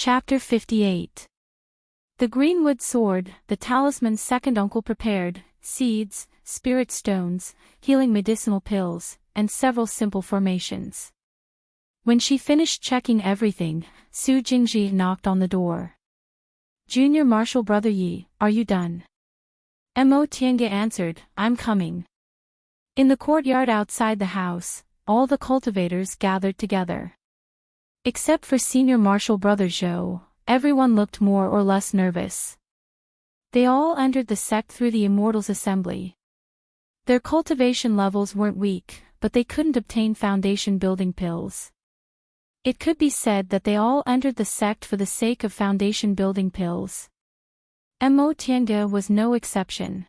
Chapter 58. The Greenwood Sword, the talisman's second uncle prepared, seeds, spirit stones, healing medicinal pills, and several simple formations. When she finished checking everything, Su Jingji knocked on the door. Junior Marshal Brother Yi, are you done? Mo Tiange answered, I'm coming. In the courtyard outside the house, all the cultivators gathered together. Except for Senior Marshal Brother Zhou, everyone looked more or less nervous. They all entered the sect through the Immortal's assembly. Their cultivation levels weren't weak, but they couldn't obtain foundation building pills. It could be said that they all entered the sect for the sake of foundation building pills. Mo Tiange was no exception.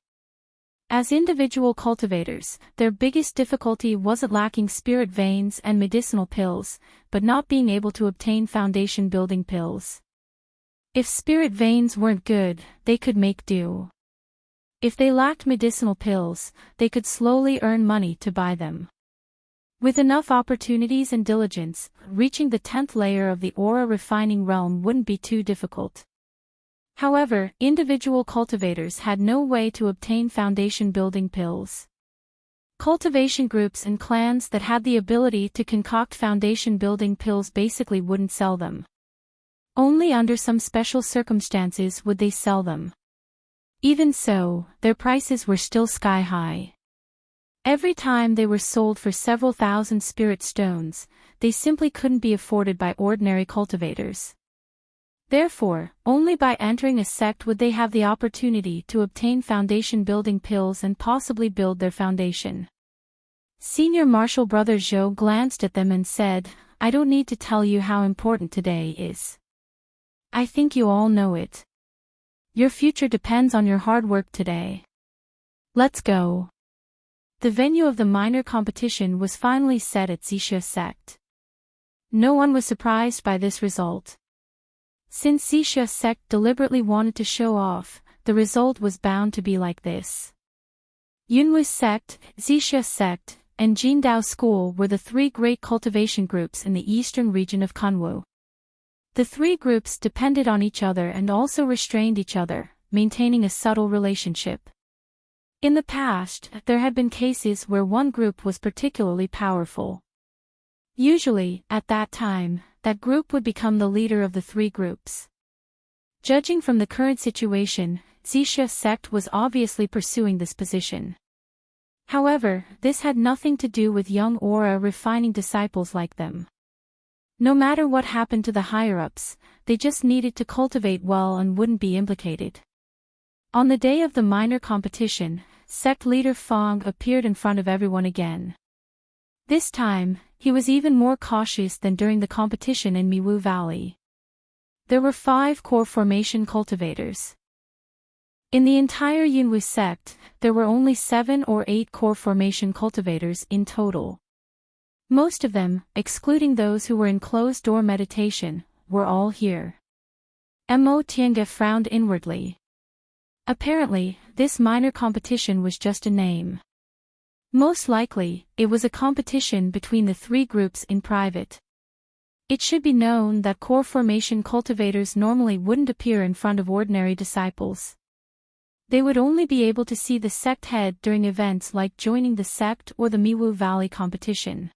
As individual cultivators, their biggest difficulty wasn't lacking spirit veins and medicinal pills, but not being able to obtain foundation building pills. If spirit veins weren't good, they could make do. If they lacked medicinal pills, they could slowly earn money to buy them. With enough opportunities and diligence, reaching the 10th layer of the aura refining realm wouldn't be too difficult. However, individual cultivators had no way to obtain foundation building pills. Cultivation groups and clans that had the ability to concoct foundation building pills basically wouldn't sell them. Only under some special circumstances would they sell them. Even so, their prices were still sky high. Every time they were sold for several thousand spirit stones, they simply couldn't be afforded by ordinary cultivators. Therefore, only by entering a sect would they have the opportunity to obtain foundation building pills and possibly build their foundation. Senior Marshal Brother Zhou glanced at them and said, I don't need to tell you how important today is. I think you all know it. Your future depends on your hard work today. Let's go. The venue of the minor competition was finally set at Zixia sect. No one was surprised by this result. Since Zixia sect deliberately wanted to show off, the result was bound to be like this. Yunwu sect, Zixia sect, and Jindao school were the three great cultivation groups in the eastern region of Kunwu. The three groups depended on each other and also restrained each other, maintaining a subtle relationship. In the past, there had been cases where one group was particularly powerful. Usually, at that time, that group would become the leader of the three groups. Judging from the current situation, Zixia sect was obviously pursuing this position. However, this had nothing to do with young aura refining disciples like them. No matter what happened to the higher-ups, they just needed to cultivate well and wouldn't be implicated. On the day of the minor competition, sect leader Fong appeared in front of everyone again. This time, he was even more cautious than during the competition in Miwu Valley. There were 5 core formation cultivators. In the entire Yunwu sect, there were only 7 or 8 core formation cultivators in total. Most of them, excluding those who were in closed-door meditation, were all here. Mo Tiange frowned inwardly. Apparently, this minor competition was just a name. Most likely, it was a competition between the three groups in private. It should be known that core formation cultivators normally wouldn't appear in front of ordinary disciples. They would only be able to see the sect head during events like joining the sect or the Miwu Valley competition.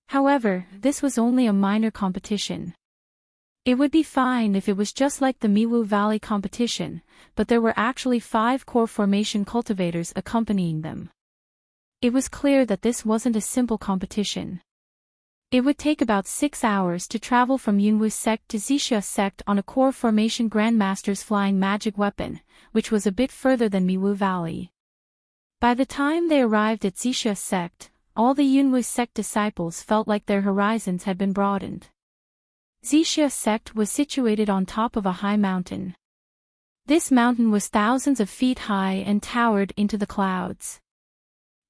However, this was only a minor competition. It would be fine if it was just like the Miwu Valley competition, but there were actually 5 core formation cultivators accompanying them. It was clear that this wasn't a simple competition. It would take about 6 hours to travel from Yunwu sect to Zixia sect on a core formation Grandmaster's flying magic weapon, which was a bit further than Miwu Valley. By the time they arrived at Zixia sect, all the Yunwu sect disciples felt like their horizons had been broadened. Zixia sect was situated on top of a high mountain. This mountain was thousands of feet high and towered into the clouds.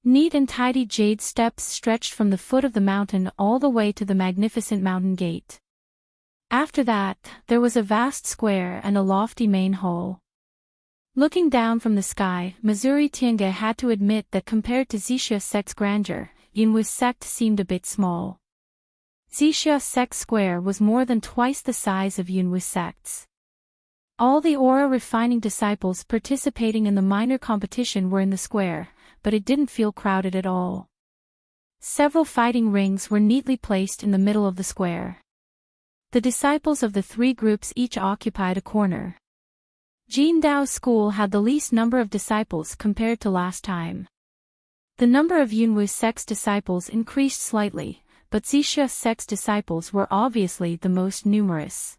Neat and tidy jade steps stretched from the foot of the mountain all the way to the magnificent mountain gate. After that, there was a vast square and a lofty main hall. Looking down from the sky, Missouri Tiange had to admit that compared to Zixia sect's grandeur, Yunwu sect seemed a bit small. Zixia sect square was more than twice the size of Yunwu sect's. All the aura-refining disciples participating in the minor competition were in the square, but it didn't feel crowded at all. Several fighting rings were neatly placed in the middle of the square. The disciples of the three groups each occupied a corner. Jindao's school had the least number of disciples compared to last time. The number of Yunwu sect's disciples increased slightly, but Zixia sect's disciples were obviously the most numerous.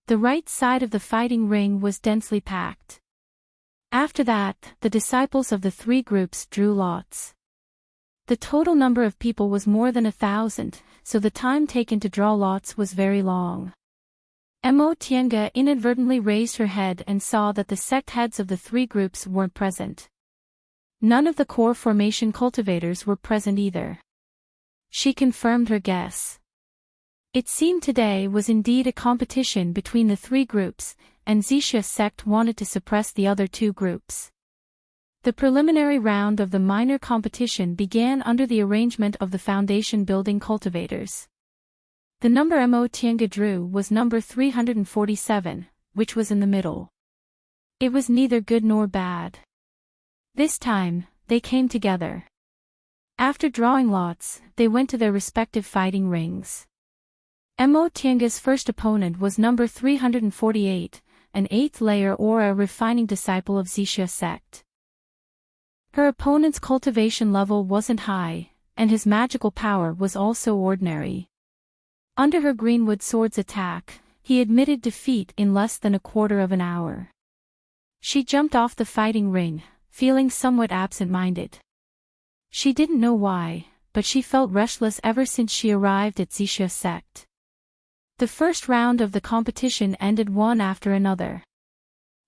The right side of the fighting ring was densely packed. After that, the disciples of the three groups drew lots. The total number of people was more than 1,000, so the time taken to draw lots was very long. Mo Tiange inadvertently raised her head and saw that the sect heads of the three groups weren't present. None of the core formation cultivators were present either. She confirmed her guess. It seemed today was indeed a competition between the three groups, and Zixia sect wanted to suppress the other two groups. The preliminary round of the minor competition began under the arrangement of the foundation building cultivators. The number Mo Tiange drew was number 347, which was in the middle. It was neither good nor bad. This time, they came together. After drawing lots, they went to their respective fighting rings. Mo Tiange's first opponent was number 348, an 8th-layer aura-refining disciple of Zixia sect. Her opponent's cultivation level wasn't high, and his magical power was also ordinary. Under her greenwood sword's attack, he admitted defeat in less than a quarter of an hour. She jumped off the fighting ring, feeling somewhat absent-minded. She didn't know why, but she felt restless ever since she arrived at Zixia sect. The first round of the competition ended one after another.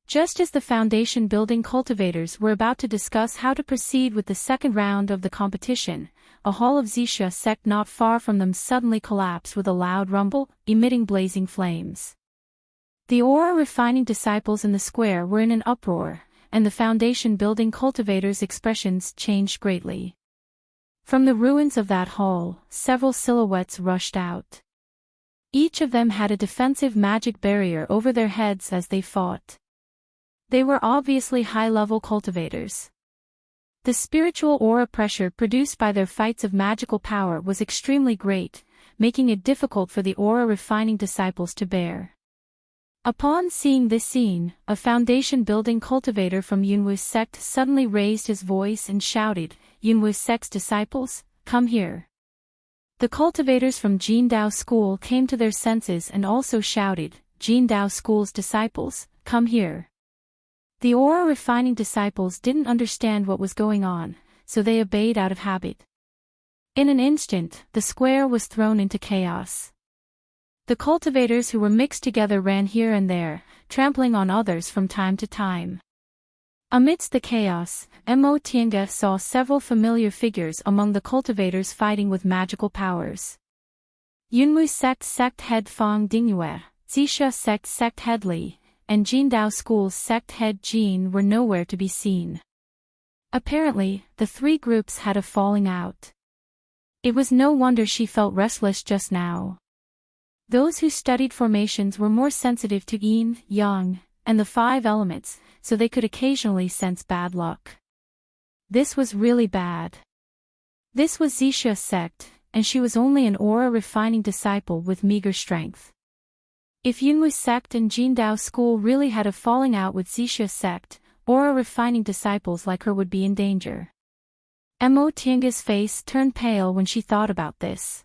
Just as the foundation building cultivators were about to discuss how to proceed with the second round of the competition, a hall of Zixia sect not far from them suddenly collapsed with a loud rumble, emitting blazing flames. The aura-refining disciples in the square were in an uproar, and the foundation building cultivators' expressions changed greatly. From the ruins of that hall, several silhouettes rushed out. Each of them had a defensive magic barrier over their heads as they fought. They were obviously high-level cultivators. The spiritual aura pressure produced by their fights of magical power was extremely great, making it difficult for the aura-refining disciples to bear. Upon seeing this scene, a foundation-building cultivator from Yunwu sect suddenly raised his voice and shouted, "Yunwu sect's disciples, come here." The cultivators from Jindao School came to their senses and also shouted, "Jindao School's disciples, come here." The aura-refining disciples didn't understand what was going on, so they obeyed out of habit. In an instant, the square was thrown into chaos. The cultivators who were mixed together ran here and there, trampling on others from time to time. Amidst the chaos, Mo Tiange saw several familiar figures among the cultivators fighting with magical powers. Yunwu sect head Fang Dingyue, Zixia sect head Li, and Jindao School's sect head Jin were nowhere to be seen. Apparently, the three groups had a falling out. It was no wonder she felt restless just now. Those who studied formations were more sensitive to yin, yang, and the 5 elements, so they could occasionally sense bad luck. This was really bad. This was Zixia sect, and she was only an aura-refining disciple with meager strength. If Yunwu sect and Jindao School really had a falling out with Zixia sect, aura-refining disciples like her would be in danger. Mo Tiange's face turned pale when she thought about this.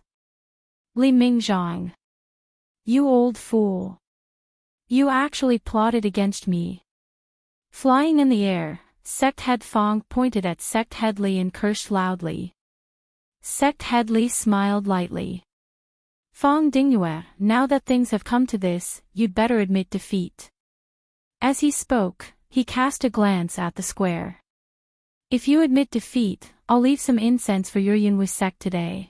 Li Mingzhang. You old fool. You actually plotted against me. Flying in the air, sect head Fang pointed at sect head Li and cursed loudly. Sect head Li smiled lightly. Fang Dingyue, now that things have come to this, you'd better admit defeat. As he spoke, he cast a glance at the square. If you admit defeat, I'll leave some incense for your Yunwu sect today.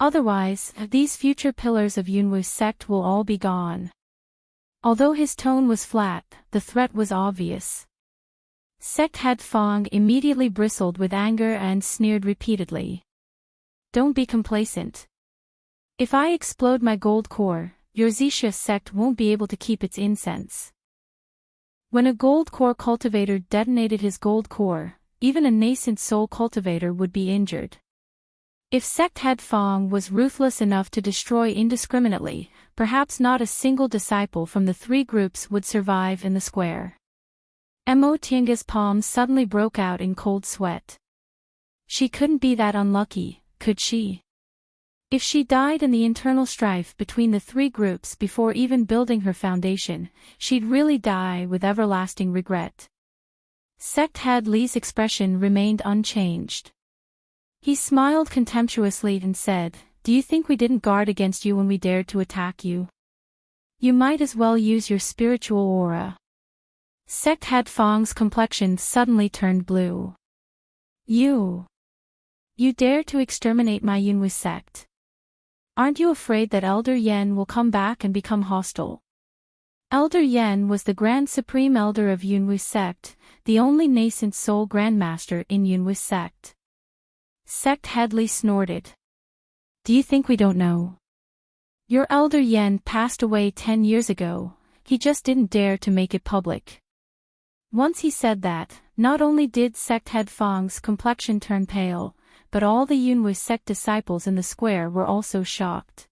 Otherwise, these future pillars of Yunwu sect will all be gone. Although his tone was flat, the threat was obvious. Sect head Fang immediately bristled with anger and sneered repeatedly. Don't be complacent. If I explode my gold core, your Xixia sect won't be able to keep its incense. When a gold core cultivator detonated his gold core, even a nascent soul cultivator would be injured. If Sect Head Fong was ruthless enough to destroy indiscriminately, perhaps not a single disciple from the three groups would survive in the square. Mo Tianga's palms suddenly broke out in cold sweat. She couldn't be that unlucky, could she? If she died in the internal strife between the three groups before even building her foundation, she'd really die with everlasting regret. Sect Head Li's expression remained unchanged. He smiled contemptuously and said, "Do you think we didn't guard against you when we dared to attack you? You might as well use your spiritual aura." Sect Head Fong's complexion suddenly turned blue. You dare to exterminate my Yunwu sect? Aren't you afraid that Elder Yen will come back and become hostile? Elder Yen was the Grand Supreme Elder of Yunwu sect, the only nascent soul grandmaster in Yunwu sect. Sect Head Li snorted. Do you think we don't know? Your Elder Yen passed away 10 years ago, he just didn't dare to make it public. Once he said that, not only did Sect Head Fong's complexion turn pale, but all the Yunwu sect disciples in the square were also shocked.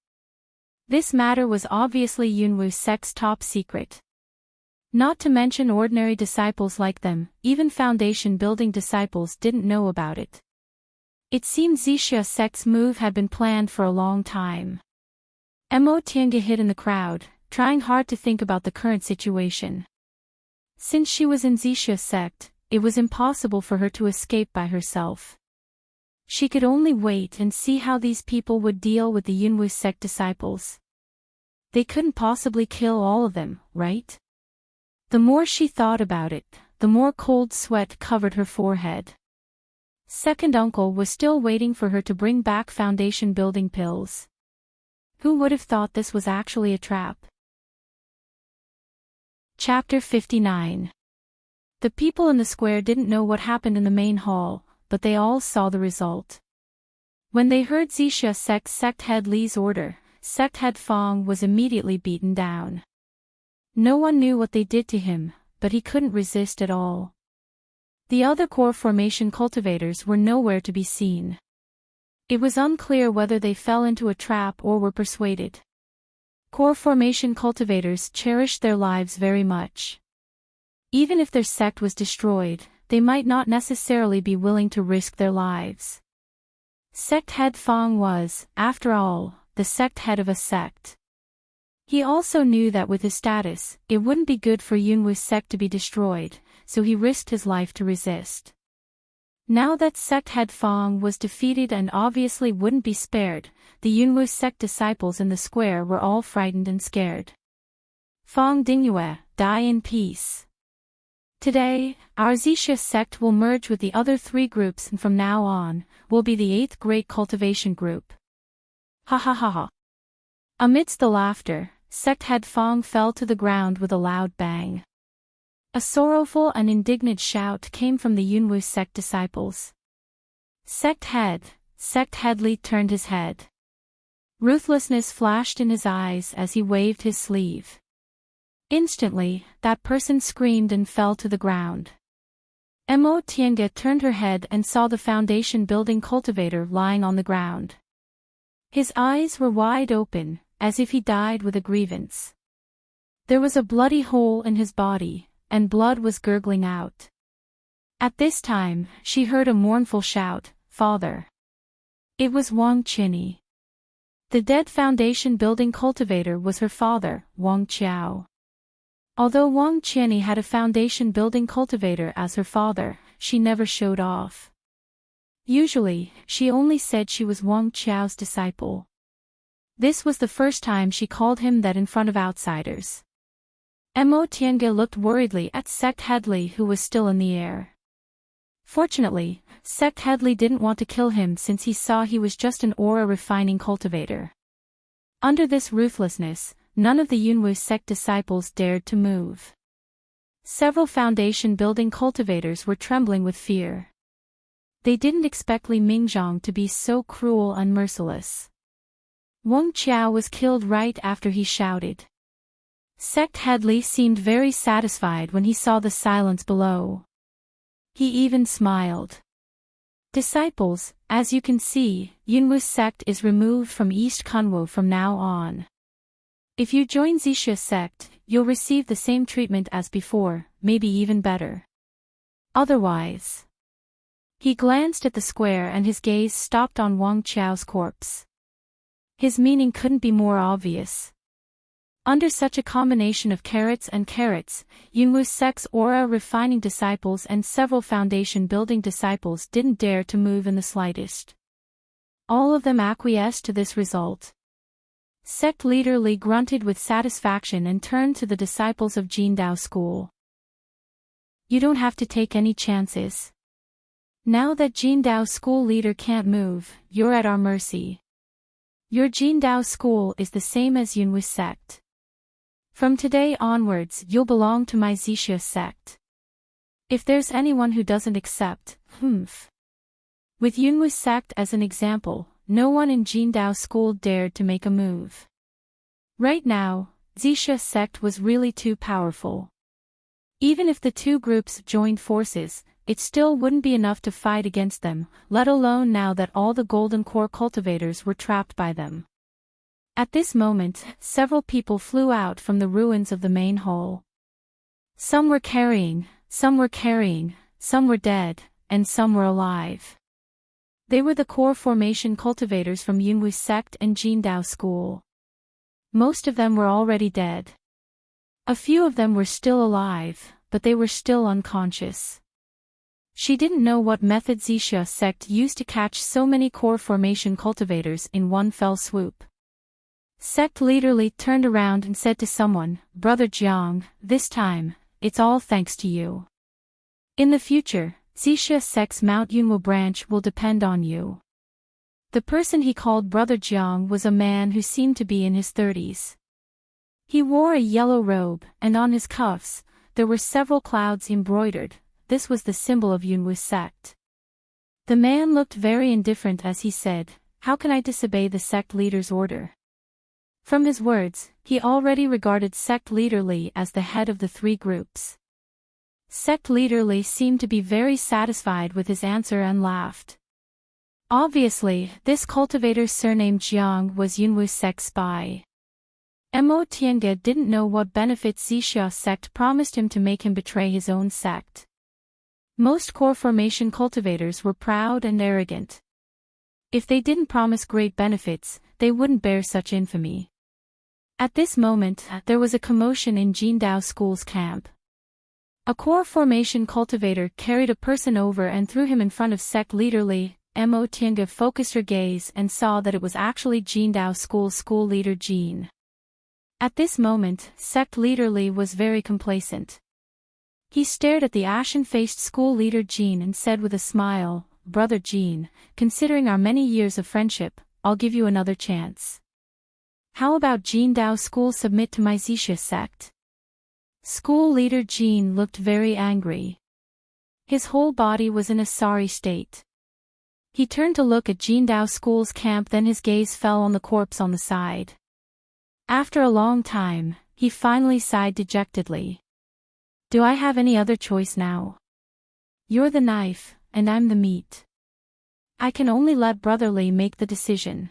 This matter was obviously Yunwu sect's top secret. Not to mention ordinary disciples like them, even foundation-building disciples didn't know about it. It seemed Xixia sect's move had been planned for a long time. Mo Tiange hid in the crowd, trying hard to think about the current situation. Since she was in Xixia sect, it was impossible for her to escape by herself. She could only wait and see how these people would deal with the Yunwu sect disciples. They couldn't possibly kill all of them, right? The more she thought about it, the more cold sweat covered her forehead. Second uncle was still waiting for her to bring back foundation building pills. Who would have thought this was actually a trap? Chapter 59. The people in the square didn't know what happened in the main hall, but they all saw the result. When they heard Xixia sect's Sect Head Li's order, Sect Head Fong was immediately beaten down. No one knew what they did to him, but he couldn't resist at all. The other core formation cultivators were nowhere to be seen. It was unclear whether they fell into a trap or were persuaded. Core formation cultivators cherished their lives very much. Even if their sect was destroyed, they might not necessarily be willing to risk their lives. Sect Head Fong was, after all, the sect head of a sect. He also knew that with his status, it wouldn't be good for Yunwu's sect to be destroyed, so he risked his life to resist. Now that Sect Head Fong was defeated and obviously wouldn't be spared, the Yunwu sect disciples in the square were all frightened and scared. Fong Dingyue, die in peace. Today, our Xixia sect will merge with the other three groups and from now on, will be the 8th Great Cultivation Group. Ha ha ha ha. Amidst the laughter, Sect Head Fong fell to the ground with a loud bang. A sorrowful and indignant shout came from the Yunwu sect disciples. Sect Head Li turned his head. Ruthlessness flashed in his eyes as he waved his sleeve. Instantly, that person screamed and fell to the ground. Mo Tiange turned her head and saw the foundation-building cultivator lying on the ground. His eyes were wide open, as if he died with a grievance. There was a bloody hole in his body, and blood was gurgling out. At this time, she heard a mournful shout, "Father!" It was Wang Qinyi. The dead foundation-building cultivator was her father, Wang Qiao. Although Wang Qinyi had a foundation-building cultivator as her father, she never showed off. Usually, she only said she was Wang Qiao's disciple. This was the first time she called him that in front of outsiders. Mo Tiange looked worriedly at Sect Head Li, who was still in the air. Fortunately, Sect Head Li didn't want to kill him since he saw he was just an aura-refining cultivator. Under this ruthlessness, none of the Yunwu sect disciples dared to move. Several foundation-building cultivators were trembling with fear. They didn't expect Li Mingzhong to be so cruel and merciless. Wang Qiao was killed right after he shouted. Sect Headley seemed very satisfied when he saw the silence below. He even smiled. Disciples, as you can see, Yunwu's sect is removed from East Kunwu from now on. If you join Zixia sect, you'll receive the same treatment as before, maybe even better. Otherwise. He glanced at the square and his gaze stopped on Wang Qiao's corpse. His meaning couldn't be more obvious. Under such a combination of carrots and carrots, Yunwu's sect's aura-refining disciples and several foundation-building disciples didn't dare to move in the slightest. All of them acquiesced to this result. Sect leader Li grunted with satisfaction and turned to the disciples of Jindao School. You don't have to take any chances. Now that Jindao School leader can't move, you're at our mercy. Your Jindao School is the same as Yunwu's sect. From today onwards you'll belong to my Zixia sect. If there's anyone who doesn't accept, With Yunwu's sect as an example, no one in Jindao School dared to make a move. Right now, Zixia sect was really too powerful. Even if the two groups joined forces, it still wouldn't be enough to fight against them, let alone now that all the Golden Core cultivators were trapped by them. At this moment, several people flew out from the ruins of the main hall. Some were carrying, some were dead, and some were alive. They were the core formation cultivators from Yunwu's sect and Jindao School. Most of them were already dead. A few of them were still alive, but they were still unconscious. She didn't know what method Zixia sect used to catch so many core formation cultivators in one fell swoop. Sect leader Li turned around and said to someone, Brother Jiang, this time, it's all thanks to you. In the future, Zixia sect's Mount Yunwu branch will depend on you. The person he called Brother Jiang was a man who seemed to be in his 30s. He wore a yellow robe, and on his cuffs, there were several clouds embroidered. This was the symbol of Yunwu's sect. The man looked very indifferent as he said, How can I disobey the sect leader's order? From his words, he already regarded sect leader Li as the head of the three groups. Sect leader Li seemed to be very satisfied with his answer and laughed. Obviously, this cultivator surnamed Jiang was Yunwu's sect spy. Mo Tiange didn't know what benefits Zixia sect promised him to make him betray his own sect. Most core formation cultivators were proud and arrogant. If they didn't promise great benefits, they wouldn't bear such infamy. At this moment, there was a commotion in Jindao School's camp. A core formation cultivator carried a person over and threw him in front of sect leader Li. Mo Tiange focused her gaze and saw that it was actually Jindao School's school leader Jean. At this moment, sect leader Li was very complacent. He stared at the ashen-faced school leader Jean and said with a smile, Brother Jean, considering our many years of friendship, I'll give you another chance. How about Jindao School submit to my Zixia sect? School leader Jean looked very angry. His whole body was in a sorry state. He turned to look at Jindao School's camp, then his gaze fell on the corpse on the side. After a long time, he finally sighed dejectedly. Do I have any other choice now? You're the knife, and I'm the meat. I can only let Brother Li make the decision.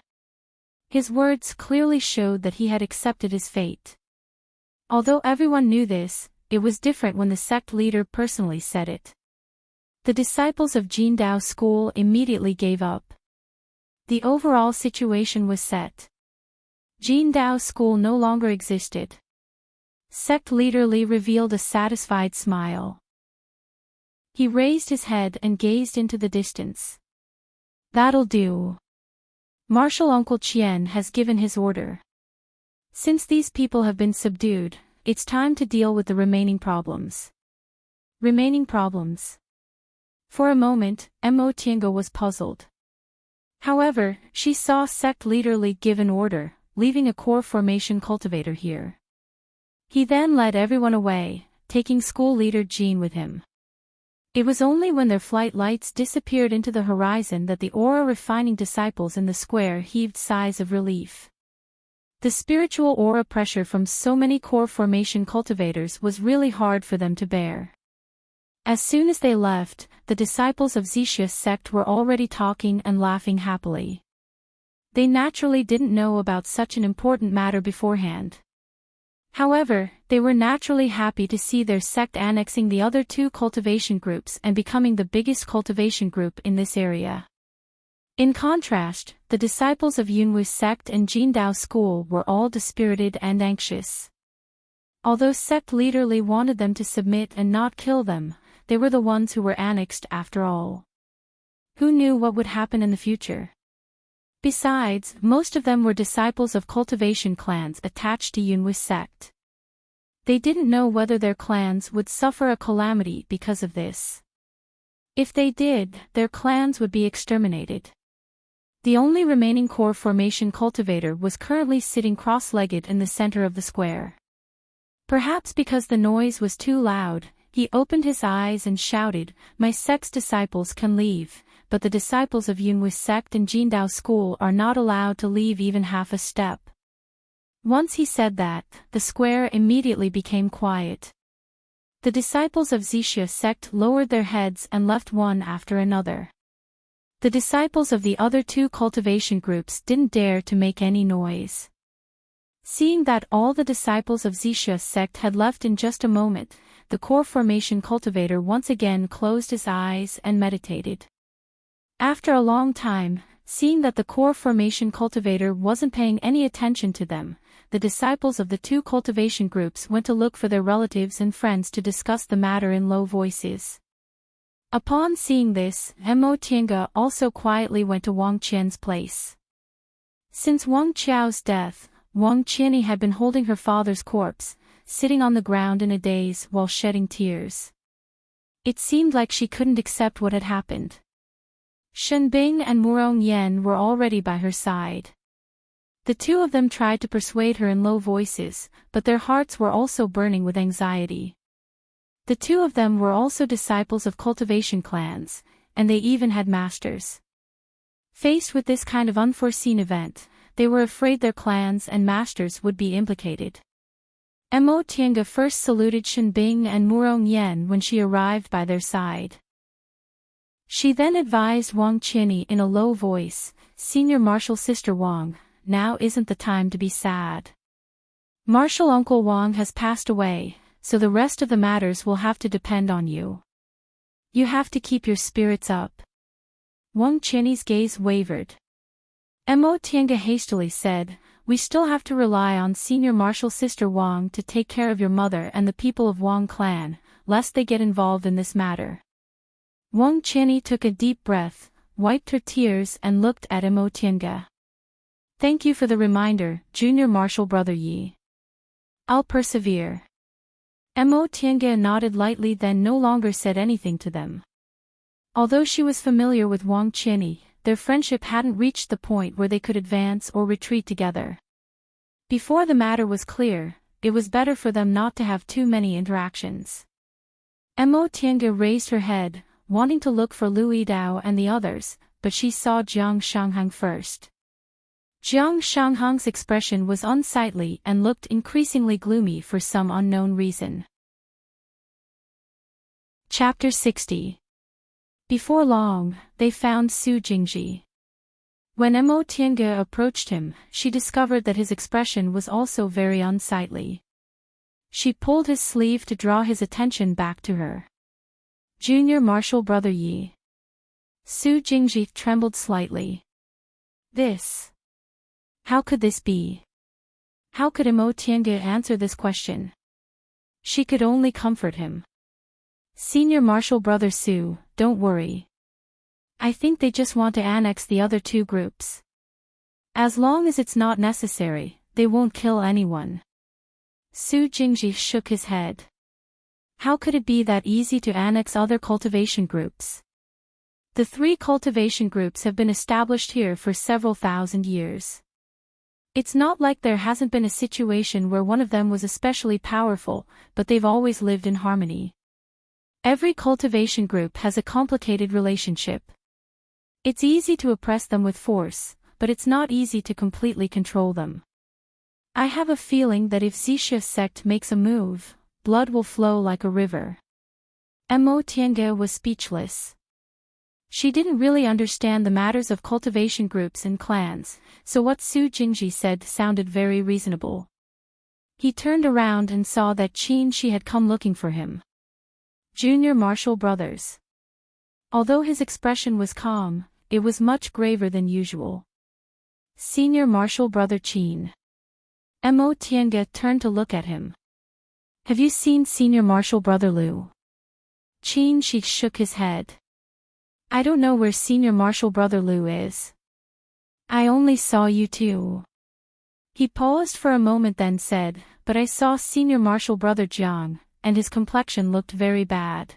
His words clearly showed that he had accepted his fate. Although everyone knew this, it was different when the sect leader personally said it. The disciples of Jindao School immediately gave up. The overall situation was set. Jindao School no longer existed. Sect leader Li revealed a satisfied smile. He raised his head and gazed into the distance. That'll do. Marshal Uncle Qian has given his order. Since these people have been subdued, it's time to deal with the remaining problems. Remaining problems. For a moment, Mo Tiange was puzzled. However, she saw sect leader Li give an order, leaving a core formation cultivator here. He then led everyone away, taking school leader Jean with him. It was only when their flight lights disappeared into the horizon that the aura-refining disciples in the square heaved sighs of relief. The spiritual aura pressure from so many core formation cultivators was really hard for them to bear. As soon as they left, the disciples of Zishia's sect were already talking and laughing happily. They naturally didn't know about such an important matter beforehand. However, they were naturally happy to see their sect annexing the other two cultivation groups and becoming the biggest cultivation group in this area. In contrast, the disciples of Yunwu's sect and Jindao school were all dispirited and anxious. Although sect leader Li wanted them to submit and not kill them, they were the ones who were annexed after all. Who knew what would happen in the future? Besides, most of them were disciples of cultivation clans attached to Yunwu's sect. They didn't know whether their clans would suffer a calamity because of this. If they did, their clans would be exterminated. The only remaining core formation cultivator was currently sitting cross-legged in the center of the square. Perhaps because the noise was too loud, he opened his eyes and shouted, "My sect's disciples can leave, but the disciples of Yunwu's sect and Jindao school are not allowed to leave even half a step." Once he said that, the square immediately became quiet. The disciples of Zishia's sect lowered their heads and left one after another. The disciples of the other two cultivation groups didn't dare to make any noise. Seeing that all the disciples of Zishia's sect had left in just a moment, the core formation cultivator once again closed his eyes and meditated. After a long time, seeing that the core formation cultivator wasn't paying any attention to them, the disciples of the two cultivation groups went to look for their relatives and friends to discuss the matter in low voices. Upon seeing this, Mo Tiange also quietly went to Wang Qian's place. Since Wang Qiao's death, Wang Qianni had been holding her father's corpse, sitting on the ground in a daze while shedding tears. It seemed like she couldn't accept what had happened. Shen Bing and Murong Yan were already by her side. The two of them tried to persuade her in low voices, but their hearts were also burning with anxiety. The two of them were also disciples of cultivation clans, and they even had masters. Faced with this kind of unforeseen event, they were afraid their clans and masters would be implicated. Mo Tiange first saluted Shen Bing and Murong Yan when she arrived by their side. She then advised Wang Qianni in a low voice, "Senior Martial Sister Wang, now isn't the time to be sad. Martial Uncle Wang has passed away, so the rest of the matters will have to depend on you. You have to keep your spirits up." Wang Qianni's gaze wavered. Mo Tiange hastily said, "We still have to rely on Senior Martial Sister Wang to take care of your mother and the people of Wang clan, lest they get involved in this matter." Wang Qianni took a deep breath, wiped her tears and looked at Mo Tiange. "Thank you for the reminder, Junior Martial Brother Yi. I'll persevere." Mo Tiange nodded lightly, then no longer said anything to them. Although she was familiar with Wang Qianni, their friendship hadn't reached the point where they could advance or retreat together. Before the matter was clear, it was better for them not to have too many interactions. Mo Tiange raised her head, wanting to look for Lu Yidao and the others, but she saw Jiang Shanghang first. Jiang Shanghang's expression was unsightly and looked increasingly gloomy for some unknown reason. Chapter 60. Before long, they found Su Jingji. When Mo Tiange approached him, she discovered that his expression was also very unsightly. She pulled his sleeve to draw his attention back to her. "Junior Martial Brother Yi." Su Jingji trembled slightly. This. How could this be? How could Mo Tiange answer this question? She could only comfort him. "Senior Martial Brother Su, don't worry. I think they just want to annex the other two groups. As long as it's not necessary, they won't kill anyone." Su Jingji shook his head. How could it be that easy to annex other cultivation groups? The three cultivation groups have been established here for several thousand years. It's not like there hasn't been a situation where one of them was especially powerful, but they've always lived in harmony. Every cultivation group has a complicated relationship. It's easy to oppress them with force, but it's not easy to completely control them. I have a feeling that if Zixia sect makes a move, blood will flow like a river. Mo Tiange was speechless. She didn't really understand the matters of cultivation groups and clans, so what Su Jingji said sounded very reasonable. He turned around and saw that Qin Shi had come looking for him. Junior Martial Brothers. Although his expression was calm, it was much graver than usual. Senior Martial Brother Qin. Mo Tiange turned to look at him. Have you seen Senior Martial Brother Liu? Qin Shi shook his head. I don't know where Senior Martial Brother Liu is. I only saw you two. He paused for a moment then said, but I saw Senior Martial Brother Jiang, and his complexion looked very bad.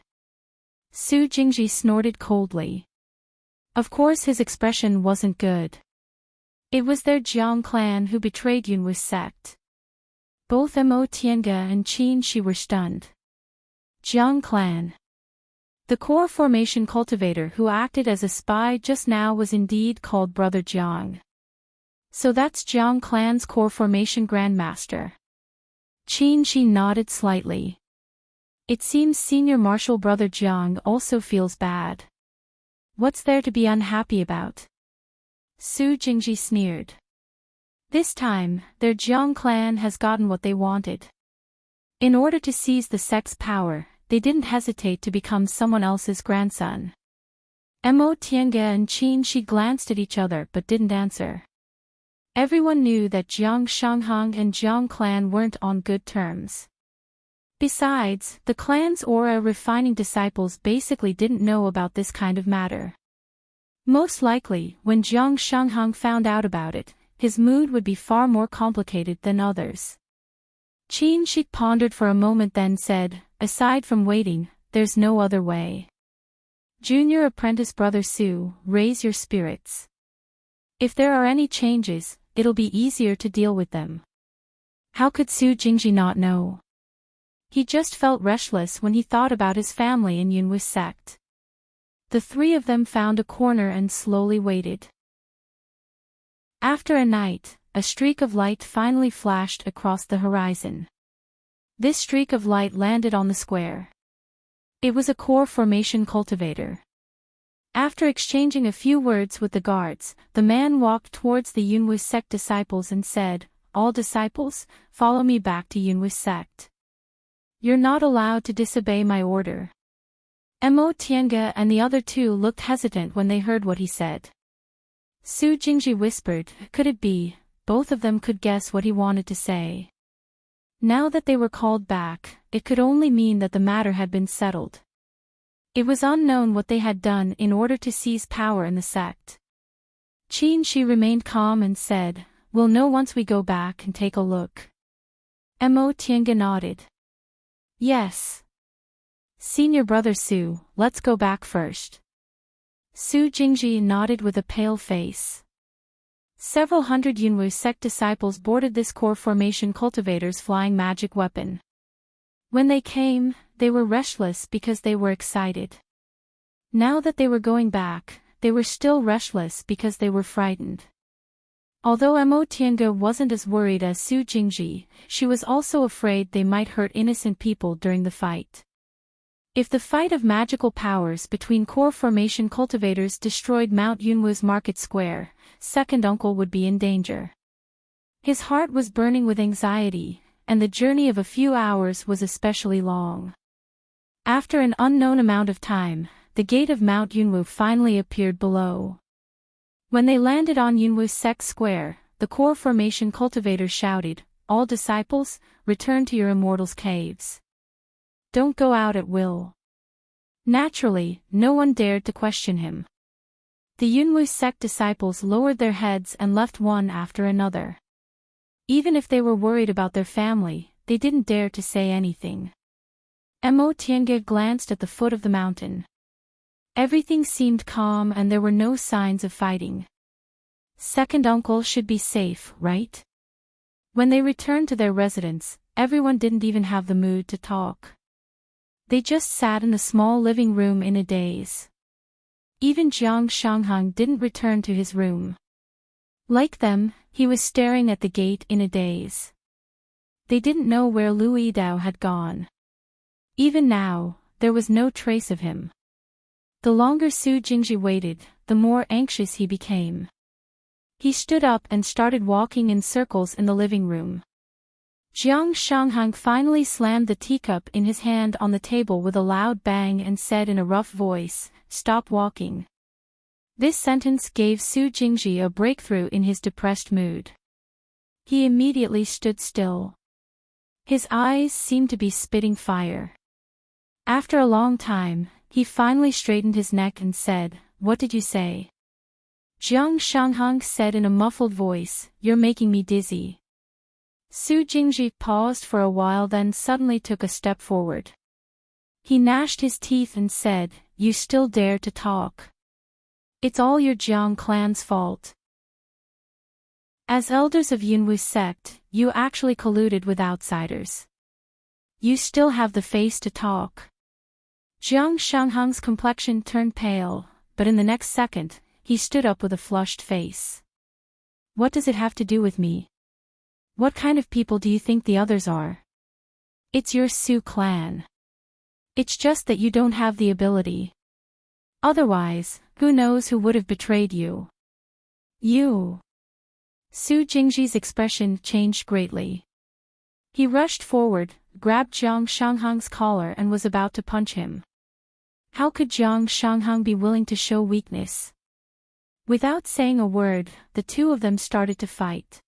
Su Jingji snorted coldly. Of course his expression wasn't good. It was their Jiang clan who betrayed Yunwu's sect. Both Mo Tiange and Qin Shi were stunned. Jiang clan. The core formation cultivator who acted as a spy just now was indeed called Brother Jiang. So that's Jiang clan's core formation grandmaster. Qin Shi nodded slightly. It seems Senior Martial Brother Jiang also feels bad. What's there to be unhappy about? Su Jingji sneered. This time, their Jiang clan has gotten what they wanted. In order to seize the sect's power, they didn't hesitate to become someone else's grandson. Mo Tiange and Qin Shi glanced at each other but didn't answer. Everyone knew that Jiang Shanghang and Jiang clan weren't on good terms. Besides, the clan's aura refining disciples basically didn't know about this kind of matter. Most likely, when Jiang Shanghang found out about it, his mood would be far more complicated than others. Qin Shi pondered for a moment then said, aside from waiting, there's no other way. Junior Apprentice Brother Su, raise your spirits. If there are any changes, it'll be easier to deal with them. How could Su Jingji not know? He just felt restless when he thought about his family in Yunwu's sect. The three of them found a corner and slowly waited. After a night, a streak of light finally flashed across the horizon. This streak of light landed on the square. It was a core formation cultivator. After exchanging a few words with the guards, the man walked towards the Yunwu sect disciples and said, all disciples, follow me back to Yunwu sect. You're not allowed to disobey my order. Mo Tiange and the other two looked hesitant when they heard what he said. Su Jingji whispered, could it be, both of them could guess what he wanted to say. Now that they were called back, it could only mean that the matter had been settled. It was unknown what they had done in order to seize power in the sect. Qin Shi remained calm and said, we'll know once we go back and take a look. Mo Tiange nodded. Yes. Senior Brother Su, let's go back first. Su Jingji nodded with a pale face. Several hundred Yunwu sect disciples boarded this core formation cultivator's flying magic weapon. When they came, they were restless because they were excited. Now that they were going back, they were still restless because they were frightened. Although Mo Tiange wasn't as worried as Su Jingji, she was also afraid they might hurt innocent people during the fight. If the fight of magical powers between core formation cultivators destroyed Mount Yunwu's market square, second uncle would be in danger. His heart was burning with anxiety, and the journey of a few hours was especially long. After an unknown amount of time, the gate of Mount Yunwu finally appeared below. When they landed on Yunwu sect square, the core formation cultivator shouted, all disciples, return to your Immortal's caves. Don't go out at will. Naturally, no one dared to question him. The Yunwu sect disciples lowered their heads and left one after another. Even if they were worried about their family, they didn't dare to say anything. Mo Tiange glanced at the foot of the mountain. Everything seemed calm and there were no signs of fighting. Second uncle should be safe, right? When they returned to their residence, everyone didn't even have the mood to talk. They just sat in the small living room in a daze. Even Jiang Shanghang didn't return to his room. Like them, He was staring at the gate in a daze. They didn't know where Lu Yidao had gone. Even now, there was no trace of him. The longer Su Jingji waited, the more anxious he became. He stood up and started walking in circles in the living room. Jiang Shanghang finally slammed the teacup in his hand on the table with a loud bang and said in a rough voice, "Stop walking." This sentence gave Su Jingji a breakthrough in his depressed mood. He immediately stood still. His eyes seemed to be spitting fire. After a long time, he finally straightened his neck and said, "What did you say?" Jiang Shanghang said in a muffled voice, "You're making me dizzy." Su Jingji paused for a while, then suddenly took a step forward. He gnashed his teeth and said, "You still dare to talk? It's all your Jiang clan's fault. As elders of Yunwu sect, you actually colluded with outsiders. You still have the face to talk." Jiang Shanghang's complexion turned pale, but in the next second, he stood up with a flushed face. "What does it have to do with me? What kind of people do you think the others are? It's your Su clan. It's just that you don't have the ability. Otherwise, who knows who would have betrayed you?" "You." Su Jingji's expression changed greatly. He rushed forward, grabbed Jiang Shanghang's collar and was about to punch him. How could Jiang Shanghang be willing to show weakness? Without saying a word, the two of them started to fight.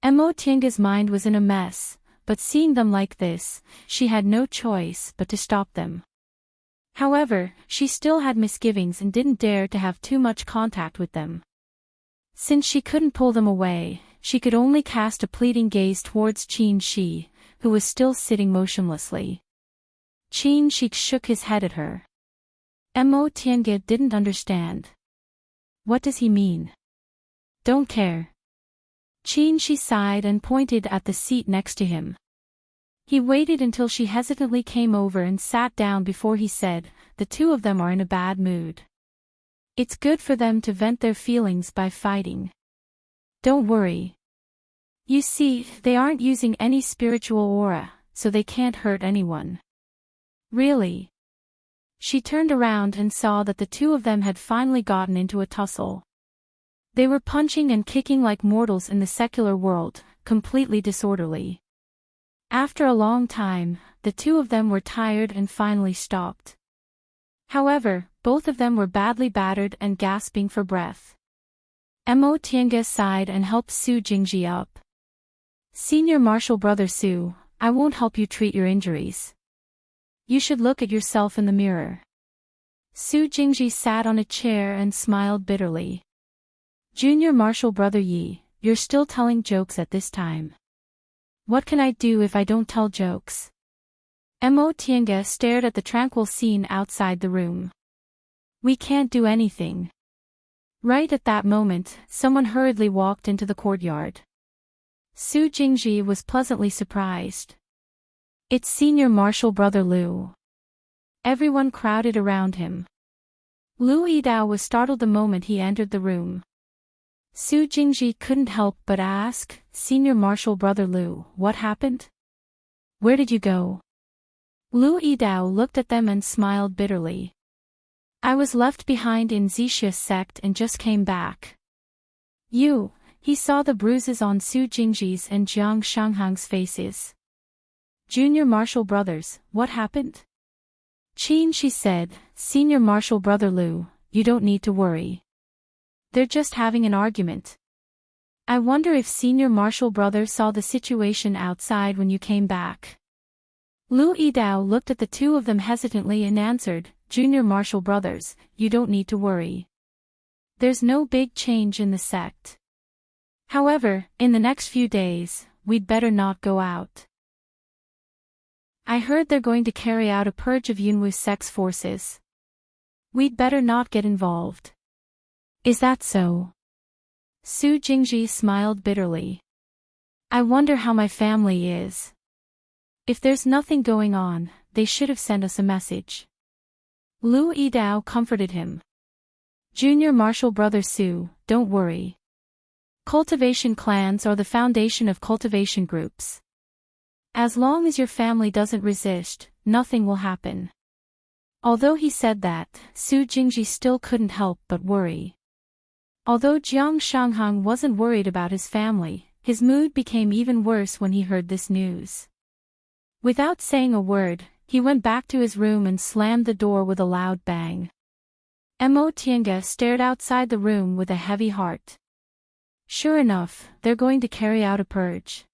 Mo Tiange's mind was in a mess, but seeing them like this, she had no choice but to stop them. However, she still had misgivings and didn't dare to have too much contact with them. Since she couldn't pull them away, she could only cast a pleading gaze towards Qin Shi, who was still sitting motionlessly. Qin Shi shook his head at her. Mo Tiange didn't understand. What does he mean? Don't care. Qin Shi sighed and pointed at the seat next to him. He waited until she hesitantly came over and sat down before he said, "The two of them are in a bad mood. It's good for them to vent their feelings by fighting. Don't worry. You see, they aren't using any spiritual aura, so they can't hurt anyone." "Really?" She turned around and saw that the two of them had finally gotten into a tussle. They were punching and kicking like mortals in the secular world, completely disorderly. After a long time, the two of them were tired and finally stopped. However, both of them were badly battered and gasping for breath. Mo Tiange sighed and helped Su Jingji up. "Senior Martial Brother Su, I won't help you treat your injuries. You should look at yourself in the mirror." Su Jingji sat on a chair and smiled bitterly. "Junior Martial Brother Yi, you're still telling jokes at this time. What can I do if I don't tell jokes?" Mo Tiange stared at the tranquil scene outside the room. "We can't do anything." Right at that moment, someone hurriedly walked into the courtyard. Su Jingji was pleasantly surprised. "It's Senior Martial Brother Lu." Everyone crowded around him. Lu Yidao was startled the moment he entered the room. Su Jingji couldn't help but ask, "Senior Martial Brother Lu, what happened? Where did you go?" Lu Yidao looked at them and smiled bitterly. "I was left behind in Zishia's sect and just came back." He saw the bruises on Su Jingji's and Jiang Shanghang's faces. "Junior Martial Brothers, what happened?" Qin Shi said, "Senior Martial Brother Lu, you don't need to worry. They're just having an argument. I wonder if Senior Martial Brother saw the situation outside when you came back." Lu Yidao looked at the two of them hesitantly and answered, "Junior Martial Brothers, you don't need to worry. There's no big change in the sect. However, in the next few days, we'd better not go out. I heard they're going to carry out a purge of Yunwu sect's forces. We'd better not get involved." "Is that so?" Su Jingji smiled bitterly. "I wonder how my family is. If there's nothing going on, they should have sent us a message." Lu Yidao comforted him. "Junior Martial Brother Su, don't worry. Cultivation clans are the foundation of cultivation groups. As long as your family doesn't resist, nothing will happen. Although he said that, Su Jingji still couldn't help but worry. Although Jiang Shanghang wasn't worried about his family, his mood became even worse when he heard this news. Without saying a word, he went back to his room and slammed the door with a loud bang. Mo Tiange stared outside the room with a heavy heart. Sure enough, they're going to carry out a purge.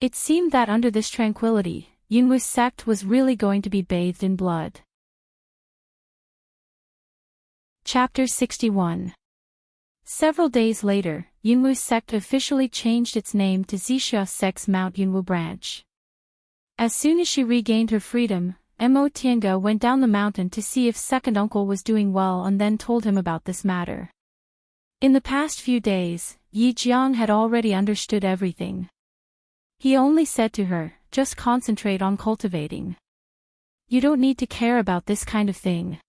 It seemed that under this tranquility, Yunwu's sect was really going to be bathed in blood. Chapter 61. Several days later, Yunwu's sect officially changed its name to Zixia Sect's Mount Yunwu branch. As soon as she regained her freedom, Mo Tiange went down the mountain to see if second uncle was doing well and then told him about this matter. In the past few days, Yi Jiang had already understood everything. He only said to her, just concentrate on cultivating. You don't need to care about this kind of thing.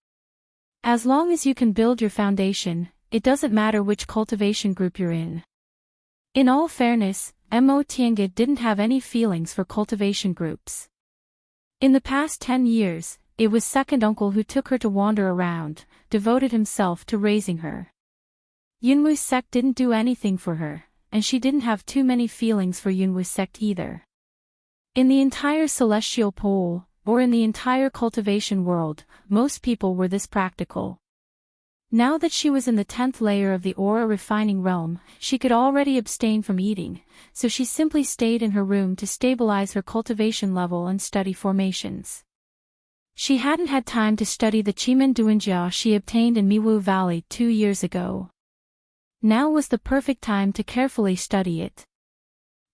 As long as you can build your foundation, it doesn't matter which cultivation group you're in. In all fairness, Mo Tiange didn't have any feelings for cultivation groups. In the past 10 years, it was second uncle who took her to wander around, devoted himself to raising her. Yunwu's sect didn't do anything for her, and she didn't have too many feelings for Yunwu's sect either. In the entire celestial pole, or in the entire cultivation world, most people were this practical. Now that she was in the 10th layer of the aura refining realm, she could already abstain from eating, so she simply stayed in her room to stabilize her cultivation level and study formations. She hadn't had time to study the Qimen Duanjia she obtained in Miwu Valley 2 years ago. Now was the perfect time to carefully study it.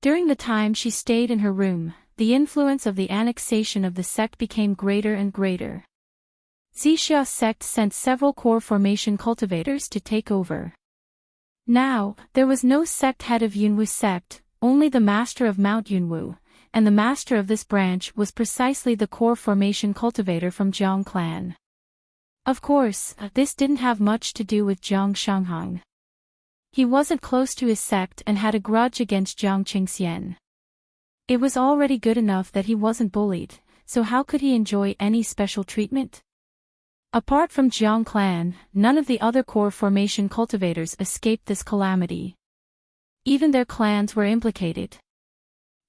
During the time she stayed in her room, the influence of the annexation of the sect became greater and greater. Zixia sect sent several core formation cultivators to take over. Now, there was no sect head of Yunwu sect, only the master of Mount Yunwu, and the master of this branch was precisely the core formation cultivator from Jiang clan. Of course, this didn't have much to do with Jiang Shanghang. He wasn't close to his sect and had a grudge against Jiang Qingxian. It was already good enough that he wasn't bullied, so how could he enjoy any special treatment? Apart from Jiang clan, none of the other core formation cultivators escaped this calamity. Even their clans were implicated.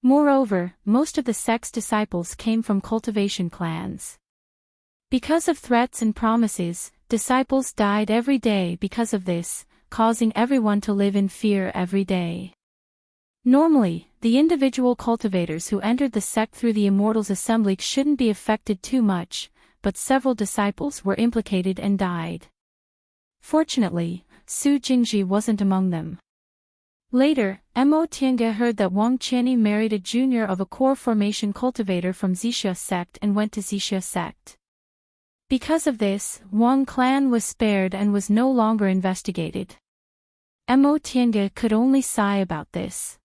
Moreover, most of the sect's disciples came from cultivation clans. Because of threats and promises, disciples died every day because of this, causing everyone to live in fear every day. Normally, the individual cultivators who entered the sect through the Immortal's assembly shouldn't be affected too much, but several disciples were implicated and died. Fortunately, Su Jingji wasn't among them. Later, Mo Tiange heard that Wang Qianyi married a junior of a core formation cultivator from Zixia sect and went to Zixia sect. Because of this, Wang clan was spared and was no longer investigated. Mo Tiange could only sigh about this.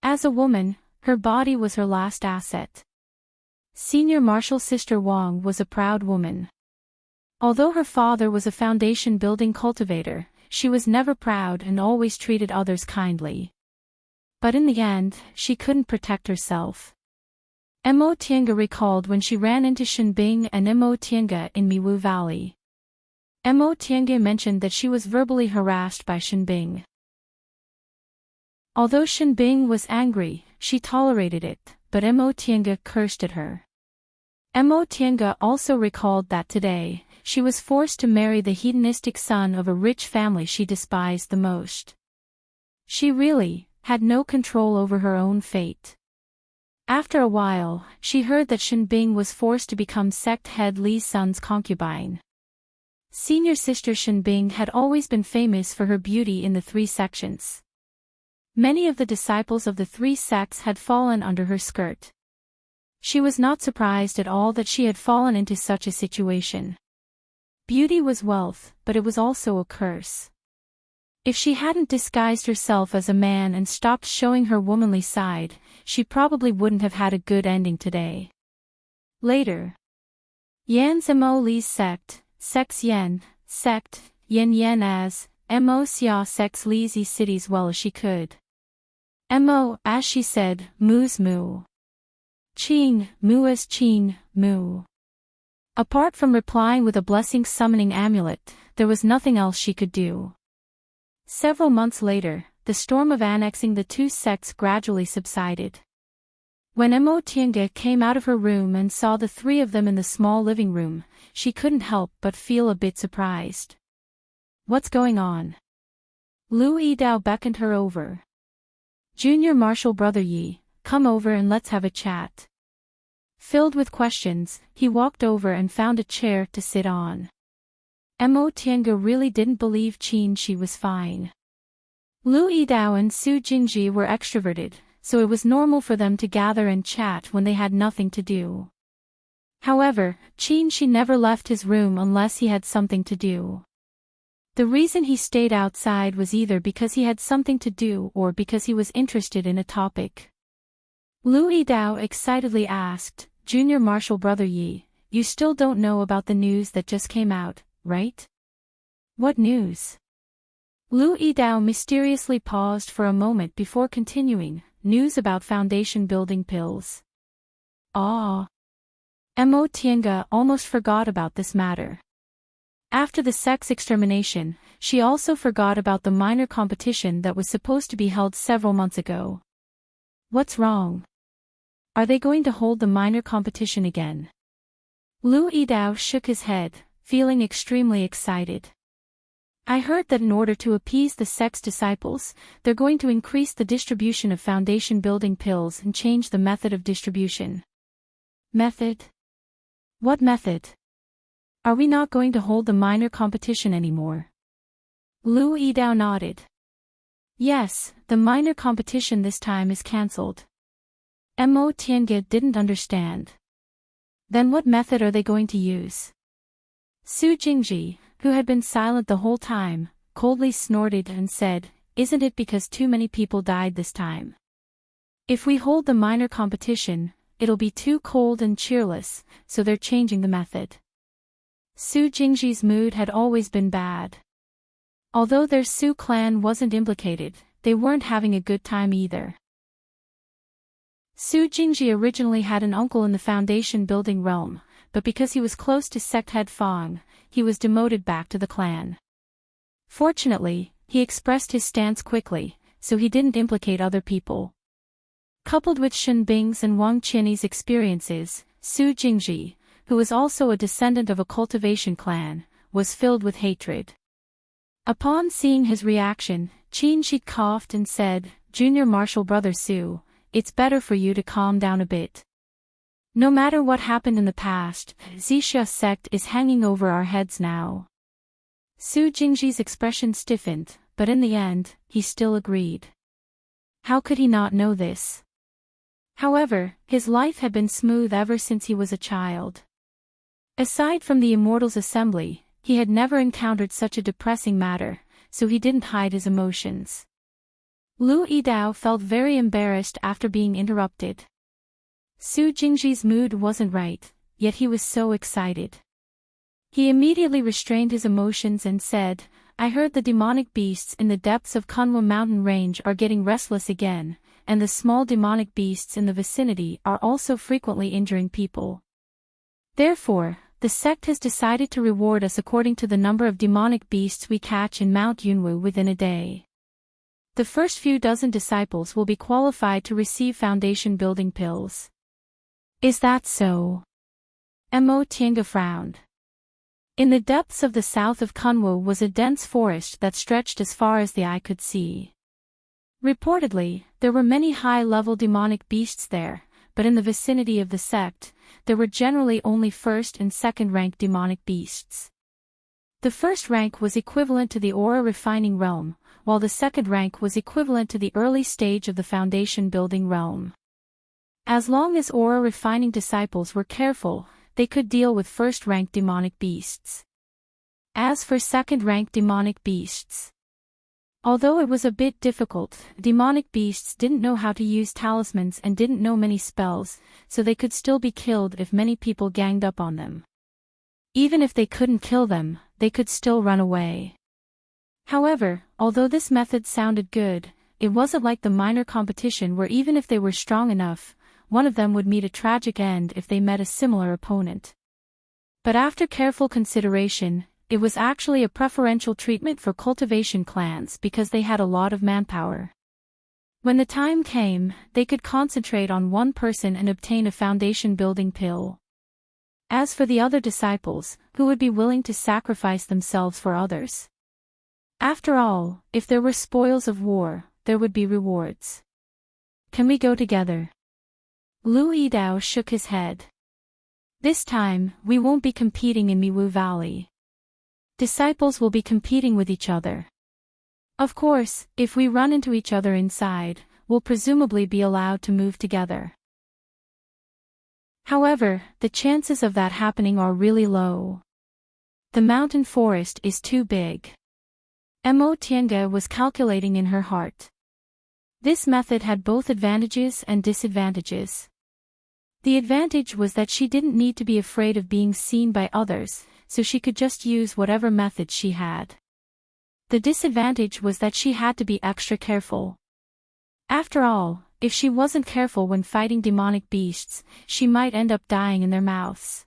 As a woman, her body was her last asset. Senior Marshal Sister Wang was a proud woman. Although her father was a foundation-building cultivator, she was never proud and always treated others kindly. But in the end, she couldn't protect herself. Mo Tiange recalled when she ran into Shenbing and Mo Tiange in Miwu Valley. Mo Tiange mentioned that she was verbally harassed by Shenbing. Although Shenbing was angry, she tolerated it, but Mo Tiange cursed at her. Mo Tiange also recalled that today, she was forced to marry the hedonistic son of a rich family she despised the most. She really had no control over her own fate. After a while, she heard that Shenbing was forced to become sect head Li's son's concubine. Senior sister Shenbing had always been famous for her beauty in the 3 sections. Many of the disciples of the 3 sects had fallen under her skirt. She was not surprised at all that she had fallen into such a situation. Beauty was wealth, but it was also a curse. If she hadn't disguised herself as a man and stopped showing her womanly side, she probably wouldn't have had a good ending today. Later, Yan's Mo Li's sect, Sect's Yan, sect, Yen Yen as, Mo sia sex Lizi cities well as she could. Mo, as she said, moo's moo. Ching, moo as ching, moo. Apart from replying with a blessing summoning amulet, there was nothing else she could do. Several months later, the storm of annexing the two sects gradually subsided. When Mo Tiange came out of her room and saw the three of them in the small living room, she couldn't help but feel a bit surprised. What's going on? Lu Yidao beckoned her over. Junior Marshal Brother Yi, come over and let's have a chat. Filled with questions, he walked over and found a chair to sit on. Mo Tiange really didn't believe she was fine. Lu Yidao and Su Jingji were extroverted, so it was normal for them to gather and chat when they had nothing to do. However, she never left his room unless he had something to do. The reason he stayed outside was either because he had something to do or because he was interested in a topic. Lu Yidao excitedly asked, Junior Marshal Brother Yi, you still don't know about the news that just came out, right? What news? Lu Yidao mysteriously paused for a moment before continuing, news about foundation building pills. Mo Tiange almost forgot about this matter. After the sex extermination, she also forgot about the minor competition that was supposed to be held several months ago. What's wrong? Are they going to hold the minor competition again? Lu Yidao shook his head, feeling extremely excited. I heard that in order to appease the sex disciples, they're going to increase the distribution of foundation building pills and change the method of distribution. Method? What method? Are we not going to hold the minor competition anymore? Lu Yidao nodded. Yes, the minor competition this time is cancelled. Mo Tiange didn't understand. Then what method are they going to use? Su Jingji, who had been silent the whole time, coldly snorted and said, Isn't it because too many people died this time? If we hold the minor competition, it'll be too cold and cheerless, so they're changing the method. Su Jingji's mood had always been bad. Although their Su clan wasn't implicated, they weren't having a good time either. Su Jingji originally had an uncle in the foundation building realm, but because he was close to sect head Fang, he was demoted back to the clan. Fortunately, he expressed his stance quickly, so he didn't implicate other people. Coupled with Shen Bing's and Wang Qianyi's experiences, Su Jingji, who was also a descendant of a cultivation clan, was filled with hatred. Upon seeing his reaction, Qin Shi coughed and said, Junior Marshal Brother Su, it's better for you to calm down a bit. No matter what happened in the past, Zixia sect is hanging over our heads now. Su Jingji's expression stiffened, but in the end, he still agreed. How could he not know this? However, his life had been smooth ever since he was a child. Aside from the Immortals' assembly, he had never encountered such a depressing matter, so he didn't hide his emotions. Lu Yidao felt very embarrassed after being interrupted. Su Jingji's mood wasn't right, yet he was so excited. He immediately restrained his emotions and said, I heard the demonic beasts in the depths of Kunwa mountain range are getting restless again, and the small demonic beasts in the vicinity are also frequently injuring people. Therefore, the sect has decided to reward us according to the number of demonic beasts we catch in Mount Yunwu within a day. The first few dozen disciples will be qualified to receive foundation building pills. Is that so? Mo Tiange frowned. In the depths of the south of Kunwu was a dense forest that stretched as far as the eye could see. Reportedly, there were many high-level demonic beasts there, but in the vicinity of the sect, there were generally only first and second-rank demonic beasts. The first rank was equivalent to the aura refining realm, while the second rank was equivalent to the early stage of the foundation building realm. As long as aura refining disciples were careful, they could deal with first-rank demonic beasts. As for second-rank demonic beasts, although it was a bit difficult, demonic beasts didn't know how to use talismans and didn't know many spells, so they could still be killed if many people ganged up on them. Even if they couldn't kill them, they could still run away. However, although this method sounded good, it wasn't like the minor competition where even if they were strong enough, one of them would meet a tragic end if they met a similar opponent. But after careful consideration, it was actually a preferential treatment for cultivation clans because they had a lot of manpower. When the time came, they could concentrate on one person and obtain a foundation building pill. As for the other disciples, who would be willing to sacrifice themselves for others? After all, if there were spoils of war, there would be rewards. Can we go together? Lu Yidao shook his head. This time, we won't be competing in Miwu Valley. Disciples will be competing with each other. Of course, if we run into each other inside, we'll presumably be allowed to move together. However, the chances of that happening are really low. The mountain forest is too big. Mo Tiange was calculating in her heart. This method had both advantages and disadvantages. The advantage was that she didn't need to be afraid of being seen by others, so she could just use whatever method she had. The disadvantage was that she had to be extra careful. After all, if she wasn't careful when fighting demonic beasts, she might end up dying in their mouths.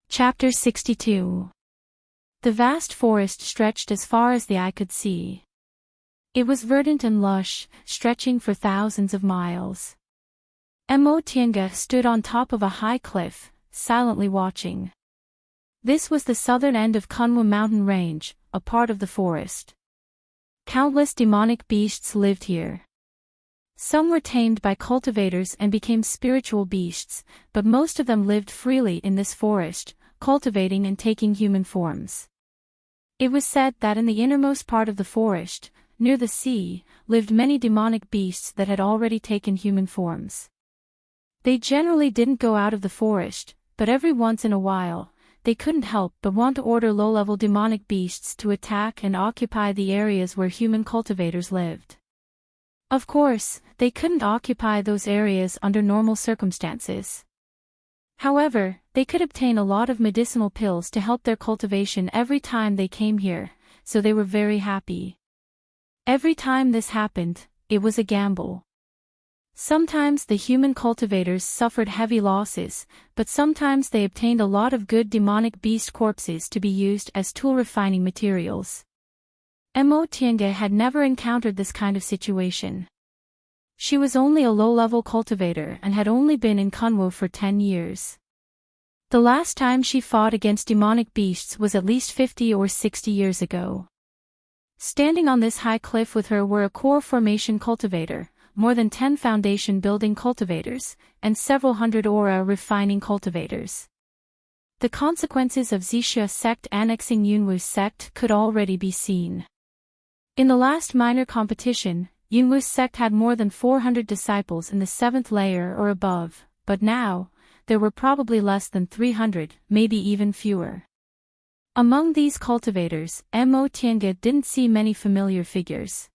Chapter 62. The vast forest stretched as far as the eye could see. It was verdant and lush, stretching for thousands of miles. Mo Tiange stood on top of a high cliff, silently watching. This was the southern end of Kunwu mountain range, a part of the forest. Countless demonic beasts lived here. Some were tamed by cultivators and became spiritual beasts, but most of them lived freely in this forest, cultivating and taking human forms. It was said that in the innermost part of the forest, near the sea, lived many demonic beasts that had already taken human forms. They generally didn't go out of the forest, but every once in a while, they couldn't help but want to order low-level demonic beasts to attack and occupy the areas where human cultivators lived. Of course, they couldn't occupy those areas under normal circumstances. However, they could obtain a lot of medicinal pills to help their cultivation every time they came here, so they were very happy. Every time this happened, it was a gamble. Sometimes the human cultivators suffered heavy losses, but sometimes they obtained a lot of good demonic beast corpses to be used as tool refining materials. Mo Tiange had never encountered this kind of situation. She was only a low-level cultivator and had only been in Kunwu for 10 years. The last time she fought against demonic beasts was at least 50 or 60 years ago. Standing on this high cliff with her were a core formation cultivator, more than 10 foundation building cultivators, and several hundred aura refining cultivators. The consequences of Zixia sect annexing Yunwu's sect could already be seen. In the last minor competition, Yunwu's sect had more than 400 disciples in the 7th layer or above, but now, there were probably less than 300, maybe even fewer. Among these cultivators, Mo Tiange didn't see many familiar figures.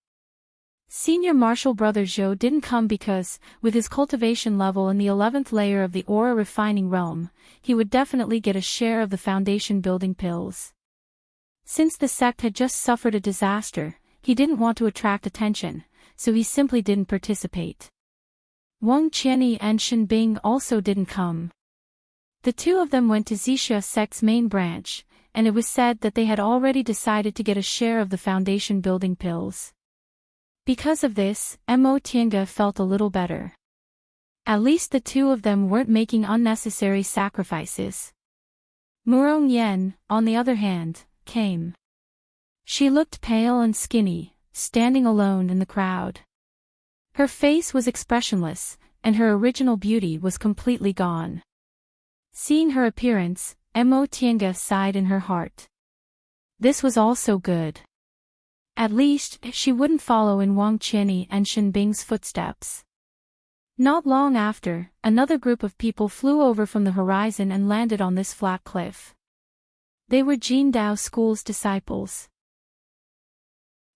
Senior Martial Brother Zhou didn't come because, with his cultivation level in the 11th layer of the aura refining realm, he would definitely get a share of the foundation building pills. Since the sect had just suffered a disaster, he didn't want to attract attention, so he simply didn't participate. Wang Qianyi and Shen Bing also didn't come. The two of them went to Zixia sect's main branch, and it was said that they had already decided to get a share of the foundation building pills. Because of this, Mo Tiange felt a little better. At least the two of them weren't making unnecessary sacrifices. Murong Yan, on the other hand, came. She looked pale and skinny, standing alone in the crowd. Her face was expressionless, and her original beauty was completely gone. Seeing her appearance, Mo Tiange sighed in her heart. This was also good. At least, she wouldn't follow in Wang Qianyi and Shen Bing's footsteps. Not long after, another group of people flew over from the horizon and landed on this flat cliff. They were Jin Dao School's disciples.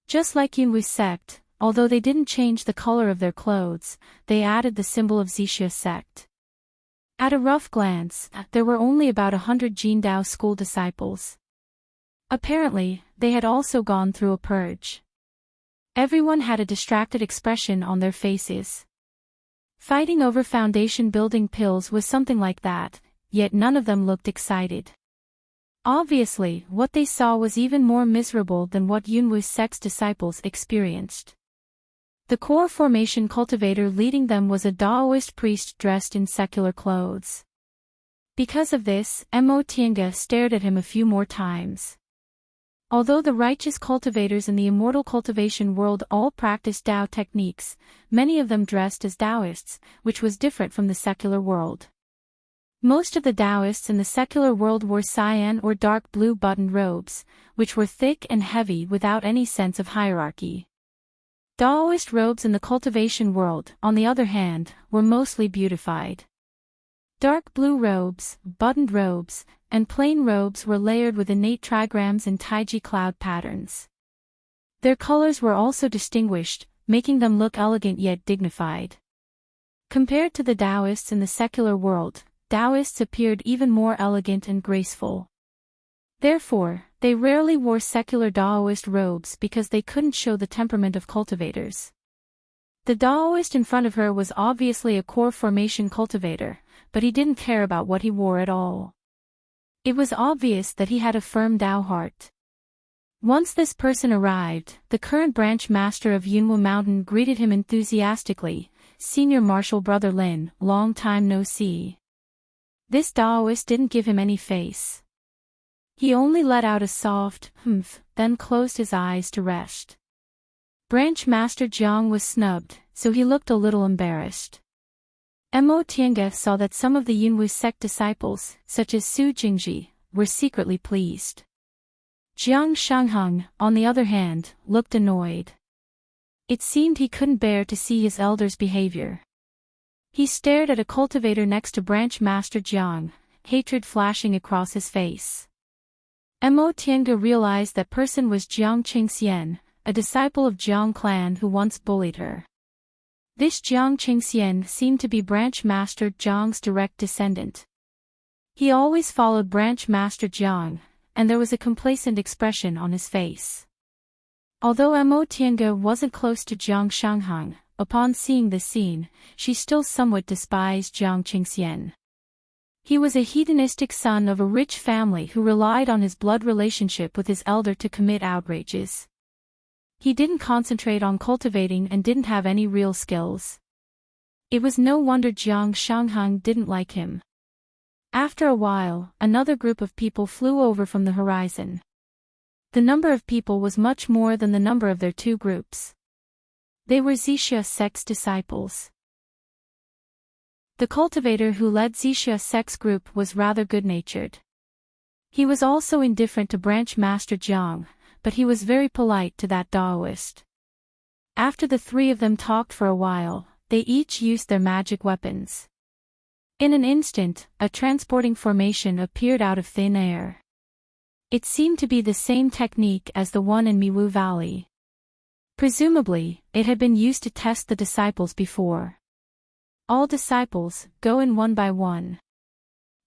Just like Yunwu's sect, although they didn't change the color of their clothes, they added the symbol of Zixia sect. At a rough glance, there were only about 100 Jin Dao School disciples. Apparently, they had also gone through a purge. Everyone had a distracted expression on their faces. Fighting over foundation building pills was something like that, yet none of them looked excited. Obviously, what they saw was even more miserable than what Yunwu's sex disciples experienced. The core formation cultivator leading them was a Daoist priest dressed in secular clothes. Because of this, Mo Tiange stared at him a few more times. Although the righteous cultivators in the immortal cultivation world all practiced Dao techniques, many of them dressed as Daoists, which was different from the secular world. Most of the Daoists in the secular world wore cyan or dark blue buttoned robes, which were thick and heavy without any sense of hierarchy. Daoist robes in the cultivation world, on the other hand, were mostly beautified. Dark blue robes, buttoned robes, and plain robes were layered with innate trigrams and taiji cloud patterns. Their colors were also distinguished, making them look elegant yet dignified. Compared to the Daoists in the secular world, Daoists appeared even more elegant and graceful. Therefore, they rarely wore secular Daoist robes because they couldn't show the temperament of cultivators. The Daoist in front of her was obviously a core formation cultivator, but he didn't care about what he wore at all. It was obvious that he had a firm Dao heart. Once this person arrived, the current branch master of Yunwu Mountain greeted him enthusiastically, "Senior Marshal Brother Lin, long time no see." This Daoist didn't give him any face. He only let out a soft, humph, then closed his eyes to rest. Branch Master Jiang was snubbed, so he looked a little embarrassed. Mo Tiange saw that some of the Yunwu sect disciples, such as Su Jingji, were secretly pleased. Jiang Shangheng, on the other hand, looked annoyed. It seemed he couldn't bear to see his elder's behavior. He stared at a cultivator next to Branch Master Jiang, hatred flashing across his face. Mo Tiange realized that person was Jiang Qingxian, a disciple of Jiang clan who once bullied her. This Jiang Qingxian seemed to be Branch Master Jiang's direct descendant. He always followed Branch Master Jiang, and there was a complacent expression on his face. Although Mo Tiange wasn't close to Jiang Shangheng, upon seeing this scene, she still somewhat despised Jiang Qingxian. He was a hedonistic son of a rich family who relied on his blood relationship with his elder to commit outrages. He didn't concentrate on cultivating and didn't have any real skills. It was no wonder Jiang Shangheng didn't like him. After a while, another group of people flew over from the horizon. The number of people was much more than the number of their two groups. They were Zixia sect's disciples. The cultivator who led Zixia sect's group was rather good-natured. He was also indifferent to Branch Master Jiang, but he was very polite to that Daoist. After the three of them talked for a while, they each used their magic weapons. In an instant, a transporting formation appeared out of thin air. It seemed to be the same technique as the one in Miwu Valley. Presumably, it had been used to test the disciples before. All disciples, go in one by one.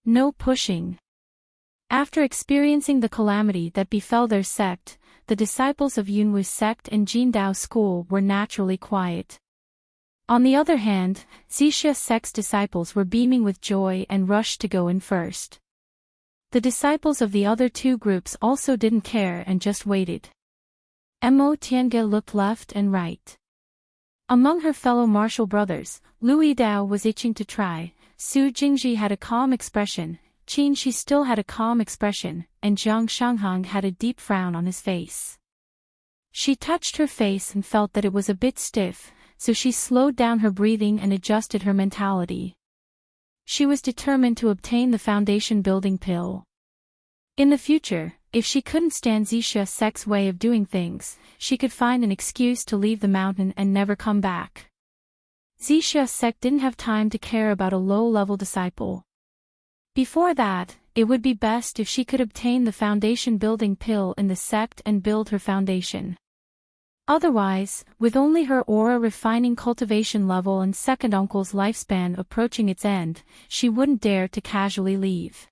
No pushing. After experiencing the calamity that befell their sect, the disciples of Yunwu's sect and Jindao school were naturally quiet. On the other hand, Zixia sect's disciples were beaming with joy and rushed to go in first. The disciples of the other two groups also didn't care and just waited. Mo Tiange looked left and right. Among her fellow martial brothers, Lu Yidao was itching to try, Su Jingji had a calm expression, Qin Shi still had a calm expression, and Jiang Shangheng had a deep frown on his face. She touched her face and felt that it was a bit stiff, so she slowed down her breathing and adjusted her mentality. She was determined to obtain the foundation building pill. In the future, if she couldn't stand Zixia sect's way of doing things, she could find an excuse to leave the mountain and never come back. Zixia sect didn't have time to care about a low-level disciple. Before that, it would be best if she could obtain the foundation building pill in the sect and build her foundation. Otherwise, with only her aura refining cultivation level and second uncle's lifespan approaching its end, she wouldn't dare to casually leave.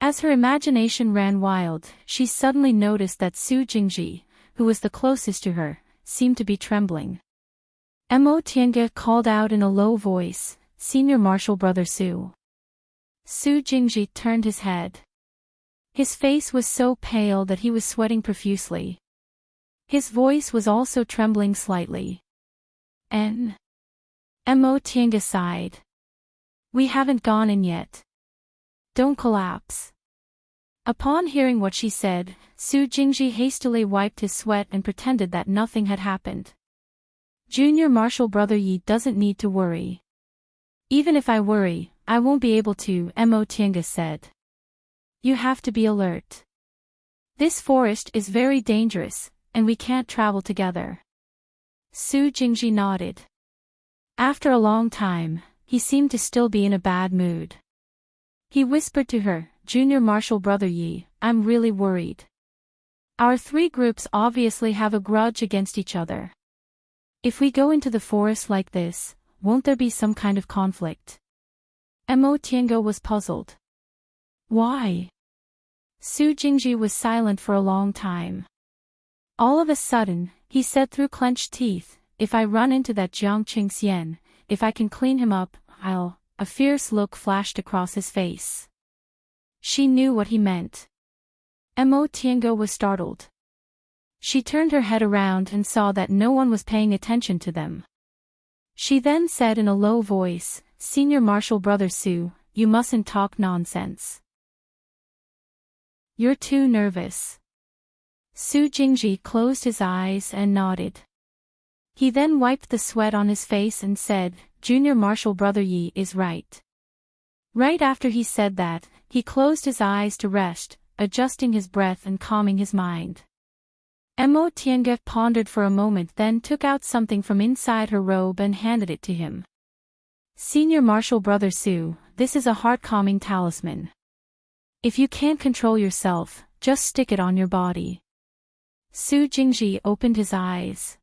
As her imagination ran wild, she suddenly noticed that Su Jingji, who was the closest to her, seemed to be trembling. Mo Tiange called out in a low voice, "Senior Marshal Brother Su." Su Jingji turned his head. His face was so pale that he was sweating profusely. His voice was also trembling slightly. Mo Tiange sighed. "We haven't gone in yet. Don't collapse." Upon hearing what she said, Su Jingji hastily wiped his sweat and pretended that nothing had happened. "Junior Marshal Brother Yi doesn't need to worry. Even if I worry, I won't be able to," Mo Tiange said. "You have to be alert. This forest is very dangerous, and we can't travel together." Su Jingji nodded. After a long time, he seemed to still be in a bad mood. He whispered to her, "Junior Marshal Brother Yi, I'm really worried. Our three groups obviously have a grudge against each other. If we go into the forest like this, won't there be some kind of conflict?" Mo Tiange was puzzled. "Why?" Su Jingji was silent for a long time. All of a sudden, he said through clenched teeth, "If I run into that Jiang Qingxian, if I can clean him up, I'll..." A fierce look flashed across his face. She knew what he meant. Mo Tiange was startled. She turned her head around and saw that no one was paying attention to them. She then said in a low voice, "Senior Marshal Brother Su, you mustn't talk nonsense. You're too nervous." Su Jingji closed his eyes and nodded. He then wiped the sweat on his face and said, "Junior Marshal Brother Yi is right." Right after he said that, he closed his eyes to rest, adjusting his breath and calming his mind. Mo Tiange pondered for a moment, then took out something from inside her robe and handed it to him. "Senior Marshal Brother Su, this is a heart-calming talisman. If you can't control yourself, just stick it on your body." Su Jingji opened his eyes.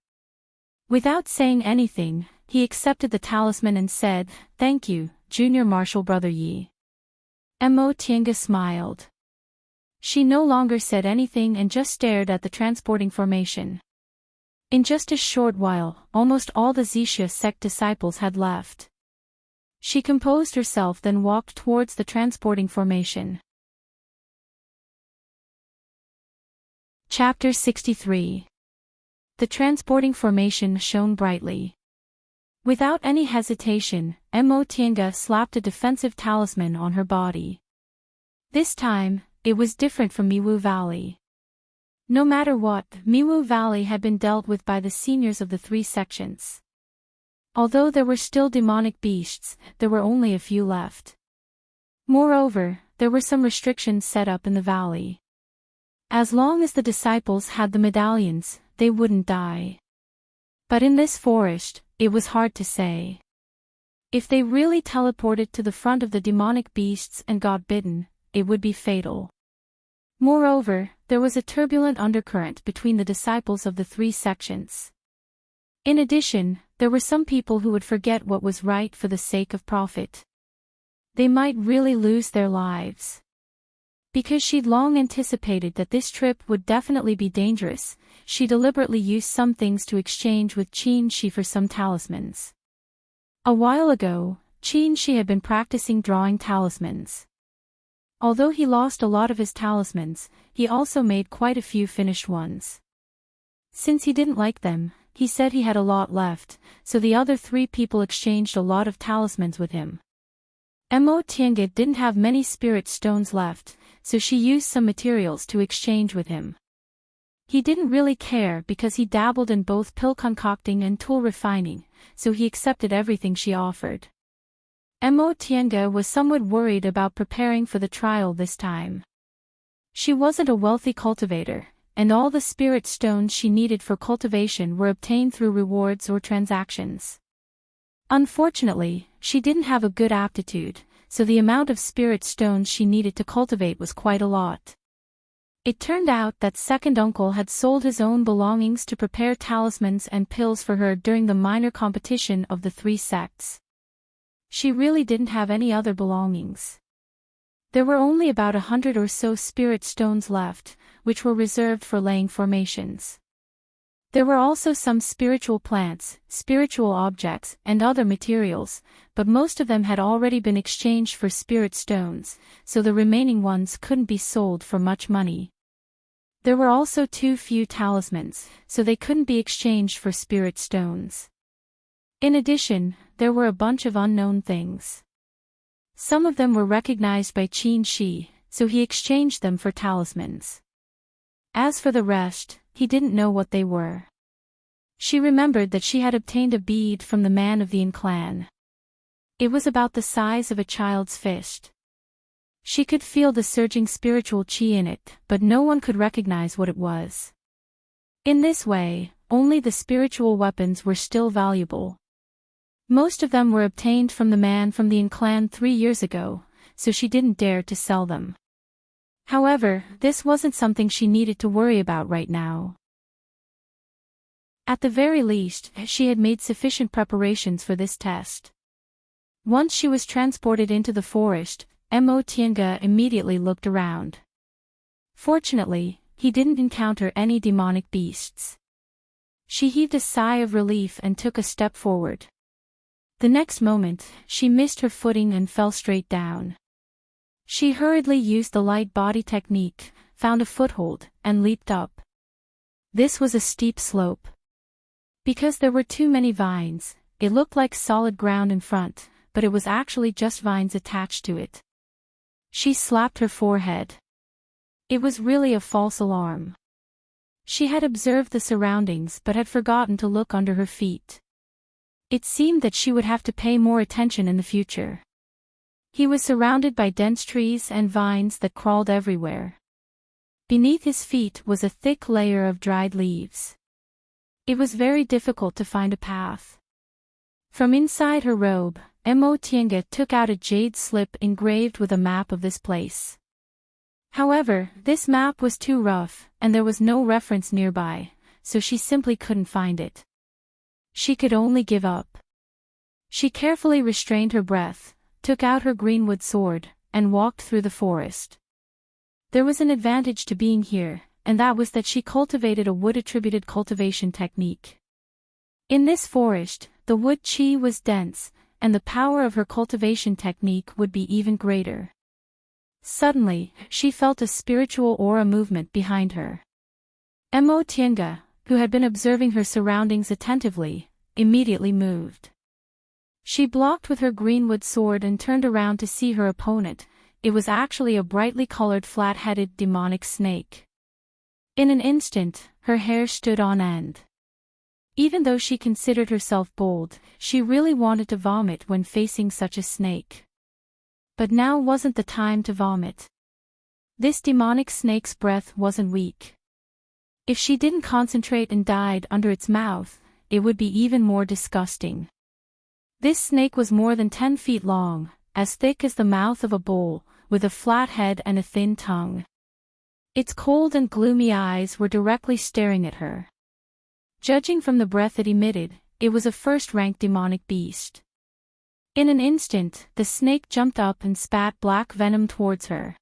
Without saying anything, he accepted the talisman and said, "Thank you, Junior Marshal Brother Yi." Mo Tiange smiled. She no longer said anything and just stared at the transporting formation. In just a short while, almost all the Zixia sect disciples had left. She composed herself, then walked towards the transporting formation. Chapter 63. The transporting formation shone brightly. Without any hesitation, Mo Tiange slapped a defensive talisman on her body. This time, it was different from Miwu Valley. No matter what, Miwu Valley had been dealt with by the seniors of the three sections. Although there were still demonic beasts, there were only a few left. Moreover, there were some restrictions set up in the valley. As long as the disciples had the medallions, they wouldn't die. But in this forest, it was hard to say. If they really teleported to the front of the demonic beasts and got bitten, it would be fatal. Moreover, there was a turbulent undercurrent between the disciples of the three sections. In addition, there were some people who would forget what was right for the sake of profit. They might really lose their lives. Because she'd long anticipated that this trip would definitely be dangerous, she deliberately used some things to exchange with Qin Shi for some talismans. A while ago, Qin Shi had been practicing drawing talismans. Although he lost a lot of his talismans, he also made quite a few finished ones. Since he didn't like them, he said he had a lot left, so the other three people exchanged a lot of talismans with him. Mo Tiange didn't have many spirit stones left, so she used some materials to exchange with him. He didn't really care because he dabbled in both pill concocting and tool refining, so he accepted everything she offered. Mo Tiange was somewhat worried about preparing for the trial this time. She wasn't a wealthy cultivator, and all the spirit stones she needed for cultivation were obtained through rewards or transactions. Unfortunately, she didn't have a good aptitude, so the amount of spirit stones she needed to cultivate was quite a lot. It turned out that second uncle had sold his own belongings to prepare talismans and pills for her during the minor competition of the three sects. She really didn't have any other belongings. There were only about 100 or so spirit stones left, which were reserved for laying formations. There were also some spiritual plants, spiritual objects, and other materials, but most of them had already been exchanged for spirit stones, so the remaining ones couldn't be sold for much money. There were also too few talismans, so they couldn't be exchanged for spirit stones. In addition, there were a bunch of unknown things. Some of them were recognized by Qin Shi, so he exchanged them for talismans. As for the rest, he didn't know what they were. She remembered that she had obtained a bead from the man of the clan. It was about the size of a child's fist. She could feel the surging spiritual qi in it, but no one could recognize what it was. In this way, only the spiritual weapons were still valuable. Most of them were obtained from the man from the clan 3 years ago, so she didn't dare to sell them. However, this wasn't something she needed to worry about right now. At the very least, she had made sufficient preparations for this test. Once she was transported into the forest, Mo Tiange immediately looked around. Fortunately, he didn't encounter any demonic beasts. She heaved a sigh of relief and took a step forward. The next moment, she missed her footing and fell straight down. She hurriedly used the light body technique, found a foothold, and leaped up. This was a steep slope. Because there were too many vines, it looked like solid ground in front, but it was actually just vines attached to it. She slapped her forehead. It was really a false alarm. She had observed the surroundings but had forgotten to look under her feet. It seemed that she would have to pay more attention in the future. He was surrounded by dense trees and vines that crawled everywhere. Beneath his feet was a thick layer of dried leaves. It was very difficult to find a path. From inside her robe, Mo Tiange took out a jade slip engraved with a map of this place. However, this map was too rough, and there was no reference nearby, so she simply couldn't find it. She could only give up. She carefully restrained her breath, took out her greenwood sword, and walked through the forest. There was an advantage to being here, and that was that she cultivated a wood-attributed cultivation technique. In this forest, the wood qi was dense, and the power of her cultivation technique would be even greater. Suddenly, she felt a spiritual aura movement behind her. Mo Tiange, who had been observing her surroundings attentively, immediately moved. She blocked with her greenwood sword and turned around to see her opponent. It was actually a brightly colored flat-headed demonic snake. In an instant, her hair stood on end. Even though she considered herself bold, she really wanted to vomit when facing such a snake. But now wasn't the time to vomit. This demonic snake's breath wasn't weak. If she didn't concentrate and died under its mouth, it would be even more disgusting. This snake was more than 10 feet long, as thick as the mouth of a bull, with a flat head and a thin tongue. Its cold and gloomy eyes were directly staring at her. Judging from the breath it emitted, it was a first-rank demonic beast. In an instant, the snake jumped up and spat black venom towards her.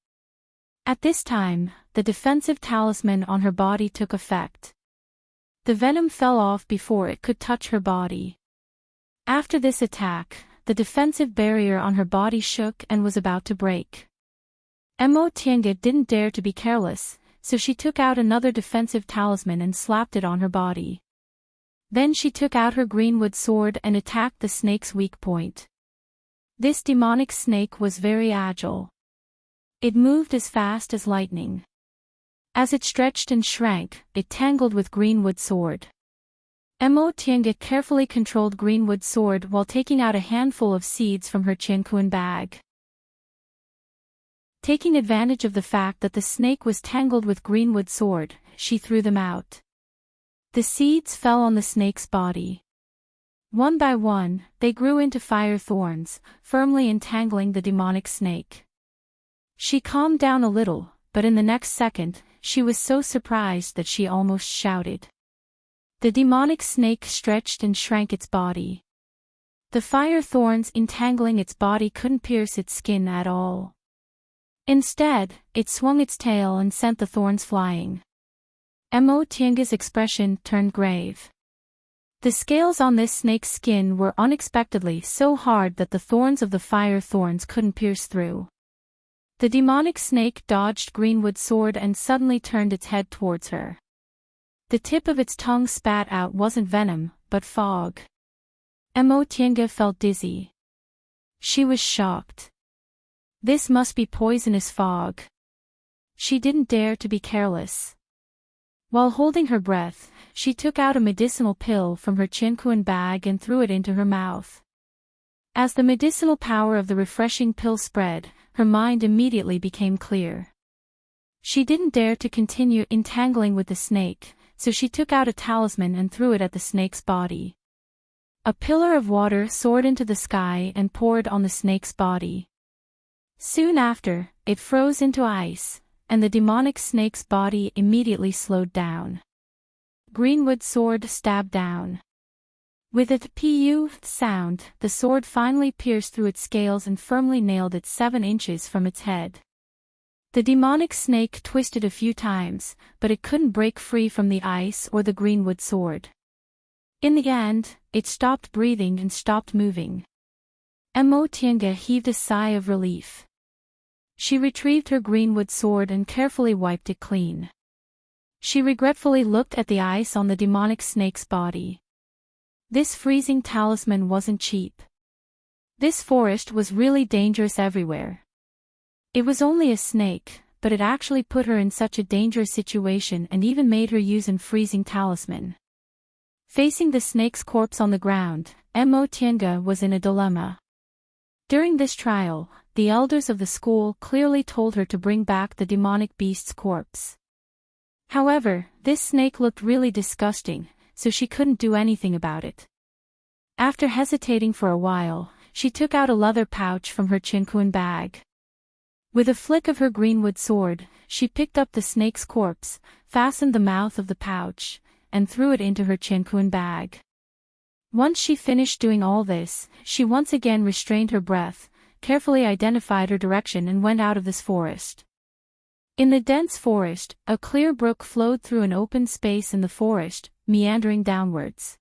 At this time, the defensive talisman on her body took effect. The venom fell off before it could touch her body. After this attack, the defensive barrier on her body shook and was about to break. Mo Tiange didn't dare to be careless, so she took out another defensive talisman and slapped it on her body. Then she took out her greenwood sword and attacked the snake's weak point. This demonic snake was very agile. It moved as fast as lightning. As it stretched and shrank, it tangled with greenwood sword. Mo Tiange carefully controlled greenwood sword while taking out a handful of seeds from her qianquan bag. Taking advantage of the fact that the snake was tangled with greenwood sword, she threw them out. The seeds fell on the snake's body. One by one, they grew into fire thorns, firmly entangling the demonic snake. She calmed down a little, but in the next second, she was so surprised that she almost shouted. The demonic snake stretched and shrank its body. The fire thorns entangling its body couldn't pierce its skin at all. Instead, it swung its tail and sent the thorns flying. Mo Tianga's expression turned grave. The scales on this snake's skin were unexpectedly so hard that the thorns of the fire thorns couldn't pierce through. The demonic snake dodged Greenwood's sword and suddenly turned its head towards her. The tip of its tongue spat out wasn't venom, but fog. Mo Tianga felt dizzy. She was shocked. This must be poisonous fog. She didn't dare to be careless. While holding her breath, she took out a medicinal pill from her chinkuan bag and threw it into her mouth. As the medicinal power of the refreshing pill spread, her mind immediately became clear. She didn't dare to continue entangling with the snake, so she took out a talisman and threw it at the snake's body. A pillar of water soared into the sky and poured on the snake's body. Soon after, it froze into ice, and the demonic snake's body immediately slowed down. Greenwood's sword stabbed down. With a pu sound, the sword finally pierced through its scales and firmly nailed it 7 inches from its head. The demonic snake twisted a few times, but it couldn't break free from the ice or the Greenwood sword. In the end, it stopped breathing and stopped moving. Mo Tianga heaved a sigh of relief. She retrieved her Greenwood sword and carefully wiped it clean. She regretfully looked at the ice on the demonic snake's body. This freezing talisman wasn't cheap. This forest was really dangerous everywhere. It was only a snake, but it actually put her in such a dangerous situation and even made her use an freezing talisman. Facing the snake's corpse on the ground, Mo Tianga was in a dilemma. During this trial, the elders of the school clearly told her to bring back the demonic beast's corpse. However, this snake looked really disgusting, so she couldn't do anything about it. After hesitating for a while, she took out a leather pouch from her chinkuan bag. With a flick of her Greenwood sword, she picked up the snake's corpse, fastened the mouth of the pouch, and threw it into her chinkuan bag. Once she finished doing all this, she once again restrained her breath, carefully identified her direction and went out of this forest. In the dense forest, a clear brook flowed through an open space in the forest, meandering downwards.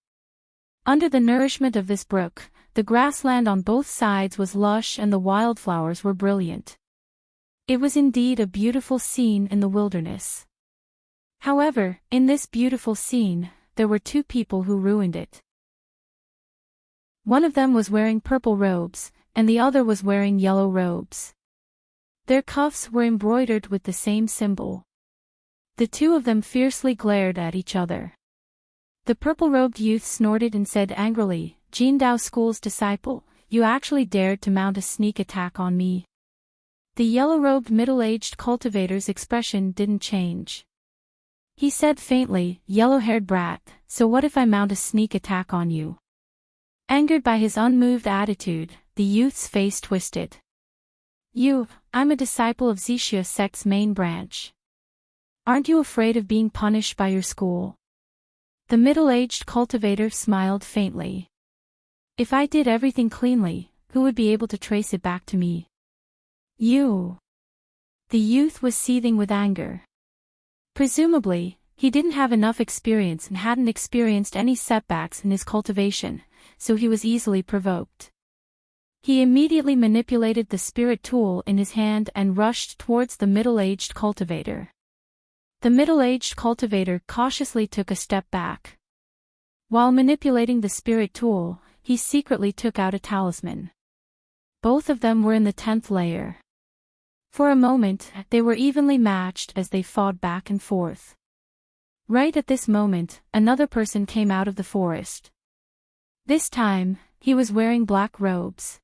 Under the nourishment of this brook, the grassland on both sides was lush and the wildflowers were brilliant. It was indeed a beautiful scene in the wilderness. However, in this beautiful scene, there were 2 people who ruined it. One of them was wearing purple robes, and the other was wearing yellow robes. Their cuffs were embroidered with the same symbol. The 2 of them fiercely glared at each other. The purple-robed youth snorted and said angrily, "Jindao School's disciple, you actually dared to mount a sneak attack on me." The yellow-robed middle-aged cultivator's expression didn't change. He said faintly, "Yellow-haired brat, so what if I mount a sneak attack on you?" Angered by his unmoved attitude, the youth's face twisted. I'm a disciple of Zixia sect's main branch. Aren't you afraid of being punished by your school?" The middle-aged cultivator smiled faintly. "If I did everything cleanly, who would be able to trace it back to me?" "You." The youth was seething with anger. Presumably, he didn't have enough experience and hadn't experienced any setbacks in his cultivation, so he was easily provoked. He immediately manipulated the spirit tool in his hand and rushed towards the middle-aged cultivator. The middle-aged cultivator cautiously took a step back. While manipulating the spirit tool, he secretly took out a talisman. Both of them were in the 10th layer. For a moment, they were evenly matched as they fought back and forth. Right at this moment, another person came out of the forest. This time, he was wearing black robes.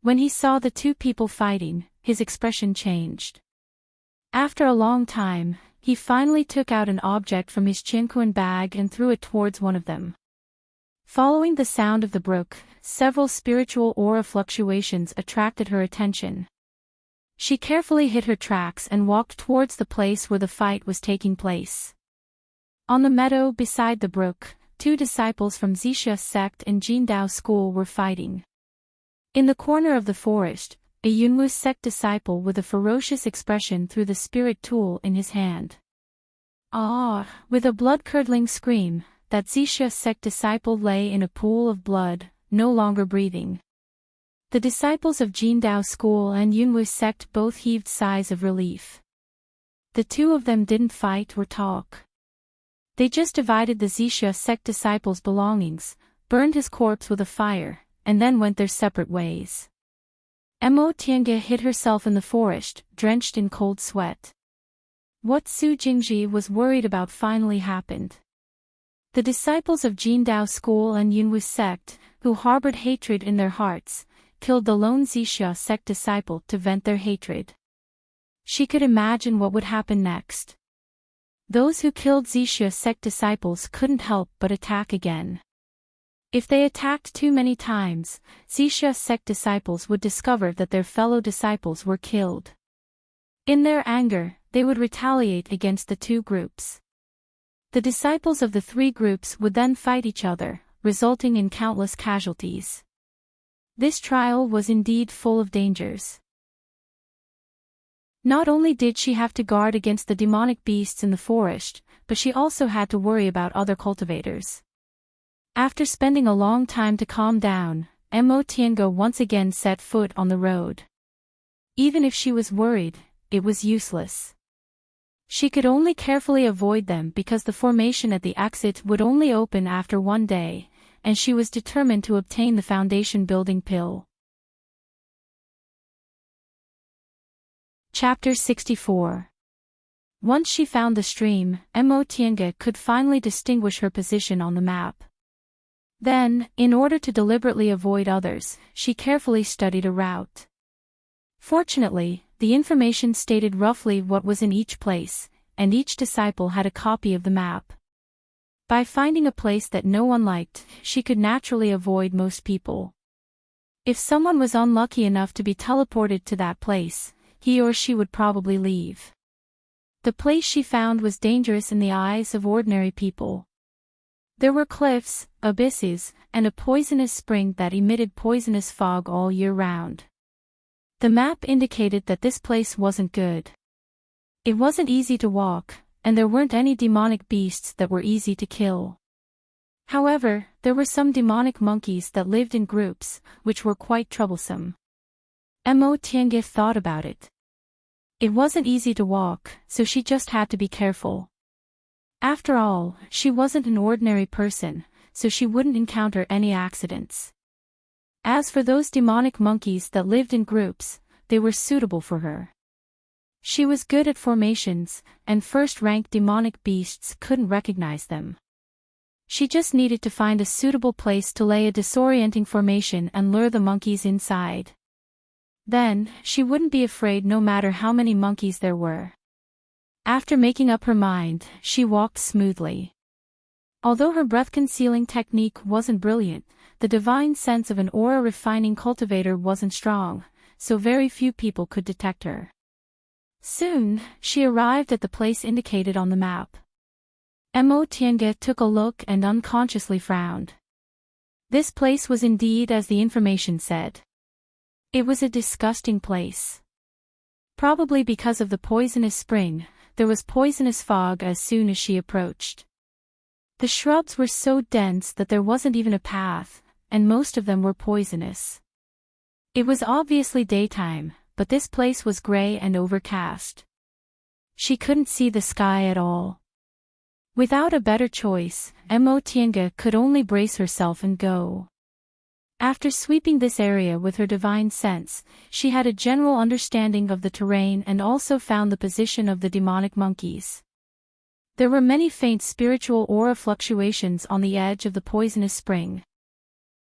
When he saw the 2 people fighting, his expression changed. After a long time, he finally took out an object from his chinkuan bag and threw it towards one of them. Following the sound of the brook, several spiritual aura fluctuations attracted her attention. She carefully hid her tracks and walked towards the place where the fight was taking place. On the meadow beside the brook, 2 disciples from Zixia sect and Jindao school were fighting. In the corner of the forest, a Yunwu sect disciple with a ferocious expression threw the spirit tool in his hand. Ah! With a blood-curdling scream, that Zixia sect disciple lay in a pool of blood, no longer breathing. The disciples of Jindao school and Yunwu sect both heaved sighs of relief. The two of them didn't fight or talk. They just divided the Zixia sect disciple's belongings, burned his corpse with a fire, and then went their separate ways. Mo Tiange hid herself in the forest, drenched in cold sweat. What Su Jingji was worried about finally happened. The disciples of Jindao school and Yunwu sect, who harbored hatred in their hearts, killed the lone Zixia sect disciple to vent their hatred. She could imagine what would happen next. Those who killed Zixia sect disciples couldn't help but attack again. If they attacked too many times, Zixia sect disciples would discover that their fellow disciples were killed. In their anger, they would retaliate against the two groups. The disciples of the three groups would then fight each other, resulting in countless casualties. This trial was indeed full of dangers. Not only did she have to guard against the demonic beasts in the forest, but she also had to worry about other cultivators. After spending a long time to calm down, Mo Tiange once again set foot on the road. Even if she was worried, it was useless. She could only carefully avoid them because the formation at the exit would only open after one day, and she was determined to obtain the foundation building pill. Chapter 64. Once she found the stream, Mo Tiange could finally distinguish her position on the map. Then, in order to deliberately avoid others, she carefully studied a route. Fortunately, the information stated roughly what was in each place, and each disciple had a copy of the map. By finding a place that no one liked, she could naturally avoid most people. If someone was unlucky enough to be teleported to that place, he or she would probably leave. The place she found was dangerous in the eyes of ordinary people. There were cliffs, abysses, and a poisonous spring that emitted poisonous fog all year round. The map indicated that this place wasn't good. It wasn't easy to walk, and there weren't any demonic beasts that were easy to kill. However, there were some demonic monkeys that lived in groups, which were quite troublesome. Mo Tiange thought about it. It wasn't easy to walk, so she just had to be careful. After all, she wasn't an ordinary person, so she wouldn't encounter any accidents. As for those demonic monkeys that lived in groups, they were suitable for her. She was good at formations, and first-rank demonic beasts couldn't recognize them. She just needed to find a suitable place to lay a disorienting formation and lure the monkeys inside. Then, she wouldn't be afraid no matter how many monkeys there were. After making up her mind, she walked smoothly. Although her breath-concealing technique wasn't brilliant, the divine sense of an aura-refining cultivator wasn't strong, so very few people could detect her. Soon, she arrived at the place indicated on the map. Mo Tiange took a look and unconsciously frowned. This place was indeed as the information said. It was a disgusting place. Probably because of the poisonous spring, there was poisonous fog as soon as she approached. The shrubs were so dense that there wasn't even a path, and most of them were poisonous. It was obviously daytime, but this place was gray and overcast. She couldn't see the sky at all. Without a better choice, Mo Tiange could only brace herself and go. After sweeping this area with her divine sense, she had a general understanding of the terrain and also found the position of the demonic monkeys. There were many faint spiritual aura fluctuations on the edge of the poisonous spring.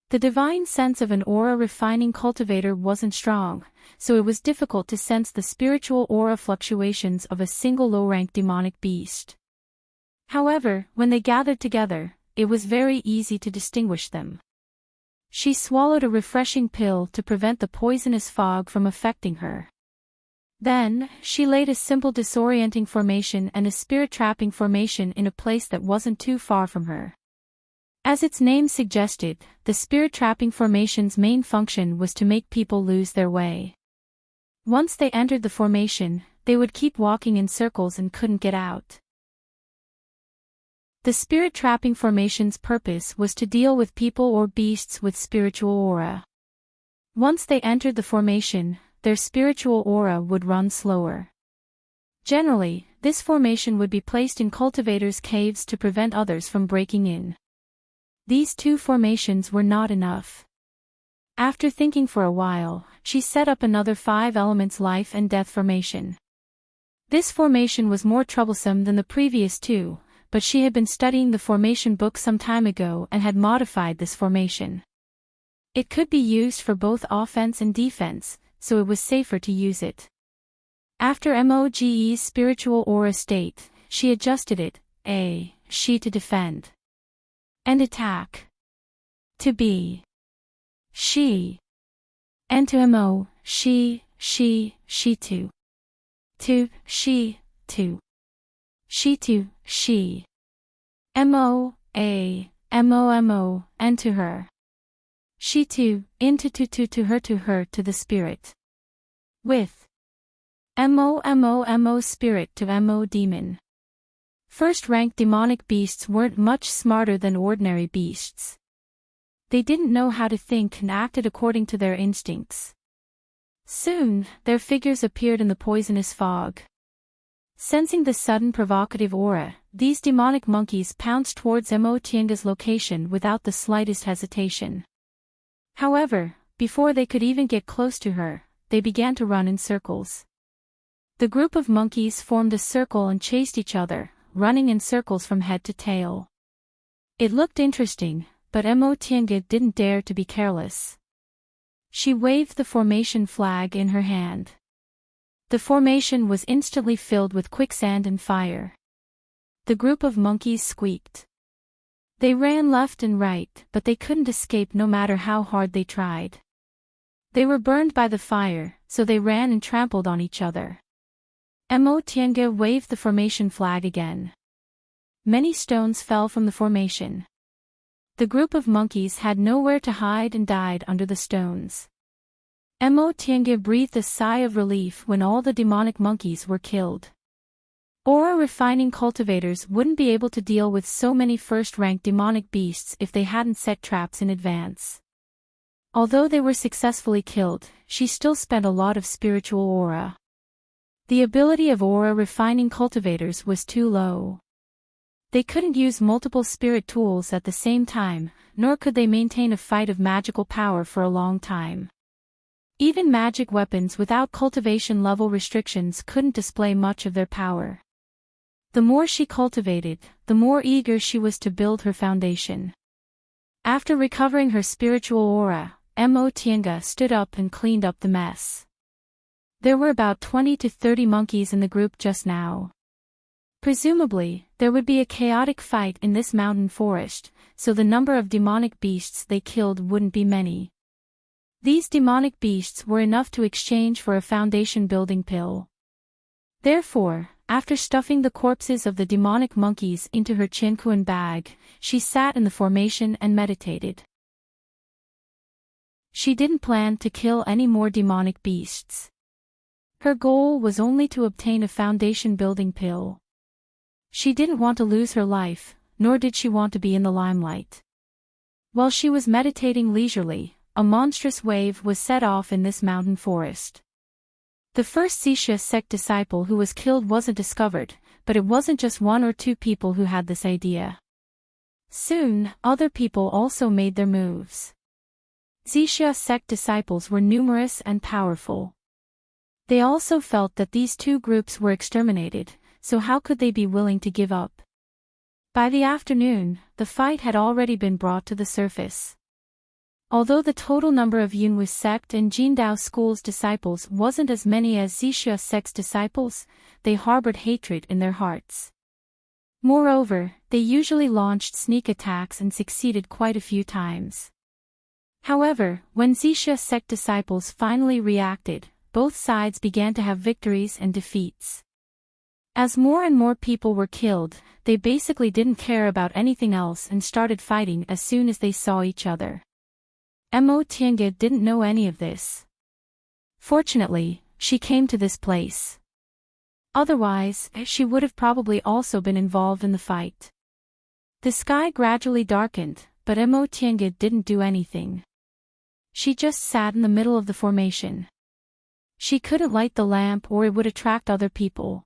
The divine sense of an aura-refining cultivator wasn't strong, so it was difficult to sense the spiritual aura fluctuations of a single low-rank demonic beast. However, when they gathered together, it was very easy to distinguish them. She swallowed a refreshing pill to prevent the poisonous fog from affecting her. Then, she laid a simple disorienting formation and a spirit-trapping formation in a place that wasn't too far from her. As its name suggested, the spirit-trapping formation's main function was to make people lose their way. Once they entered the formation, they would keep walking in circles and couldn't get out. The spirit trapping formation's purpose was to deal with people or beasts with spiritual aura. Once they entered the formation, their spiritual aura would run slower. Generally, this formation would be placed in cultivators' caves to prevent others from breaking in. These two formations were not enough. After thinking for a while, she set up another 5 elements life and death formation. This formation was more troublesome than the previous two, but she had been studying the formation book some time ago and had modified this formation. It could be used for both offense and defense, so it was safer to use it. After Moge's spiritual aura state, she adjusted it, she to defend. And attack. To be. She. And to Mo, she to. To, she, to. She to, she. Mo, and to her. She to, into to her to the spirit. With. Mo spirit to Mo demon. First-rank demonic beasts weren't much smarter than ordinary beasts. They didn't know how to think and acted according to their instincts. Soon, their figures appeared in the poisonous fog. Sensing the sudden provocative aura, these demonic monkeys pounced towards Mo Tienga's location without the slightest hesitation. However, before they could even get close to her, they began to run in circles. The group of monkeys formed a circle and chased each other, running in circles from head to tail. It looked interesting, but Mo Tienga didn't dare to be careless. She waved the formation flag in her hand. The formation was instantly filled with quicksand and fire. The group of monkeys squeaked. They ran left and right, but they couldn't escape no matter how hard they tried. They were burned by the fire, so they ran and trampled on each other. Mo Tienga waved the formation flag again. Many stones fell from the formation. The group of monkeys had nowhere to hide and died under the stones. Mo Tienga breathed a sigh of relief when all the demonic monkeys were killed. Aura refining cultivators wouldn't be able to deal with so many first-rank demonic beasts if they hadn't set traps in advance. Although they were successfully killed, she still spent a lot of spiritual aura. The ability of aura refining cultivators was too low. They couldn't use multiple spirit tools at the same time, nor could they maintain a fight of magical power for a long time. Even magic weapons without cultivation level restrictions couldn't display much of their power. The more she cultivated, the more eager she was to build her foundation. After recovering her spiritual aura, Mo Tienga stood up and cleaned up the mess. There were about 20 to 30 monkeys in the group just now. Presumably, there would be a chaotic fight in this mountain forest, so the number of demonic beasts they killed wouldn't be many. These demonic beasts were enough to exchange for a foundation building pill. Therefore, after stuffing the corpses of the demonic monkeys into her chinkuan bag, she sat in the formation and meditated. She didn't plan to kill any more demonic beasts. Her goal was only to obtain a foundation building pill. She didn't want to lose her life, nor did she want to be in the limelight. While she was meditating leisurely, a monstrous wave was set off in this mountain forest. The first Xixia sect disciple who was killed wasn't discovered, but it wasn't just 1 or 2 people who had this idea. Soon, other people also made their moves. Xixia sect disciples were numerous and powerful. They also felt that these two groups were exterminated, so how could they be willing to give up? By the afternoon, the fight had already been brought to the surface. Although the total number of Yunwu sect and Jindao school's disciples wasn't as many as Xixia sect's disciples, they harbored hatred in their hearts. Moreover, they usually launched sneak attacks and succeeded quite a few times. However, when Xixia sect disciples finally reacted, both sides began to have victories and defeats. As more and more people were killed, they basically didn't care about anything else and started fighting as soon as they saw each other. Mo Tienga didn't know any of this. Fortunately, she came to this place. Otherwise, she would have probably also been involved in the fight. The sky gradually darkened, but Emotianga didn't do anything. She just sat in the middle of the formation. She couldn't light the lamp or it would attract other people.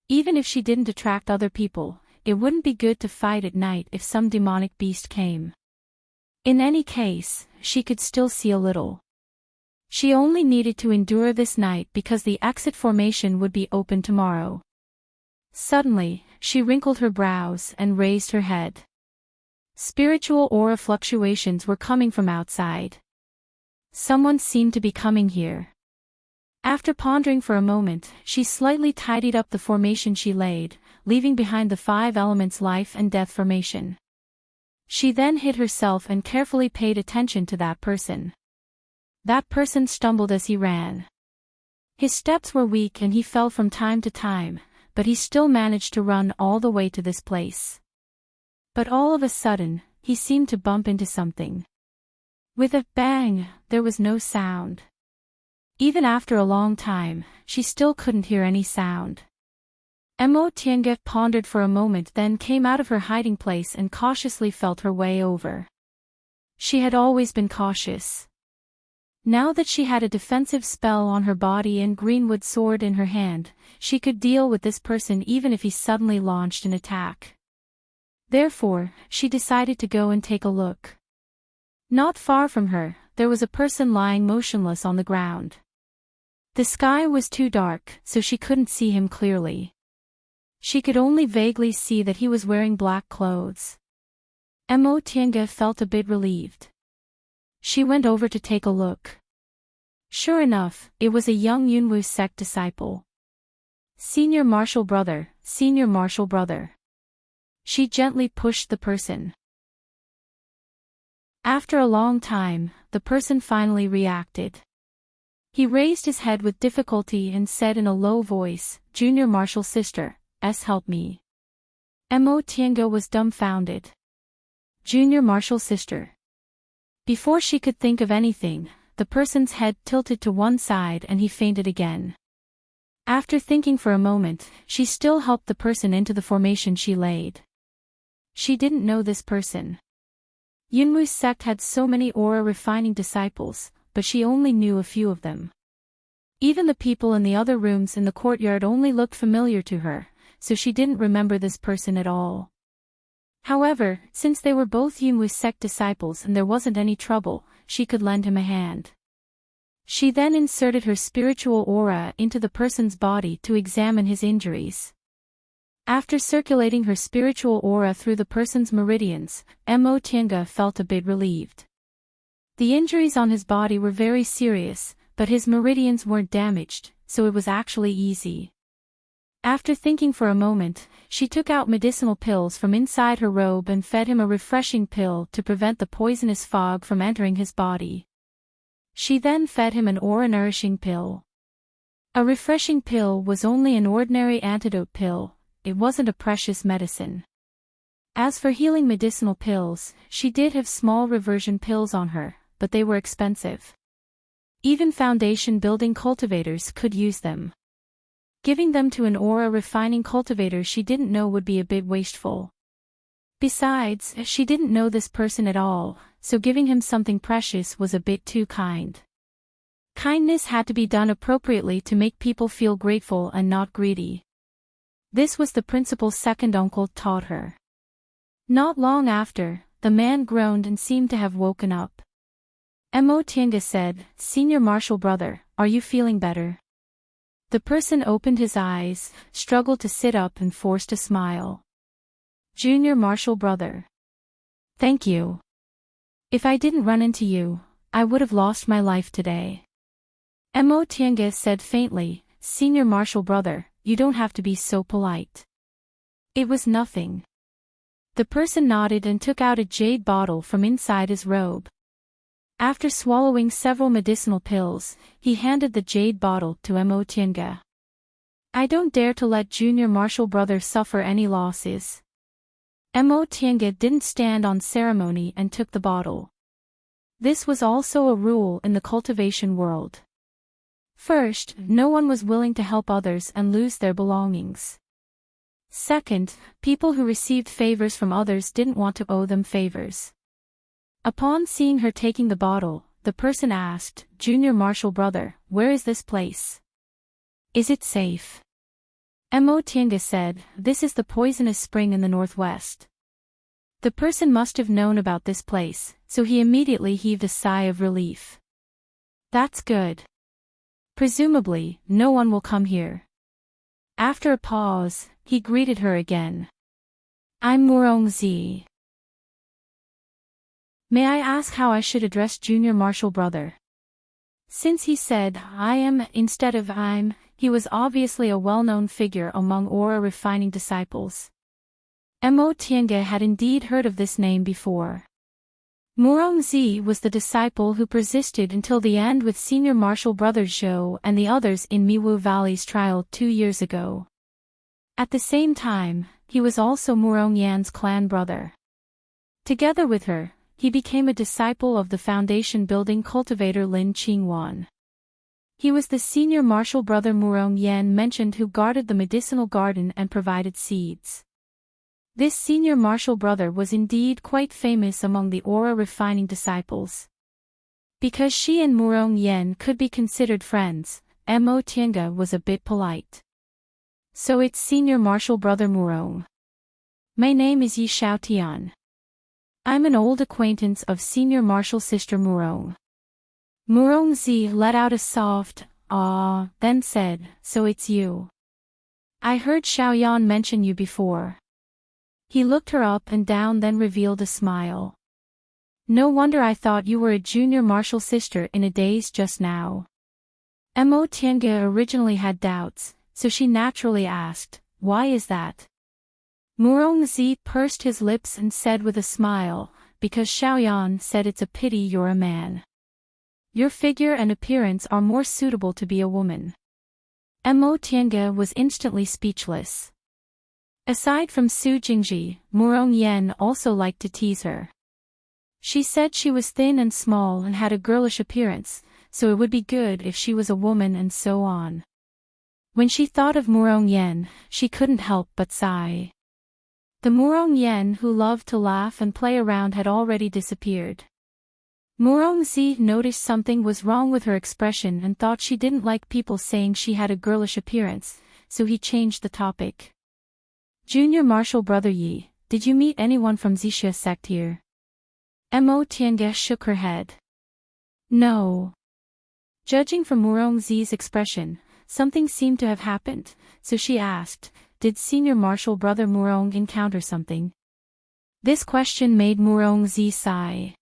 Even if she didn't attract other people, it wouldn't be good to fight at night if some demonic beast came. In any case, she could still see a little. She only needed to endure this night because the exit formation would be open tomorrow. Suddenly, she wrinkled her brows and raised her head. Spiritual aura fluctuations were coming from outside. Someone seemed to be coming here. After pondering for a moment, she slightly tidied up the formation she laid, leaving behind the 5 elements life and death formation. She then hid herself and carefully paid attention to that person. That person stumbled as he ran. His steps were weak and he fell from time to time, but he still managed to run all the way to this place. But all of a sudden, he seemed to bump into something. With a bang, there was no sound. Even after a long time, she still couldn't hear any sound. Emotianga pondered for a moment, then came out of her hiding place and cautiously felt her way over. She had always been cautious. Now that she had a defensive spell on her body and greenwood sword in her hand, she could deal with this person even if he suddenly launched an attack. Therefore, she decided to go and take a look. Not far from her, there was a person lying motionless on the ground. The sky was too dark, so she couldn't see him clearly. She could only vaguely see that he was wearing black clothes. Emotianga felt a bit relieved. She went over to take a look. Sure enough, it was a young Yunwu sect disciple. Senior Martial Brother, Senior Martial Brother. She gently pushed the person. After a long time, the person finally reacted. He raised his head with difficulty and said in a low voice, "Junior Martial Sister, help me." Emotianga was dumbfounded. Junior Martial Sister. Before she could think of anything, the person's head tilted to one side and he fainted again. After thinking for a moment, she still helped the person into the formation she laid. She didn't know this person. Yunwu's sect had so many aura-refining disciples, but she only knew a few of them. Even the people in the other rooms in the courtyard only looked familiar to her, so she didn't remember this person at all. However, since they were both Yunwu's sect disciples and there wasn't any trouble, she could lend him a hand. She then inserted her spiritual aura into the person's body to examine his injuries. After circulating her spiritual aura through the person's meridians, Emotianga felt a bit relieved. The injuries on his body were very serious, but his meridians weren't damaged, so it was actually easy. After thinking for a moment, she took out medicinal pills from inside her robe and fed him a refreshing pill to prevent the poisonous fog from entering his body. She then fed him an aura-nourishing pill. A refreshing pill was only an ordinary antidote pill, it wasn't a precious medicine. As for healing medicinal pills, she did have small reversion pills on her, but they were expensive. Even foundation-building cultivators could use them. Giving them to an aura-refining cultivator she didn't know would be a bit wasteful. Besides, she didn't know this person at all, so giving him something precious was a bit too kind. Kindness had to be done appropriately to make people feel grateful and not greedy. This was the principle second uncle taught her. Not long after, the man groaned and seemed to have woken up. Emotianga said, "Senior Martial Brother, are you feeling better?" The person opened his eyes, struggled to sit up and forced a smile. "Junior Martial Brother. Thank you. If I didn't run into you, I would have lost my life today." Emotianga said faintly, "Senior Martial Brother, you don't have to be so polite. It was nothing." The person nodded and took out a jade bottle from inside his robe. After swallowing several medicinal pills, he handed the jade bottle to Emotianga. "I don't dare to let Junior Martial Brother suffer any losses." Emotianga didn't stand on ceremony and took the bottle. This was also a rule in the cultivation world. First, no one was willing to help others and lose their belongings. Second, people who received favors from others didn't want to owe them favors. Upon seeing her taking the bottle, the person asked, "Junior Marshall brother, where is this place? Is it safe?" Enchanting said, "This is the poisonous spring in the northwest." The person must have known about this place, so he immediately heaved a sigh of relief. "That's good. Presumably, no one will come here." After a pause, he greeted her again. "I'm Murongzi. May I ask how I should address Junior Marshall brother?" Since he said "I am" instead of "I'm," he was obviously a well-known figure among aura refining disciples. Enchanting had indeed heard of this name before. Murongzi was the disciple who persisted until the end with Senior Marshall brother Zhou and the others in Miwu Valley's trial 2 years ago. At the same time, he was also Murongyan's clan brother. Together with her, he became a disciple of the foundation-building cultivator Lin Qingwan. He was the Senior Marshall brother Murongyan mentioned who guarded the medicinal garden and provided seeds. This Senior Marshall brother was indeed quite famous among the aura refining disciples. Because she and Murongyan could be considered friends, Enchanting was a bit polite. "So it's Senior Marshall brother Murong. My name is Yi Xiaotian. I'm an old acquaintance of Senior Marshall sister Murong." Murongzi let out a soft "ah," then said, "So it's you. I heard Xiaoyan mention you before." He looked her up and down then revealed a smile. "No wonder I thought you were a Junior Marshall sister in a daze just now." Enchanting originally had doubts, so she naturally asked, "Why is that?" Murongzi pursed his lips and said with a smile, "Because Xiaoyan said it's a pity you're a man. Your figure and appearance are more suitable to be a woman." Enchanting was instantly speechless. Aside from Su Jingji, Murongyan also liked to tease her. She said she was thin and small and had a girlish appearance, so it would be good if she was a woman and so on. When she thought of Murongyan, she couldn't help but sigh. The Murongyan who loved to laugh and play around had already disappeared. Murongzi noticed something was wrong with her expression and thought she didn't like people saying she had a girlish appearance, so he changed the topic. "Junior Marshall brother Yi, did you meet anyone from Zixia sect here?" Enchanting shook her head. "No." Judging from Murongzi's expression, something seemed to have happened, so she asked, "Did Senior Marshall brother Murong encounter something?" This question made Murongzi sigh.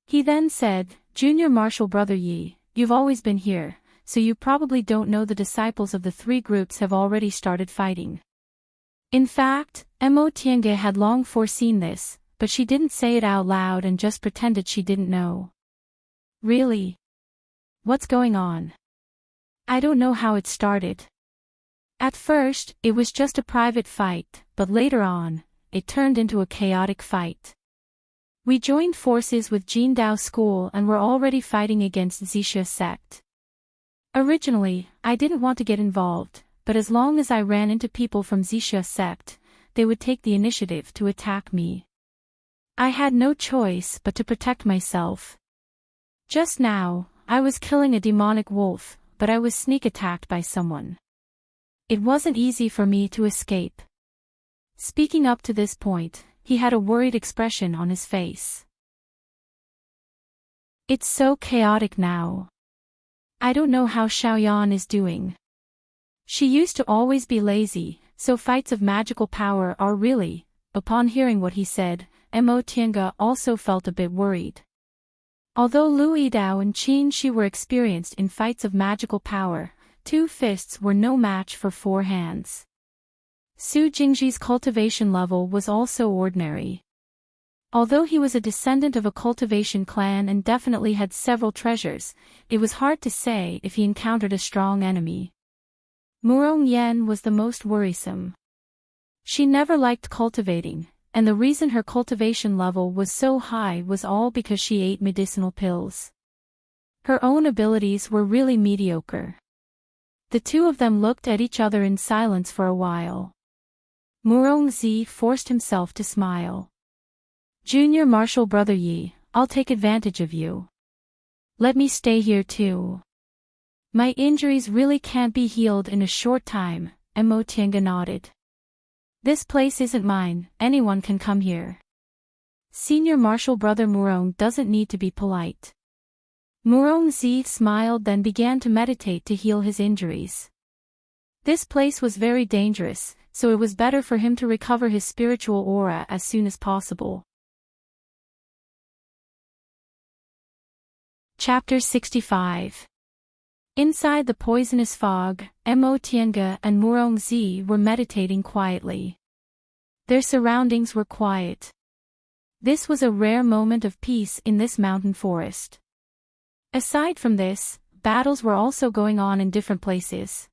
He then said, "Junior Marshall brother Yi, you've always been here, so you probably don't know the disciples of the 3 groups have already started fighting." In fact, Enchanting had long foreseen this, but she didn't say it out loud and just pretended she didn't know. "Really? What's going on?" "I don't know how it started. At first, it was just a private fight, but later on, it turned into a chaotic fight. We joined forces with Jindao School and were already fighting against Zixia sect. Originally, I didn't want to get involved, but as long as I ran into people from Zixia sect, they would take the initiative to attack me. I had no choice but to protect myself. Just now, I was killing a demonic wolf, but I was sneak attacked by someone. It wasn't easy for me to escape." Speaking up to this point, he had a worried expression on his face. "It's so chaotic now. I don't know how Xiaoyan is doing. She used to always be lazy, so fights of magical power are really..." Upon hearing what he said, Enchanting also felt a bit worried. Although Lu Yidao and Qin Shi were experienced in fights of magical power, 2 fists were no match for 4 hands. Su Jingji's cultivation level was also ordinary. Although he was a descendant of a cultivation clan and definitely had several treasures, it was hard to say if he encountered a strong enemy. Murongyan was the most worrisome. She never liked cultivating, and the reason her cultivation level was so high was all because she ate medicinal pills. Her own abilities were really mediocre. The two of them looked at each other in silence for a while. Murongzi forced himself to smile. Junior Marshal Brother Yi, I'll take advantage of you. Let me stay here too. My injuries really can't be healed in a short time, Tiange nodded. This place isn't mine, anyone can come here. Senior Marshal Brother Murong doesn't need to be polite. Murongzi smiled, then began to meditate to heal his injuries. This place was very dangerous, so it was better for him to recover his spiritual aura as soon as possible. Chapter 65. Inside the poisonous fog, Tiange and Murongzi were meditating quietly. Their surroundings were quiet. This was a rare moment of peace in this mountain forest. Aside from this, battles were also going on in different places.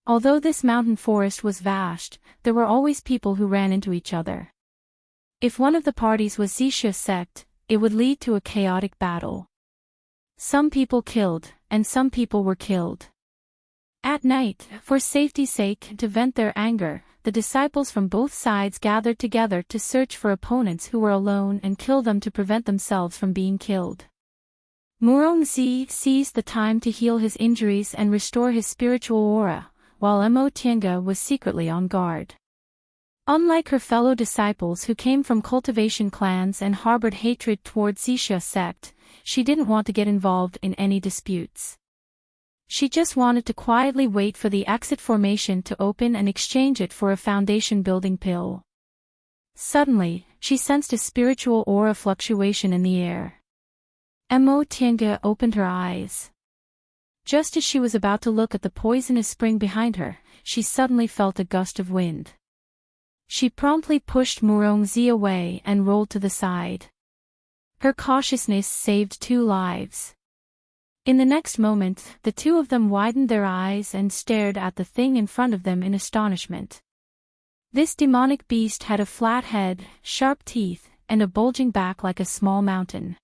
Although this mountain forest was vast, there were always people who ran into each other. If one of the parties was Xixia sect, it would lead to a chaotic battle. Some people killed, and some people were killed. At night, for safety's sake, to vent their anger, the disciples from both sides gathered together to search for opponents who were alone and kill them to prevent themselves from being killed. Murongzi seized the time to heal his injuries and restore his spiritual aura, while Tiange was secretly on guard. Unlike her fellow disciples who came from cultivation clans and harbored hatred toward Xixia sect, she didn't want to get involved in any disputes. She just wanted to quietly wait for the exit formation to open and exchange it for a foundation-building pill. Suddenly, she sensed a spiritual aura fluctuation in the air. Tiange opened her eyes. Just as she was about to look at the poisonous spring behind her, she suddenly felt a gust of wind. She promptly pushed Murongzi away and rolled to the side. Her cautiousness saved 2 lives. In the next moment, the two of them widened their eyes and stared at the thing in front of them in astonishment. This demonic beast had a flat head, sharp teeth, and a bulging back like a small mountain.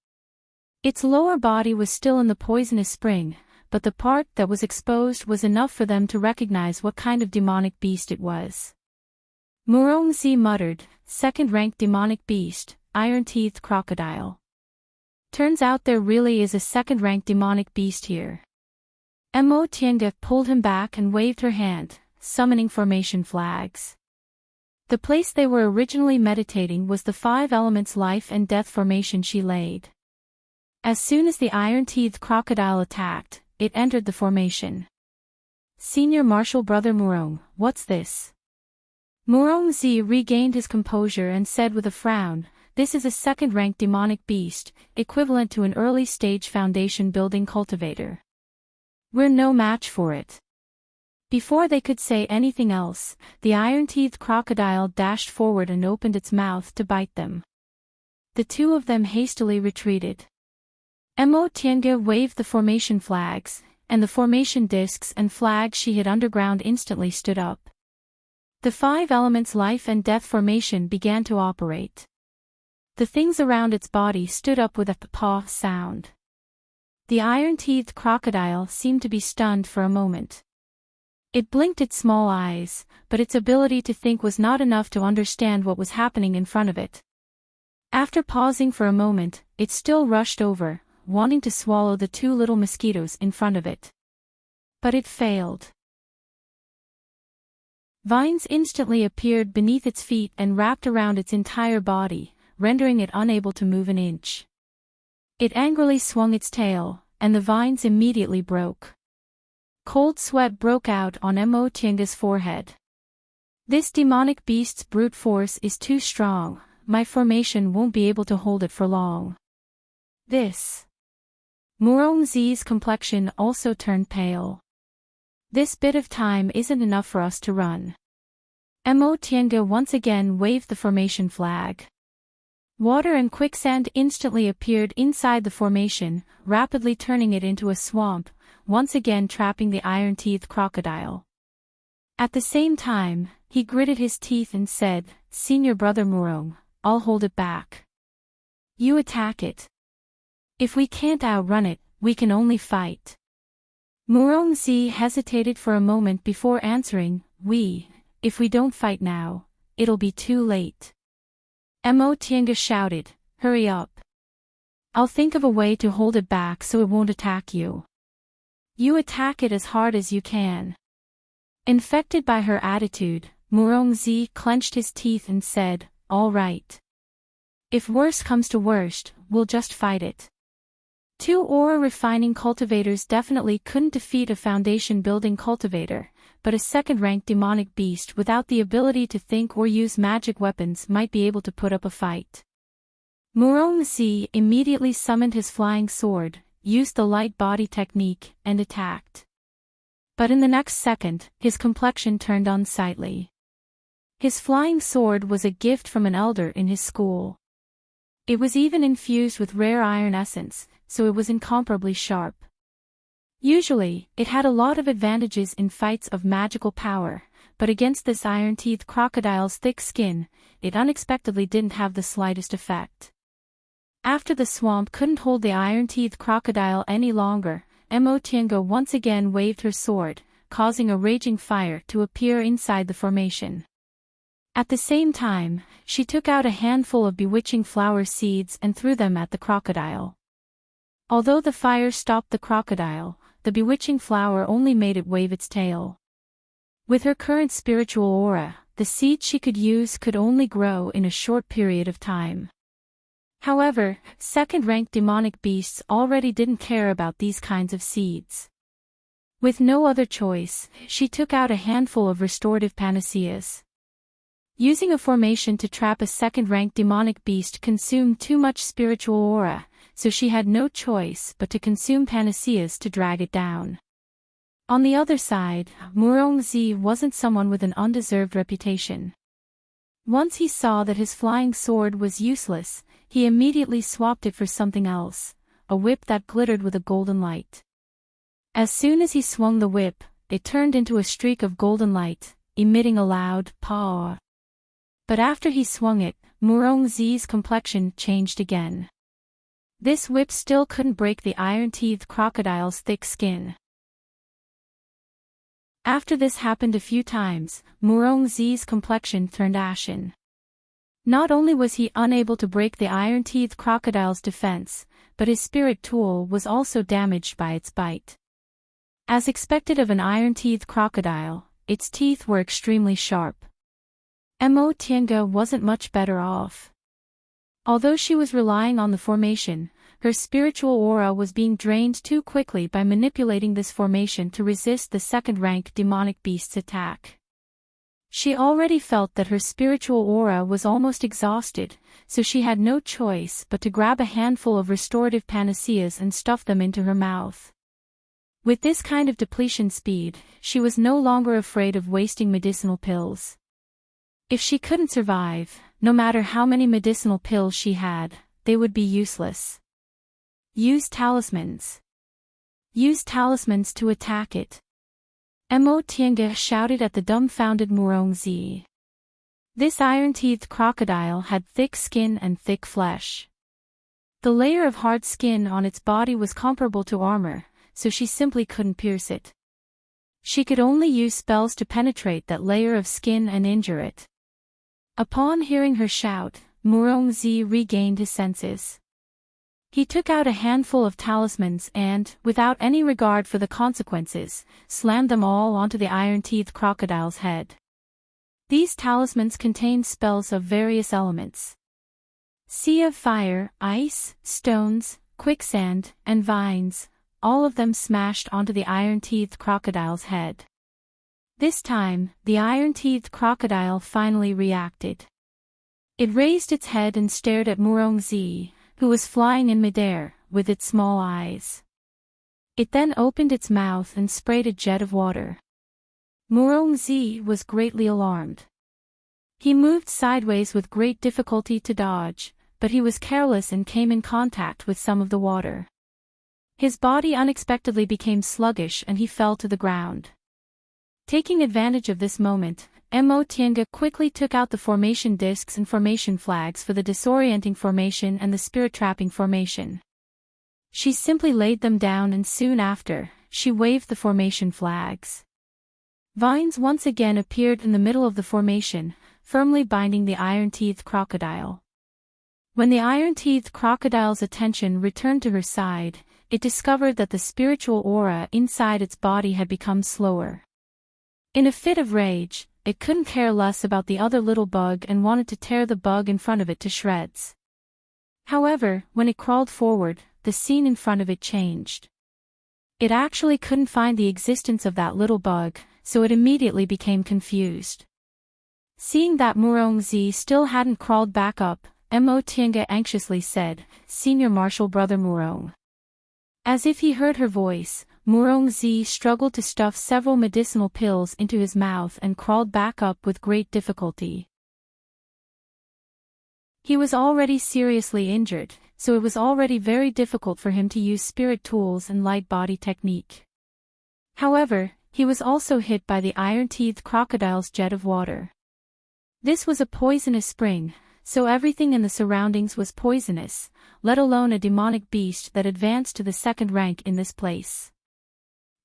Its lower body was still in the poisonous spring, but the part that was exposed was enough for them to recognize what kind of demonic beast it was. Murongzi muttered, "Second-rank demonic beast, iron-teethed crocodile. Turns out there really is a second-rank demonic beast here." Tiange pulled him back and waved her hand, summoning formation flags. The place they were originally meditating was the 5 elements life and death formation she laid. As soon as the iron-teethed crocodile attacked, it entered the formation. Senior Marshal Brother Murong, what's this? Murongzi regained his composure and said with a frown, "This is a second-rank demonic beast, equivalent to an early-stage foundation-building cultivator. We're no match for it." Before they could say anything else, the iron-teethed crocodile dashed forward and opened its mouth to bite them. The two of them hastily retreated. Tiange waved the formation flags, and the formation discs and flags she hid underground instantly stood up. The 5 elements life and death formation began to operate. The things around its body stood up with a paw sound. The iron-teethed crocodile seemed to be stunned for a moment. It blinked its small eyes, but its ability to think was not enough to understand what was happening in front of it. After pausing for a moment, it still rushed over, wanting to swallow the 2 little mosquitoes in front of it. But it failed. Vines instantly appeared beneath its feet and wrapped around its entire body, rendering it unable to move an inch. It angrily swung its tail, and the vines immediately broke. Cold sweat broke out on Tiange's forehead. "This demonic beast's brute force is too strong, my formation won't be able to hold it for long." This. Murongzi's complexion also turned pale. "This bit of time isn't enough for us to run." Tiange once again waved the formation flag. Water and quicksand instantly appeared inside the formation, rapidly turning it into a swamp, once again trapping the iron-teethed crocodile. At the same time, he gritted his teeth and said, "Senior Brother Murong, I'll hold it back. You attack it. If we can't outrun it, we can only fight. Murongzi hesitated for a moment before answering, if we don't fight now, it'll be too late. Mo Tiange shouted, hurry up. I'll think of a way to hold it back so it won't attack you. You attack it as hard as you can. Infected by her attitude, Murongzi clenched his teeth and said, all right. If worst comes to worst, we'll just fight it. 2 aura refining cultivators definitely couldn't defeat a foundation building cultivator, but a second-ranked demonic beast without the ability to think or use magic weapons might be able to put up a fight. Murongzi immediately summoned his flying sword, used the light body technique, and attacked. But in the next second, his complexion turned unsightly. His flying sword was a gift from an elder in his school. It was even infused with rare iron essence, so it was incomparably sharp. Usually, it had a lot of advantages in fights of magical power, but against this iron-teethed crocodile's thick skin, it unexpectedly didn't have the slightest effect. After the swamp couldn't hold the iron-teethed crocodile any longer, Mo Tiange once again waved her sword, causing a raging fire to appear inside the formation. At the same time, she took out a handful of bewitching flower seeds and threw them at the crocodile. Although the fire stopped the crocodile, the bewitching flower only made it wave its tail. With her current spiritual aura, the seeds she could use could only grow in a short period of time. However, second-ranked demonic beasts already didn't care about these kinds of seeds. With no other choice, she took out a handful of restorative panaceas. Using a formation to trap a second-ranked demonic beast consumed too much spiritual aura, so she had no choice but to consume panaceas to drag it down. On the other side, Murongzi wasn't someone with an undeserved reputation. Once he saw that his flying sword was useless, he immediately swapped it for something else, a whip that glittered with a golden light. As soon as he swung the whip, it turned into a streak of golden light, emitting a loud paw. But after he swung it, Murongzi's complexion changed again. This whip still couldn't break the iron-teethed crocodile's thick skin. After this happened a few times, Murongzi's complexion turned ashen. Not only was he unable to break the iron-teethed crocodile's defense, but his spirit tool was also damaged by its bite. As expected of an iron-teethed crocodile, its teeth were extremely sharp. Mo Tiange wasn't much better off. Although she was relying on the formation, her spiritual aura was being drained too quickly by manipulating this formation to resist the second-rank demonic beast's attack. She already felt that her spiritual aura was almost exhausted, so she had no choice but to grab a handful of restorative panaceas and stuff them into her mouth. With this kind of depletion speed, she was no longer afraid of wasting medicinal pills. If she couldn't survive, no matter how many medicinal pills she had, they would be useless. Use talismans. Use talismans to attack it. Mo Tiange shouted at the dumbfounded Murongzi. This iron-teethed crocodile had thick skin and thick flesh. The layer of hard skin on its body was comparable to armor, so she simply couldn't pierce it. She could only use spells to penetrate that layer of skin and injure it. Upon hearing her shout, Murongzi regained his senses. He took out a handful of talismans and, without any regard for the consequences, slammed them all onto the iron-teethed crocodile's head. These talismans contained spells of various elements. Sea of fire, ice, stones, quicksand, and vines, all of them smashed onto the iron-teethed crocodile's head. This time, the iron-teethed crocodile finally reacted. It raised its head and stared at Murongzi, who was flying in midair, with its small eyes. It then opened its mouth and sprayed a jet of water. Murongzi was greatly alarmed. He moved sideways with great difficulty to dodge, but he was careless and came in contact with some of the water. His body unexpectedly became sluggish and he fell to the ground. Taking advantage of this moment, Mo Tiange quickly took out the formation discs and formation flags for the disorienting formation and the spirit trapping formation. She simply laid them down and soon after, she waved the formation flags. Vines once again appeared in the middle of the formation, firmly binding the iron-teethed crocodile. When the iron-teethed crocodile's attention returned to her side, it discovered that the spiritual aura inside its body had become slower. In a fit of rage, it couldn't care less about the other little bug and wanted to tear the bug in front of it to shreds. However, when it crawled forward, the scene in front of it changed. It actually couldn't find the existence of that little bug, so it immediately became confused. Seeing that Murongzi still hadn't crawled back up, Mo Tiange anxiously said, "Senior Marshal Brother Murong." As if he heard her voice, Murongzi struggled to stuff several medicinal pills into his mouth and crawled back up with great difficulty. He was already seriously injured, so it was already very difficult for him to use spirit tools and light body technique. However, he was also hit by the iron-teethed crocodile's jet of water. This was a poisonous spring, so everything in the surroundings was poisonous, let alone a demonic beast that advanced to the second rank in this place.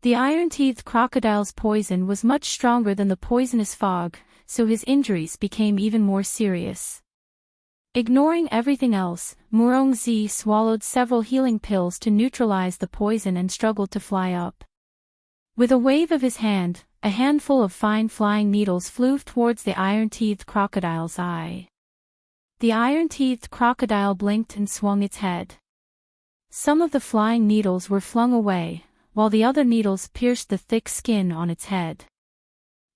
The iron-teethed crocodile's poison was much stronger than the poisonous fog, so his injuries became even more serious. Ignoring everything else, Murongzi swallowed several healing pills to neutralize the poison and struggled to fly up. With a wave of his hand, a handful of fine flying needles flew towards the iron-teethed crocodile's eye. The iron-teethed crocodile blinked and swung its head. Some of the flying needles were flung away, while the other needles pierced the thick skin on its head.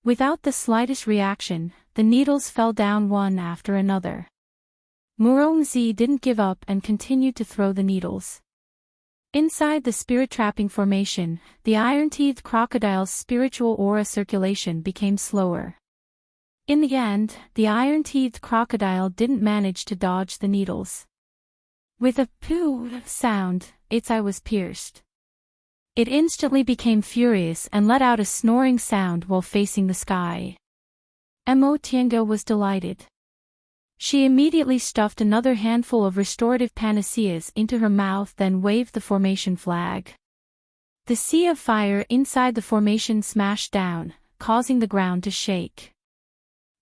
Without the slightest reaction, the needles fell down one after another. Murongzi didn't give up and continued to throw the needles. Inside the spirit-trapping formation, the iron-teethed crocodile's spiritual aura circulation became slower. In the end, the iron-teethed crocodile didn't manage to dodge the needles. With a pooh sound, its eye was pierced. It instantly became furious and let out a snoring sound while facing the sky. Mo Tiange was delighted. She immediately stuffed another handful of restorative panaceas into her mouth, then waved the formation flag. The sea of fire inside the formation smashed down, causing the ground to shake.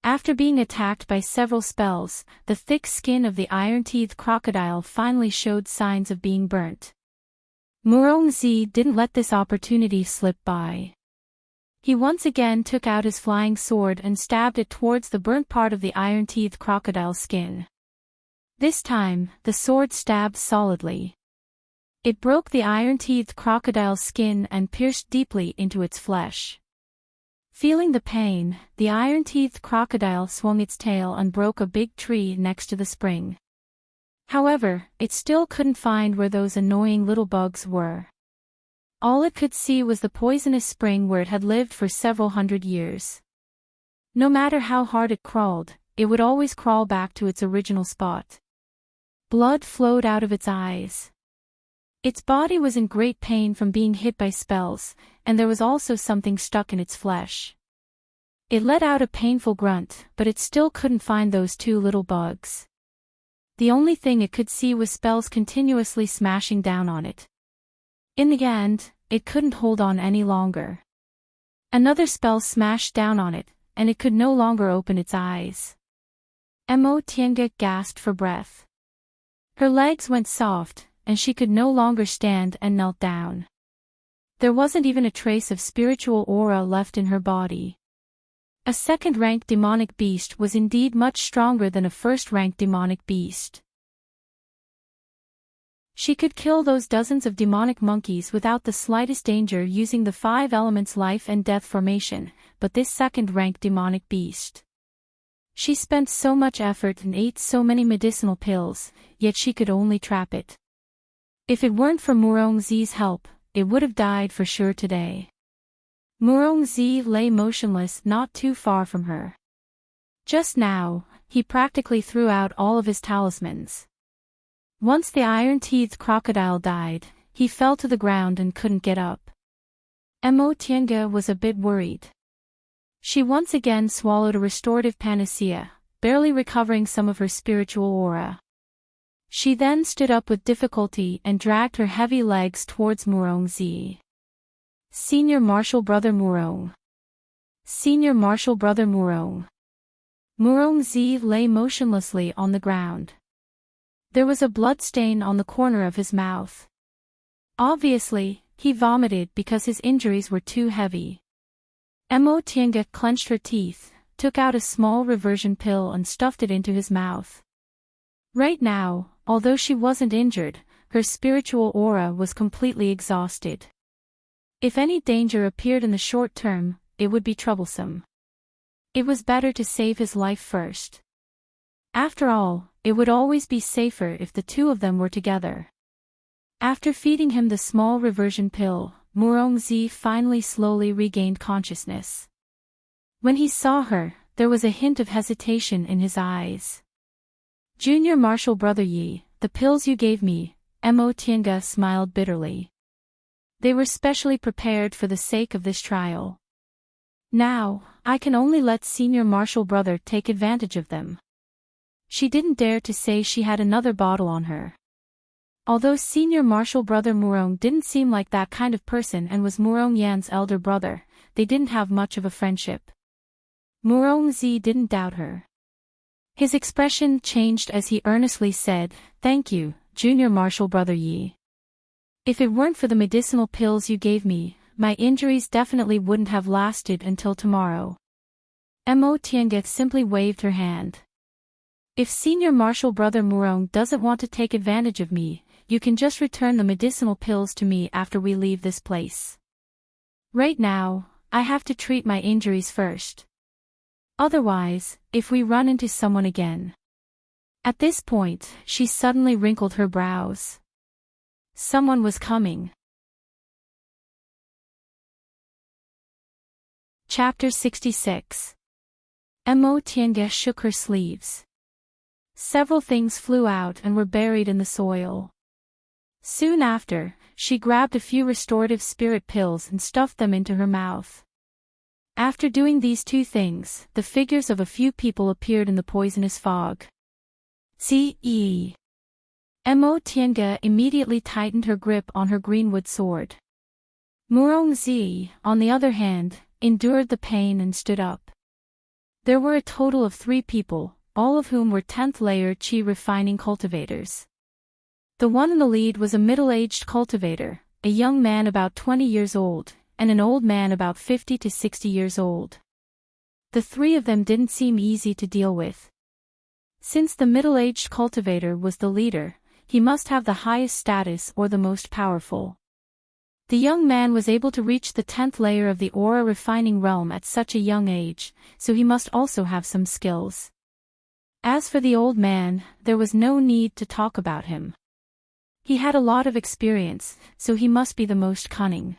After being attacked by several spells, the thick skin of the iron-teethed crocodile finally showed signs of being burnt. Murongzi didn't let this opportunity slip by. He once again took out his flying sword and stabbed it towards the burnt part of the iron-teethed crocodile's skin. This time, the sword stabbed solidly. It broke the iron-teethed crocodile's skin and pierced deeply into its flesh. Feeling the pain, the iron-teethed crocodile swung its tail and broke a big tree next to the spring. However, it still couldn't find where those annoying little bugs were. All it could see was the poisonous spring where it had lived for several hundred years. No matter how hard it crawled, it would always crawl back to its original spot. Blood flowed out of its eyes. Its body was in great pain from being hit by spells, and there was also something stuck in its flesh. It let out a painful grunt, but it still couldn't find those two little bugs. The only thing it could see was spells continuously smashing down on it. In the end, it couldn't hold on any longer. Another spell smashed down on it, and it could no longer open its eyes. Mo Tiange gasped for breath. Her legs went soft, and she could no longer stand and knelt down. There wasn't even a trace of spiritual aura left in her body. A second-ranked demonic beast was indeed much stronger than a first-ranked demonic beast. She could kill those dozens of demonic monkeys without the slightest danger using the 5 elements life and death formation, but this second-ranked demonic beast. She spent so much effort and ate so many medicinal pills, yet she could only trap it. If it weren't for Murongzi's help, it would have died for sure today. Murongzi lay motionless not too far from her. Just now, he practically threw out all of his talismans. Once the iron-teethed crocodile died, he fell to the ground and couldn't get up. Mo Tiange was a bit worried. She once again swallowed a restorative panacea, barely recovering some of her spiritual aura. She then stood up with difficulty and dragged her heavy legs towards Murongzi. Senior Marshal Brother Murong. Senior Marshal Brother Murong. Murongzi lay motionlessly on the ground. There was a blood stain on the corner of his mouth. Obviously, he vomited because his injuries were too heavy. Mo Tiange clenched her teeth, took out a small reversion pill and stuffed it into his mouth. Right now, although she wasn't injured, her spiritual aura was completely exhausted. If any danger appeared in the short term, it would be troublesome. It was better to save his life first. After all, it would always be safer if the two of them were together. After feeding him the small reversion pill, Murongzi finally slowly regained consciousness. When he saw her, there was a hint of hesitation in his eyes. Junior Marshal Brother Yi, the pills you gave me, Mo Tiange smiled bitterly. They were specially prepared for the sake of this trial. Now, I can only let Senior Marshal Brother take advantage of them. She didn't dare to say she had another bottle on her. Although Senior Marshal Brother Murong didn't seem like that kind of person and was Murong Yan's elder brother, they didn't have much of a friendship. Murongzi didn't doubt her. His expression changed as he earnestly said, "Thank you, Junior Marshal Brother Yi. If it weren't for the medicinal pills you gave me, my injuries definitely wouldn't have lasted until tomorrow." Mo Tiange simply waved her hand. "If Senior Marshal Brother Murong doesn't want to take advantage of me, you can just return the medicinal pills to me after we leave this place. Right now, I have to treat my injuries first. Otherwise, if we run into someone again..." At this point, she suddenly wrinkled her brows. Someone was coming. Chapter 66. Mo Tiange shook her sleeves. Several things flew out and were buried in the soil. Soon after, she grabbed a few restorative spirit pills and stuffed them into her mouth. After doing these two things, the figures of a few people appeared in the poisonous fog. C.E. Mo Tiange immediately tightened her grip on her greenwood sword. Murongzi, on the other hand, endured the pain and stood up. There were a total of 3 people, all of whom were 10th layer Qi refining cultivators. The one in the lead was a middle-aged cultivator, a young man about 20 years old, and an old man about 50 to 60 years old. The 3 of them didn't seem easy to deal with. Since the middle-aged cultivator was the leader, he must have the highest status or the most powerful. The young man was able to reach the 10th layer of the aura refining realm at such a young age, so he must also have some skills. As for the old man, there was no need to talk about him. He had a lot of experience, so he must be the most cunning.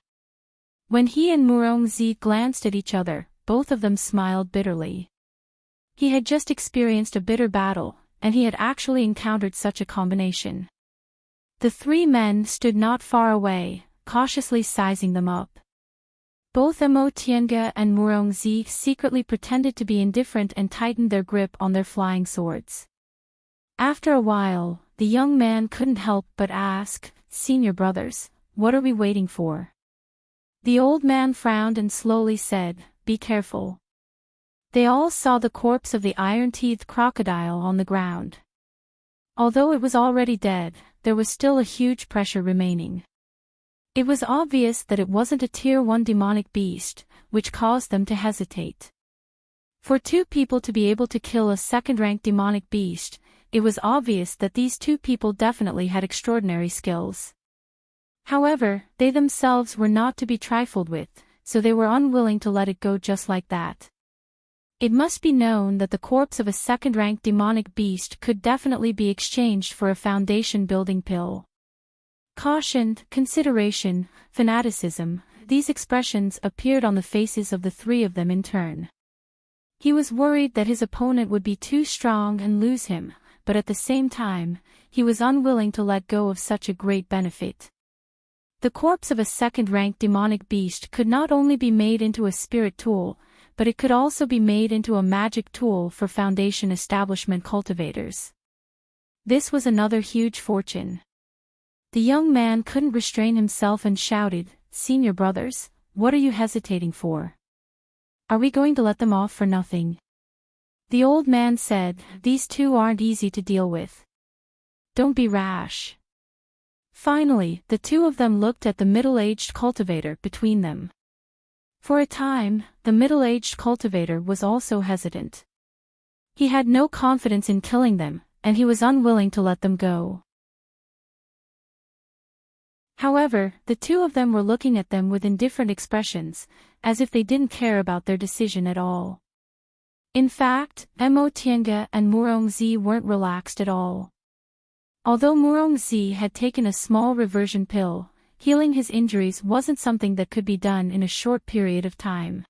When he and Murongzi glanced at each other, both of them smiled bitterly. He had just experienced a bitter battle, and he had actually encountered such a combination. The 3 men stood not far away, cautiously sizing them up. Both Mo Tiange and Murongzi secretly pretended to be indifferent and tightened their grip on their flying swords. After a while, the young man couldn't help but ask, "Senior brothers, what are we waiting for?" The old man frowned and slowly said, "Be careful." They all saw the corpse of the iron-teethed crocodile on the ground. Although it was already dead, there was still a huge pressure remaining. It was obvious that it wasn't a Tier 1 demonic beast, which caused them to hesitate. For 2 people to be able to kill a second-rank demonic beast, it was obvious that these 2 people definitely had extraordinary skills. However, they themselves were not to be trifled with, so they were unwilling to let it go just like that. It must be known that the corpse of a second-rank demonic beast could definitely be exchanged for a foundation-building pill. Caution, consideration, fanaticism, these expressions appeared on the faces of the 3 of them in turn. He was worried that his opponent would be too strong and lose him, but at the same time, he was unwilling to let go of such a great benefit. The corpse of a second-rank demonic beast could not only be made into a spirit tool, but it could also be made into a magic tool for foundation establishment cultivators. This was another huge fortune. The young man couldn't restrain himself and shouted, "Senior brothers, what are you hesitating for? Are we going to let them off for nothing?" The old man said, "These two aren't easy to deal with. Don't be rash." Finally, the two of them looked at the middle-aged cultivator between them. For a time, the middle-aged cultivator was also hesitant. He had no confidence in killing them, and he was unwilling to let them go. However, the two of them were looking at them with indifferent expressions, as if they didn't care about their decision at all. In fact, Mo Tiange and Murongzi weren't relaxed at all. Although Murongzi had taken a small reversion pill, healing his injuries wasn't something that could be done in a short period of time.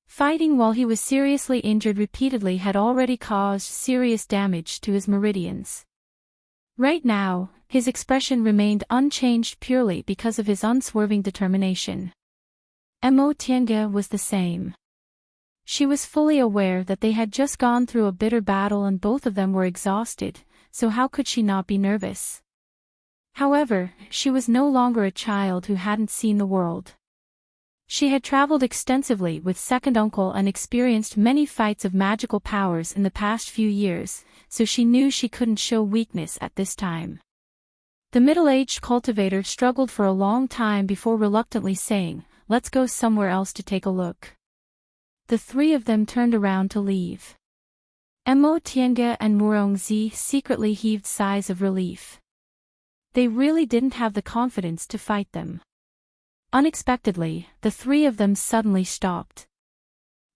Fighting while he was seriously injured repeatedly had already caused serious damage to his meridians. Right now, his expression remained unchanged purely because of his unswerving determination. Mo Tiange was the same. She was fully aware that they had just gone through a bitter battle and both of them were exhausted, so how could she not be nervous? However, she was no longer a child who hadn't seen the world. She had traveled extensively with second uncle and experienced many fights of magical powers in the past few years, so she knew she couldn't show weakness at this time. The middle-aged cultivator struggled for a long time before reluctantly saying, "Let's go somewhere else to take a look." The three of them turned around to leave. Mo Tiange and Murongzi secretly heaved sighs of relief. They really didn't have the confidence to fight them. Unexpectedly, the three of them suddenly stopped.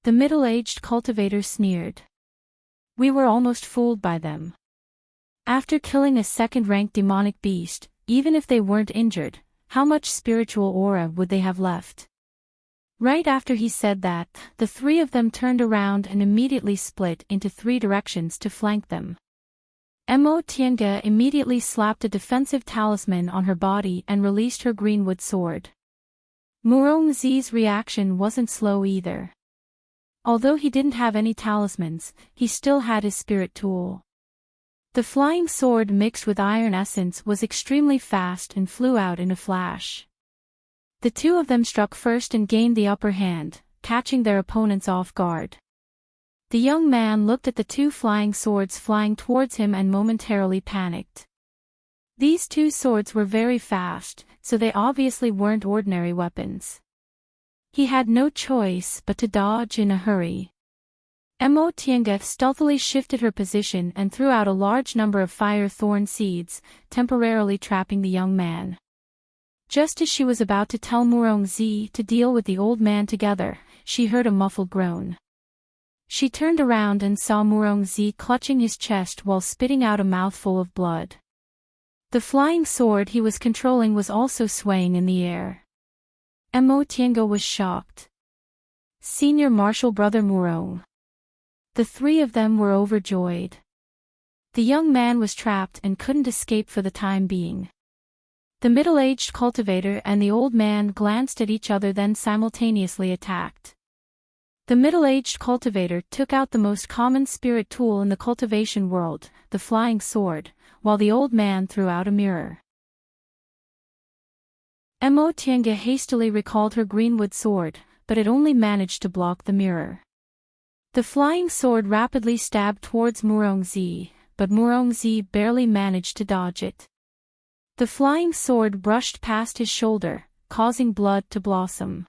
The middle-aged cultivator sneered. "We were almost fooled by them. After killing a second-ranked demonic beast, even if they weren't injured, how much spiritual aura would they have left?" Right after he said that, the three of them turned around and immediately split into three directions to flank them. Mo Tiange immediately slapped a defensive talisman on her body and released her greenwood sword. Murongzi's reaction wasn't slow either. Although he didn't have any talismans, he still had his spirit tool. The flying sword mixed with iron essence was extremely fast and flew out in a flash. The two of them struck first and gained the upper hand, catching their opponents off guard. The young man looked at the two flying swords flying towards him and momentarily panicked. These two swords were very fast, so they obviously weren't ordinary weapons. He had no choice but to dodge in a hurry. Mo Tiange stealthily shifted her position and threw out a large number of fire thorn seeds, temporarily trapping the young man. Just as she was about to tell Murongzi to deal with the old man together, she heard a muffled groan. She turned around and saw Murongzi clutching his chest while spitting out a mouthful of blood. The flying sword he was controlling was also swaying in the air. Mo Tiange was shocked. Senior Martial Brother Murong. The three of them were overjoyed. The young man was trapped and couldn't escape for the time being. The middle-aged cultivator and the old man glanced at each other then simultaneously attacked. The middle-aged cultivator took out the most common spirit tool in the cultivation world, the flying sword, while the old man threw out a mirror. Mo Tiange hastily recalled her greenwood sword, but it only managed to block the mirror. The flying sword rapidly stabbed towards Murongzi, but Murongzi barely managed to dodge it. The flying sword brushed past his shoulder, causing blood to blossom.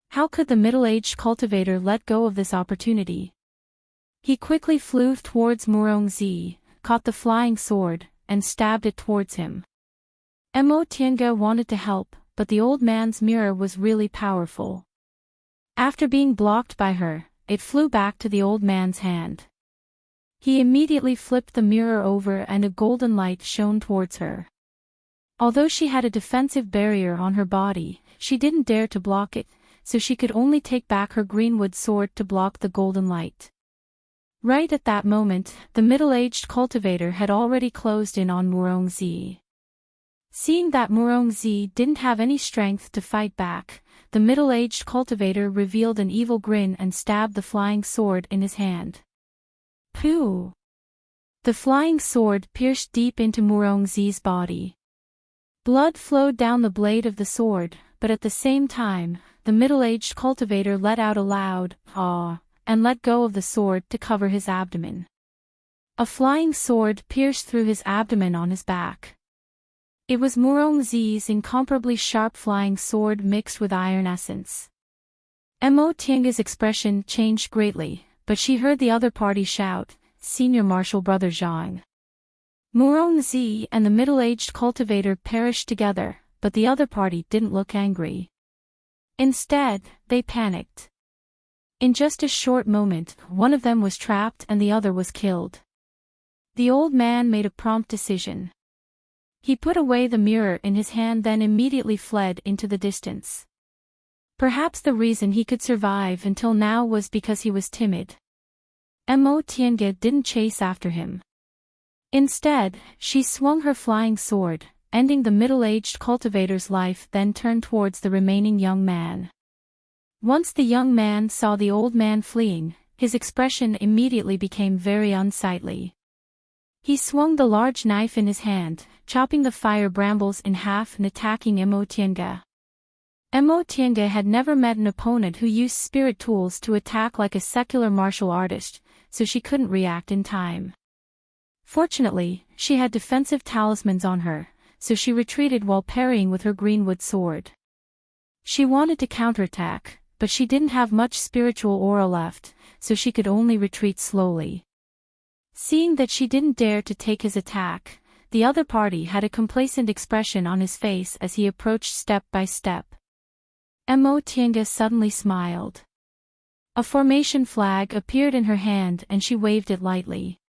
How could the middle-aged cultivator let go of this opportunity? He quickly flew towards Murongzi, caught the flying sword, and stabbed it towards him. Mo Tiange wanted to help, but the old man's mirror was really powerful. After being blocked by her, it flew back to the old man's hand. He immediately flipped the mirror over and a golden light shone towards her. Although she had a defensive barrier on her body, she didn't dare to block it, so she could only take back her greenwood sword to block the golden light. Right at that moment, the middle-aged cultivator had already closed in on Murongzi. Seeing that Murongzi didn't have any strength to fight back, the middle-aged cultivator revealed an evil grin and stabbed the flying sword in his hand. Pooh! The flying sword pierced deep into Murongzi's body. Blood flowed down the blade of the sword, but at the same time, the middle-aged cultivator let out a loud "ah" and let go of the sword to cover his abdomen. A flying sword pierced through his abdomen on his back. It was Murongzi's incomparably sharp flying sword mixed with iron essence. Mo Tiange's expression changed greatly, but she heard the other party shout, "Senior Martial Brother Zhang." Murongzi and the middle-aged cultivator perished together, but the other party didn't look angry. Instead, they panicked. In just a short moment, one of them was trapped and the other was killed. The old man made a prompt decision. He put away the mirror in his hand, then immediately fled into the distance. Perhaps the reason he could survive until now was because he was timid. Mo Tiange didn't chase after him. Instead, she swung her flying sword, ending the middle-aged cultivator's life, then turned towards the remaining young man. Once the young man saw the old man fleeing, his expression immediately became very unsightly. He swung the large knife in his hand, chopping the fire brambles in half and attacking Mo Tiange. Mo Tiange had never met an opponent who used spirit tools to attack like a secular martial artist, so she couldn't react in time. Fortunately, she had defensive talismans on her, so she retreated while parrying with her greenwood sword. She wanted to counterattack, but she didn't have much spiritual aura left, so she could only retreat slowly. Seeing that she didn't dare to take his attack, the other party had a complacent expression on his face as he approached step by step. Mo Tiange suddenly smiled. A formation flag appeared in her hand and she waved it lightly.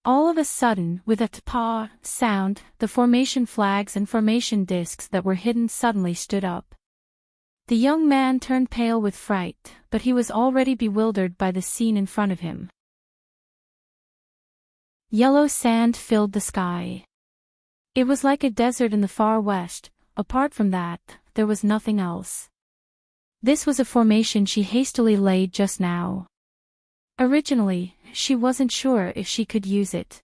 All of a sudden, with a "tpa" sound, the formation flags and formation discs that were hidden suddenly stood up. The young man turned pale with fright, but he was already bewildered by the scene in front of him. Yellow sand filled the sky. It was like a desert in the far west. Apart from that, there was nothing else. This was a formation she hastily laid just now. Originally, she wasn't sure if she could use it.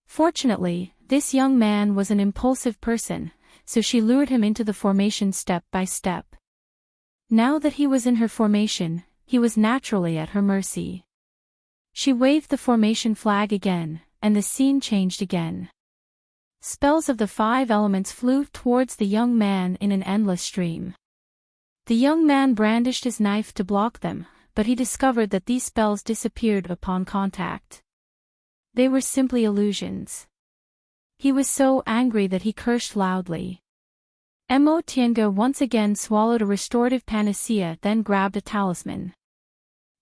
Fortunately, this young man was an impulsive person, so she lured him into the formation step by step. Now that he was in her formation, he was naturally at her mercy. She waved the formation flag again, and the scene changed again. Spells of the 5 elements flew towards the young man in an endless stream. The young man brandished his knife to block them, but he discovered that these spells disappeared upon contact. They were simply illusions. He was so angry that he cursed loudly. Mo Tiange once again swallowed a restorative panacea, then grabbed a talisman.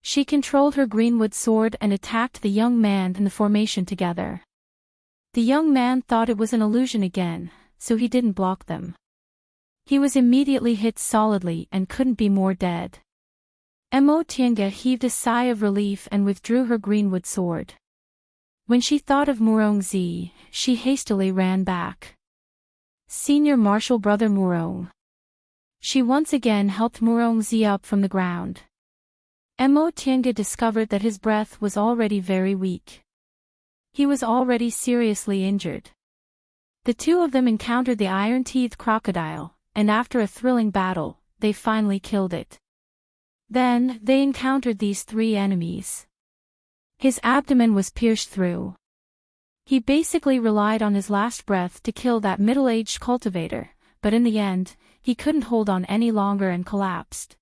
She controlled her greenwood sword and attacked the young man and the formation together. The young man thought it was an illusion again, so he didn't block them. He was immediately hit solidly and couldn't be more dead. Mo Tiange heaved a sigh of relief and withdrew her greenwood sword. When she thought of Murongzi, she hastily ran back. Senior Martial Brother Murong. She once again helped Murongzi up from the ground. Mo Tiange discovered that his breath was already very weak. He was already seriously injured. The two of them encountered the iron-teethed crocodile, and after a thrilling battle, they finally killed it. Then, they encountered these 3 enemies. His abdomen was pierced through. He basically relied on his last breath to kill that middle-aged cultivator, but in the end, he couldn't hold on any longer and collapsed.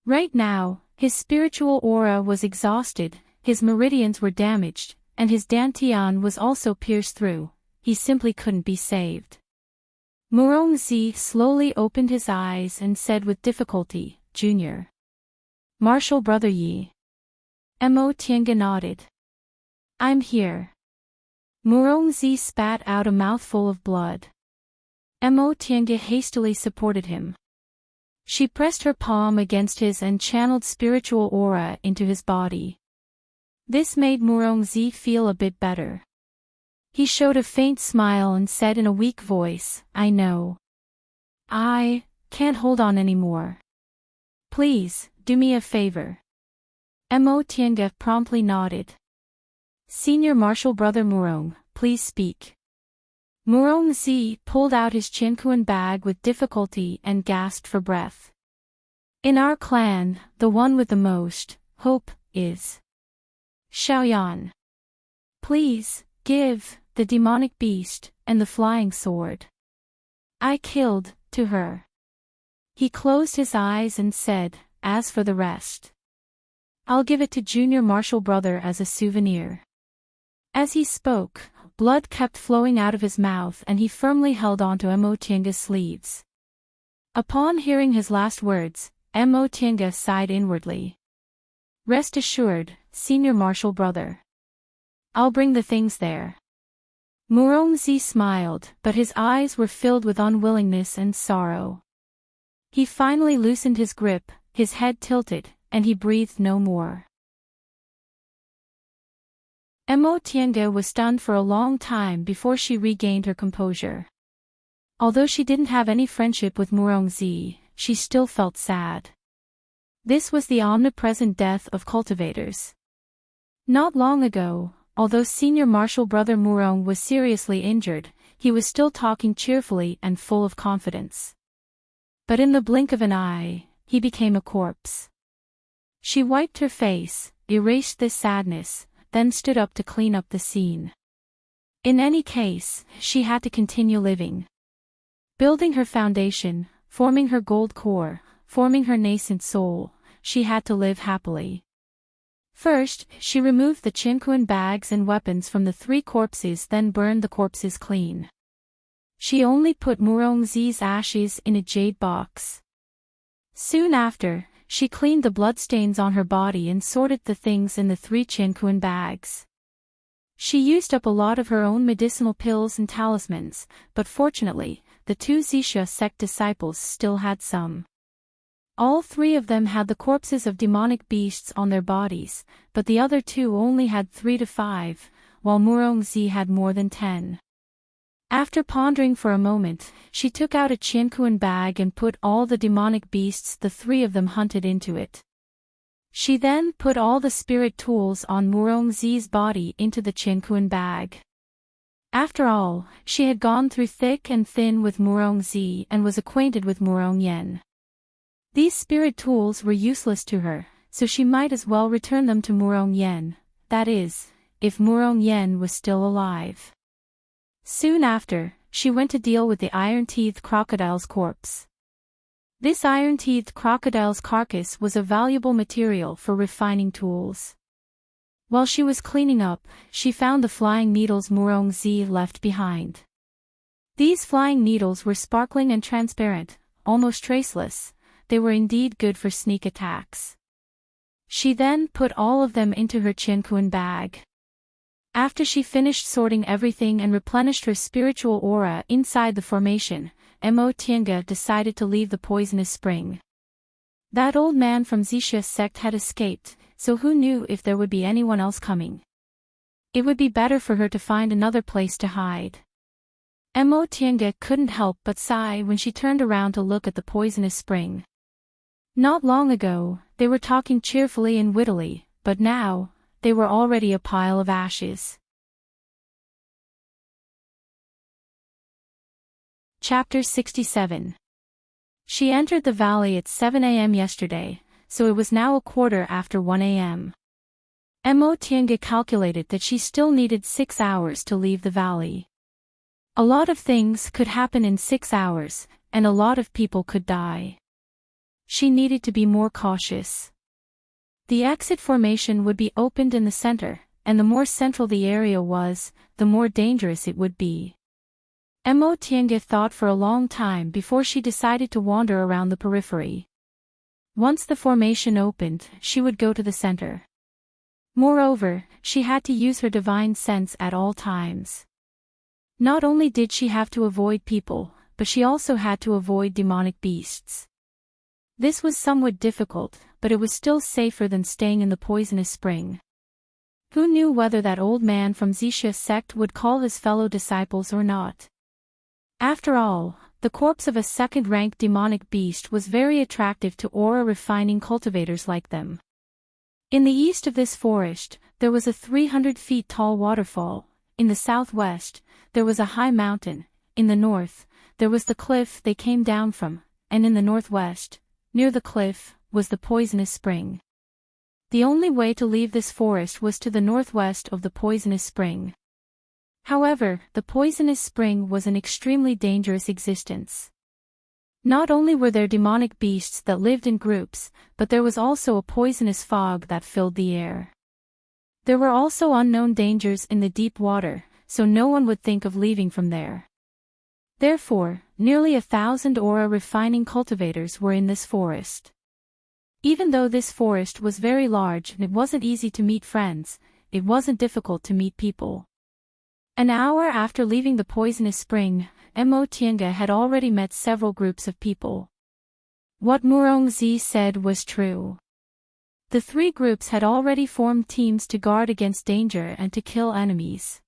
Right now, his spiritual aura was exhausted, his meridians were damaged, and his dantian was also pierced through. He simply couldn't be saved. Murongzi slowly opened his eyes and said with difficulty, "Junior. Martial Brother Yi." Mo Tiange nodded. "I'm here." Murongzi spat out a mouthful of blood. Mo Tiange hastily supported him. She pressed her palm against his and channeled spiritual aura into his body. This made Murongzi feel a bit better. He showed a faint smile and said in a weak voice, "I know. I can't hold on anymore. Please, do me a favor." Mo Tiange promptly nodded. Senior Marshal Brother Murong, please speak. Murong Zi pulled out his Chinkuan bag with difficulty and gasped for breath. In our clan, the one with the most hope is Xiaoyan. Please, give the demonic beast and the flying sword I killed to her. He closed his eyes and said, as for the rest, I'll give it to Junior Marshal Brother as a souvenir. As he spoke, blood kept flowing out of his mouth and he firmly held onto Mo Tianga's sleeves. Upon hearing his last words, Mo Tianga sighed inwardly. Rest assured, Senior Marshal Brother. I'll bring the things there. Murong Zi smiled, but his eyes were filled with unwillingness and sorrow. He finally loosened his grip, his head tilted, and he breathed no more. Mo Tianga was stunned for a long time before she regained her composure. Although she didn't have any friendship with Murong Zi, she still felt sad. This was the omnipresent death of cultivators. Not long ago, although Senior Marshal Brother Murong was seriously injured, he was still talking cheerfully and full of confidence. But in the blink of an eye, he became a corpse. She wiped her face, erased this sadness, then stood up to clean up the scene. In any case, she had to continue living. Building her foundation, forming her gold core, forming her nascent soul, she had to live happily. First, she removed the Chinkuan bags and weapons from the 3 corpses, then burned the corpses clean. She only put Murong Zi's ashes in a jade box. Soon after, she cleaned the bloodstains on her body and sorted the things in the 3 Chinkuan bags. She used up a lot of her own medicinal pills and talismans, but fortunately, the 2 Zixia sect disciples still had some. All 3 of them had the corpses of demonic beasts on their bodies, but the other 2 only had 3 to 5, while Murong Zi had more than 10. After pondering for a moment, she took out a Chinkuan bag and put all the demonic beasts the 3 of them hunted into it. She then put all the spirit tools on Murong Zi's body into the Chinkuan bag. After all, she had gone through thick and thin with Murong Zi and was acquainted with Murong Yan. These spirit tools were useless to her, so she might as well return them to Murong Yan, that is, if Murong Yan was still alive. Soon after, she went to deal with the iron-teethed crocodile's corpse. This iron-teethed crocodile's carcass was a valuable material for refining tools. While she was cleaning up, she found the flying needles Murong Zi left behind. These flying needles were sparkling and transparent, almost traceless. They were indeed good for sneak attacks. She then put all of them into her Chinkuan bag. After she finished sorting everything and replenished her spiritual aura inside the formation, Mo Tianga decided to leave the poisonous spring. That old man from Zixia sect had escaped, so who knew if there would be anyone else coming. It would be better for her to find another place to hide. Mo Tianga couldn't help but sigh when she turned around to look at the poisonous spring. Not long ago, they were talking cheerfully and wittily, but now, they were already a pile of ashes. Chapter 67. She entered the valley at 7 a.m. yesterday, so it was now 1:15 a.m. Mo Tianga calculated that she still needed 6 hours to leave the valley. A lot of things could happen in 6 hours, and a lot of people could die. She needed to be more cautious. The exit formation would be opened in the center, and the more central the area was, the more dangerous it would be. Mo Tianga thought for a long time before she decided to wander around the periphery. Once the formation opened, she would go to the center. Moreover, she had to use her divine sense at all times. Not only did she have to avoid people, but she also had to avoid demonic beasts. This was somewhat difficult, but it was still safer than staying in the poisonous spring. Who knew whether that old man from Zixia sect would call his fellow disciples or not? After all, the corpse of a second-ranked demonic beast was very attractive to aura-refining cultivators like them. In the east of this forest, there was a 300 feet tall waterfall. In the southwest, there was a high mountain. In the north, there was the cliff they came down from, and in the northwest, near the cliff, was the poisonous spring. The only way to leave this forest was to the northwest of the poisonous spring. However, the poisonous spring was an extremely dangerous existence. Not only were there demonic beasts that lived in groups, but there was also a poisonous fog that filled the air. There were also unknown dangers in the deep water, so no one would think of leaving from there. Therefore, nearly 1,000 aura refining cultivators were in this forest. Even though this forest was very large and it wasn't easy to meet friends, it wasn't difficult to meet people. An hour after leaving the poisonous spring, Mo Tiange had already met several groups of people. What Murongzi said was true. The three groups had already formed teams to guard against danger and to kill enemies.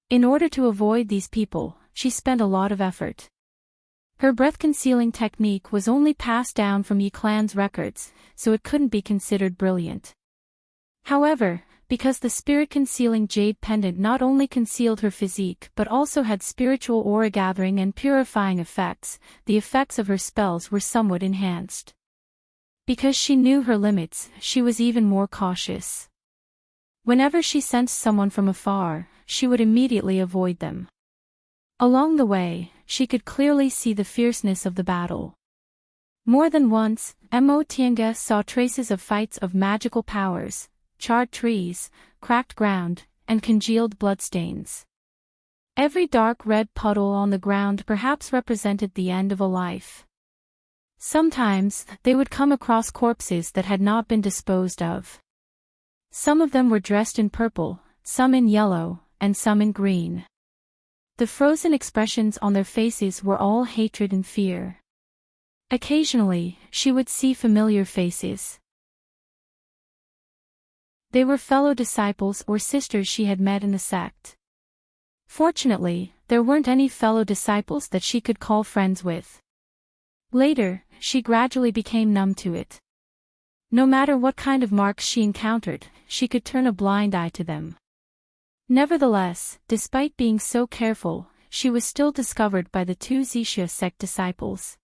In order to avoid these people, she spent a lot of effort. Her breath-concealing technique was only passed down from Yi Clan's records, so it couldn't be considered brilliant. However, because the spirit-concealing jade pendant not only concealed her physique but also had spiritual aura-gathering and purifying effects, the effects of her spells were somewhat enhanced. Because she knew her limits, she was even more cautious. Whenever she sensed someone from afar, she would immediately avoid them. Along the way, she could clearly see the fierceness of the battle. More than once, Mo Tiange saw traces of fights of magical powers, charred trees, cracked ground, and congealed bloodstains. Every dark red puddle on the ground perhaps represented the end of a life. Sometimes, they would come across corpses that had not been disposed of. Some of them were dressed in purple, some in yellow, and some in green. The frozen expressions on their faces were all hatred and fear. Occasionally, she would see familiar faces. They were fellow disciples or sisters she had met in the sect. Fortunately, there weren't any fellow disciples that she could call friends with. Later, she gradually became numb to it. No matter what kind of marks she encountered, she could turn a blind eye to them. Nevertheless, despite being so careful, she was still discovered by the two Zixia sect disciples.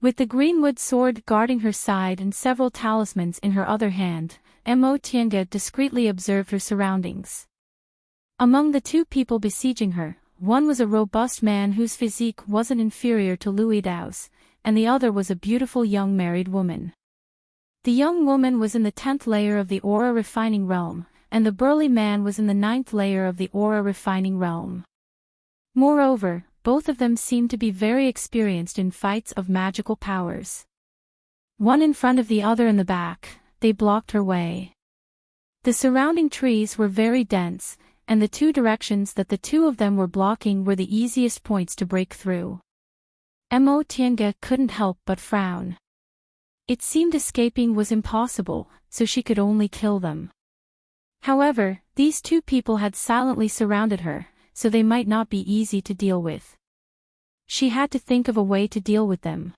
With the greenwood sword guarding her side and several talismans in her other hand, Mo Tiange discreetly observed her surroundings. Among the two people besieging her, one was a robust man whose physique wasn't inferior to Lui Dao's, and the other was a beautiful young married woman. The young woman was in the 10th layer of the aura refining realm, and the burly man was in the 9th layer of the aura refining realm. Moreover, both of them seemed to be very experienced in fights of magical powers. One in front of the other in the back, they blocked her way. The surrounding trees were very dense, and the two directions that the two of them were blocking were the easiest points to break through. Mo Tiange couldn't help but frown. It seemed escaping was impossible, so she could only kill them. However, these two people had silently surrounded her, so they might not be easy to deal with. She had to think of a way to deal with them.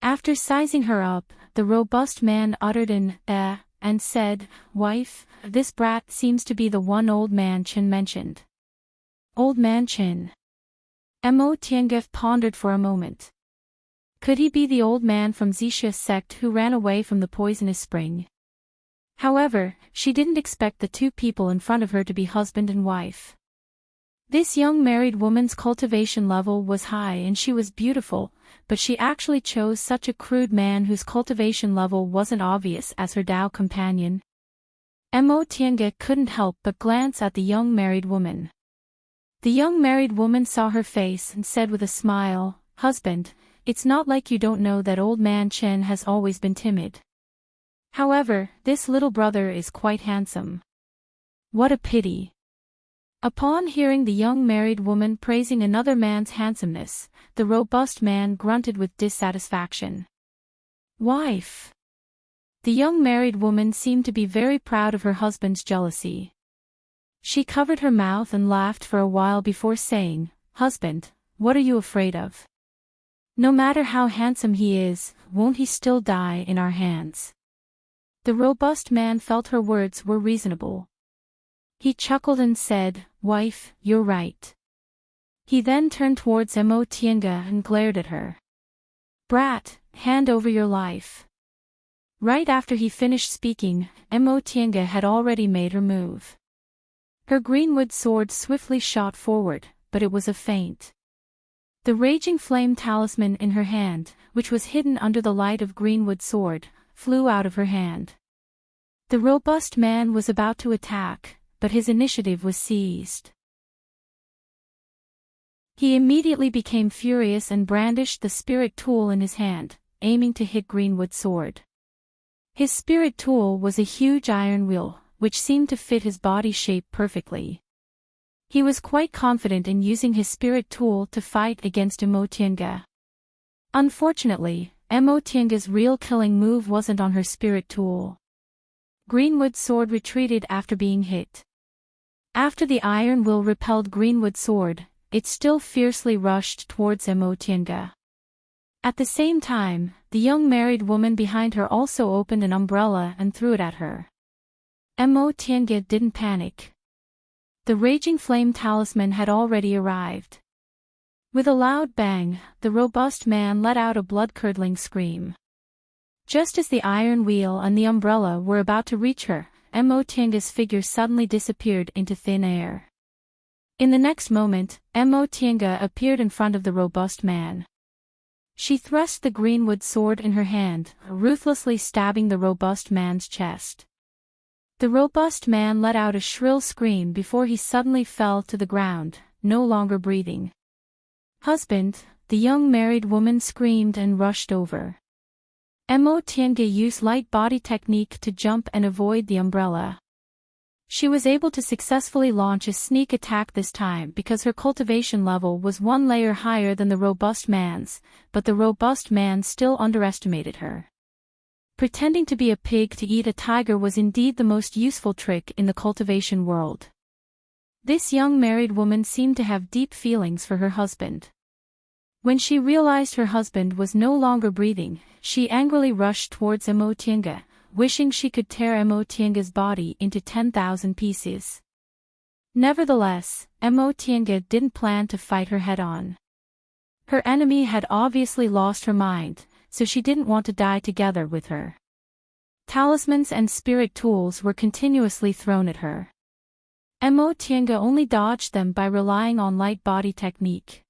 After sizing her up, the robust man uttered an and said, "Wife, this brat seems to be the one Old Man Chen mentioned." Old Man Chen. Mo Tiange pondered for a moment. Could he be the old man from Zixia sect who ran away from the poisonous spring? However, she didn't expect the two people in front of her to be husband and wife. This young married woman's cultivation level was high and she was beautiful, but she actually chose such a crude man whose cultivation level wasn't obvious as her Dao companion. Mo Tiange couldn't help but glance at the young married woman. The young married woman saw her face and said with a smile, "Husband, it's not like you don't know that Old Man Chen has always been timid. However, this little brother is quite handsome. What a pity." Upon hearing the young married woman praising another man's handsomeness, the robust man grunted with dissatisfaction. "Wife." The young married woman seemed to be very proud of her husband's jealousy. She covered her mouth and laughed for a while before saying, "Husband, what are you afraid of? No matter how handsome he is, won't he still die in our hands?" The robust man felt her words were reasonable. He chuckled and said, "Wife, you're right." He then turned towards Emotienga and glared at her. "Brat, hand over your life." Right after he finished speaking, Emotienga had already made her move. Her greenwood sword swiftly shot forward, but it was a feint. The raging flame talisman in her hand, which was hidden under the light of greenwood sword, flew out of her hand. The robust man was about to attack, but his initiative was seized. He immediately became furious and brandished the spirit tool in his hand, aiming to hit greenwood sword. His spirit tool was a huge iron wheel, which seemed to fit his body shape perfectly. He was quite confident in using his spirit tool to fight against Emotienga. Unfortunately, Emotienga's real killing move wasn't on her spirit tool. Greenwood sword retreated after being hit. After the iron will repelled greenwood sword, it still fiercely rushed towards Emotienga. At the same time, the young married woman behind her also opened an umbrella and threw it at her. Emotienga didn't panic. The raging flame talisman had already arrived. With a loud bang, the robust man let out a blood-curdling scream. Just as the iron wheel and the umbrella were about to reach her, Emotienga's figure suddenly disappeared into thin air. In the next moment, Emotienga appeared in front of the robust man. She thrust the greenwood sword in her hand, ruthlessly stabbing the robust man's chest. The robust man let out a shrill scream before he suddenly fell to the ground, no longer breathing. "Husband," the young married woman screamed and rushed over. Emotienga used light body technique to jump and avoid the umbrella. She was able to successfully launch a sneak attack this time because her cultivation level was one layer higher than the robust man's, but the robust man still underestimated her. Pretending to be a pig to eat a tiger was indeed the most useful trick in the cultivation world. This young married woman seemed to have deep feelings for her husband. When she realized her husband was no longer breathing, she angrily rushed towards Emotienga, wishing she could tear Emotienga's body into 10,000 pieces. Nevertheless, Emotienga didn't plan to fight her head-on. Her enemy had obviously lost her mind, so she didn't want to die together with her. Talismans and spirit tools were continuously thrown at her. Emotienga only dodged them by relying on light body technique.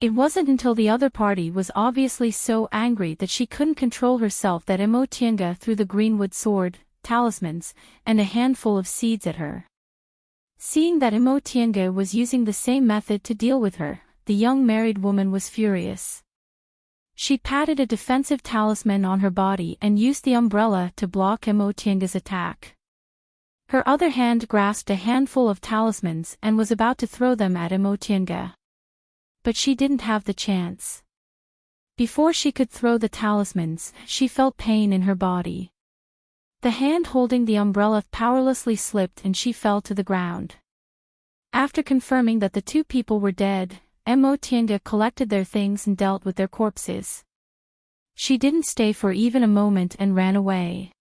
It wasn't until the other party was obviously so angry that she couldn't control herself that Emotienga threw the greenwood sword, talismans, and a handful of seeds at her. Seeing that Emotienga was using the same method to deal with her, the young married woman was furious. She patted a defensive talisman on her body and used the umbrella to block Emotienga's attack. Her other hand grasped a handful of talismans and was about to throw them at Emotienga. But she didn't have the chance. Before she could throw the talismans, she felt pain in her body. The hand holding the umbrella powerlessly slipped and she fell to the ground. After confirming that the two people were dead, Emotienga collected their things and dealt with their corpses. She didn't stay for even a moment and ran away.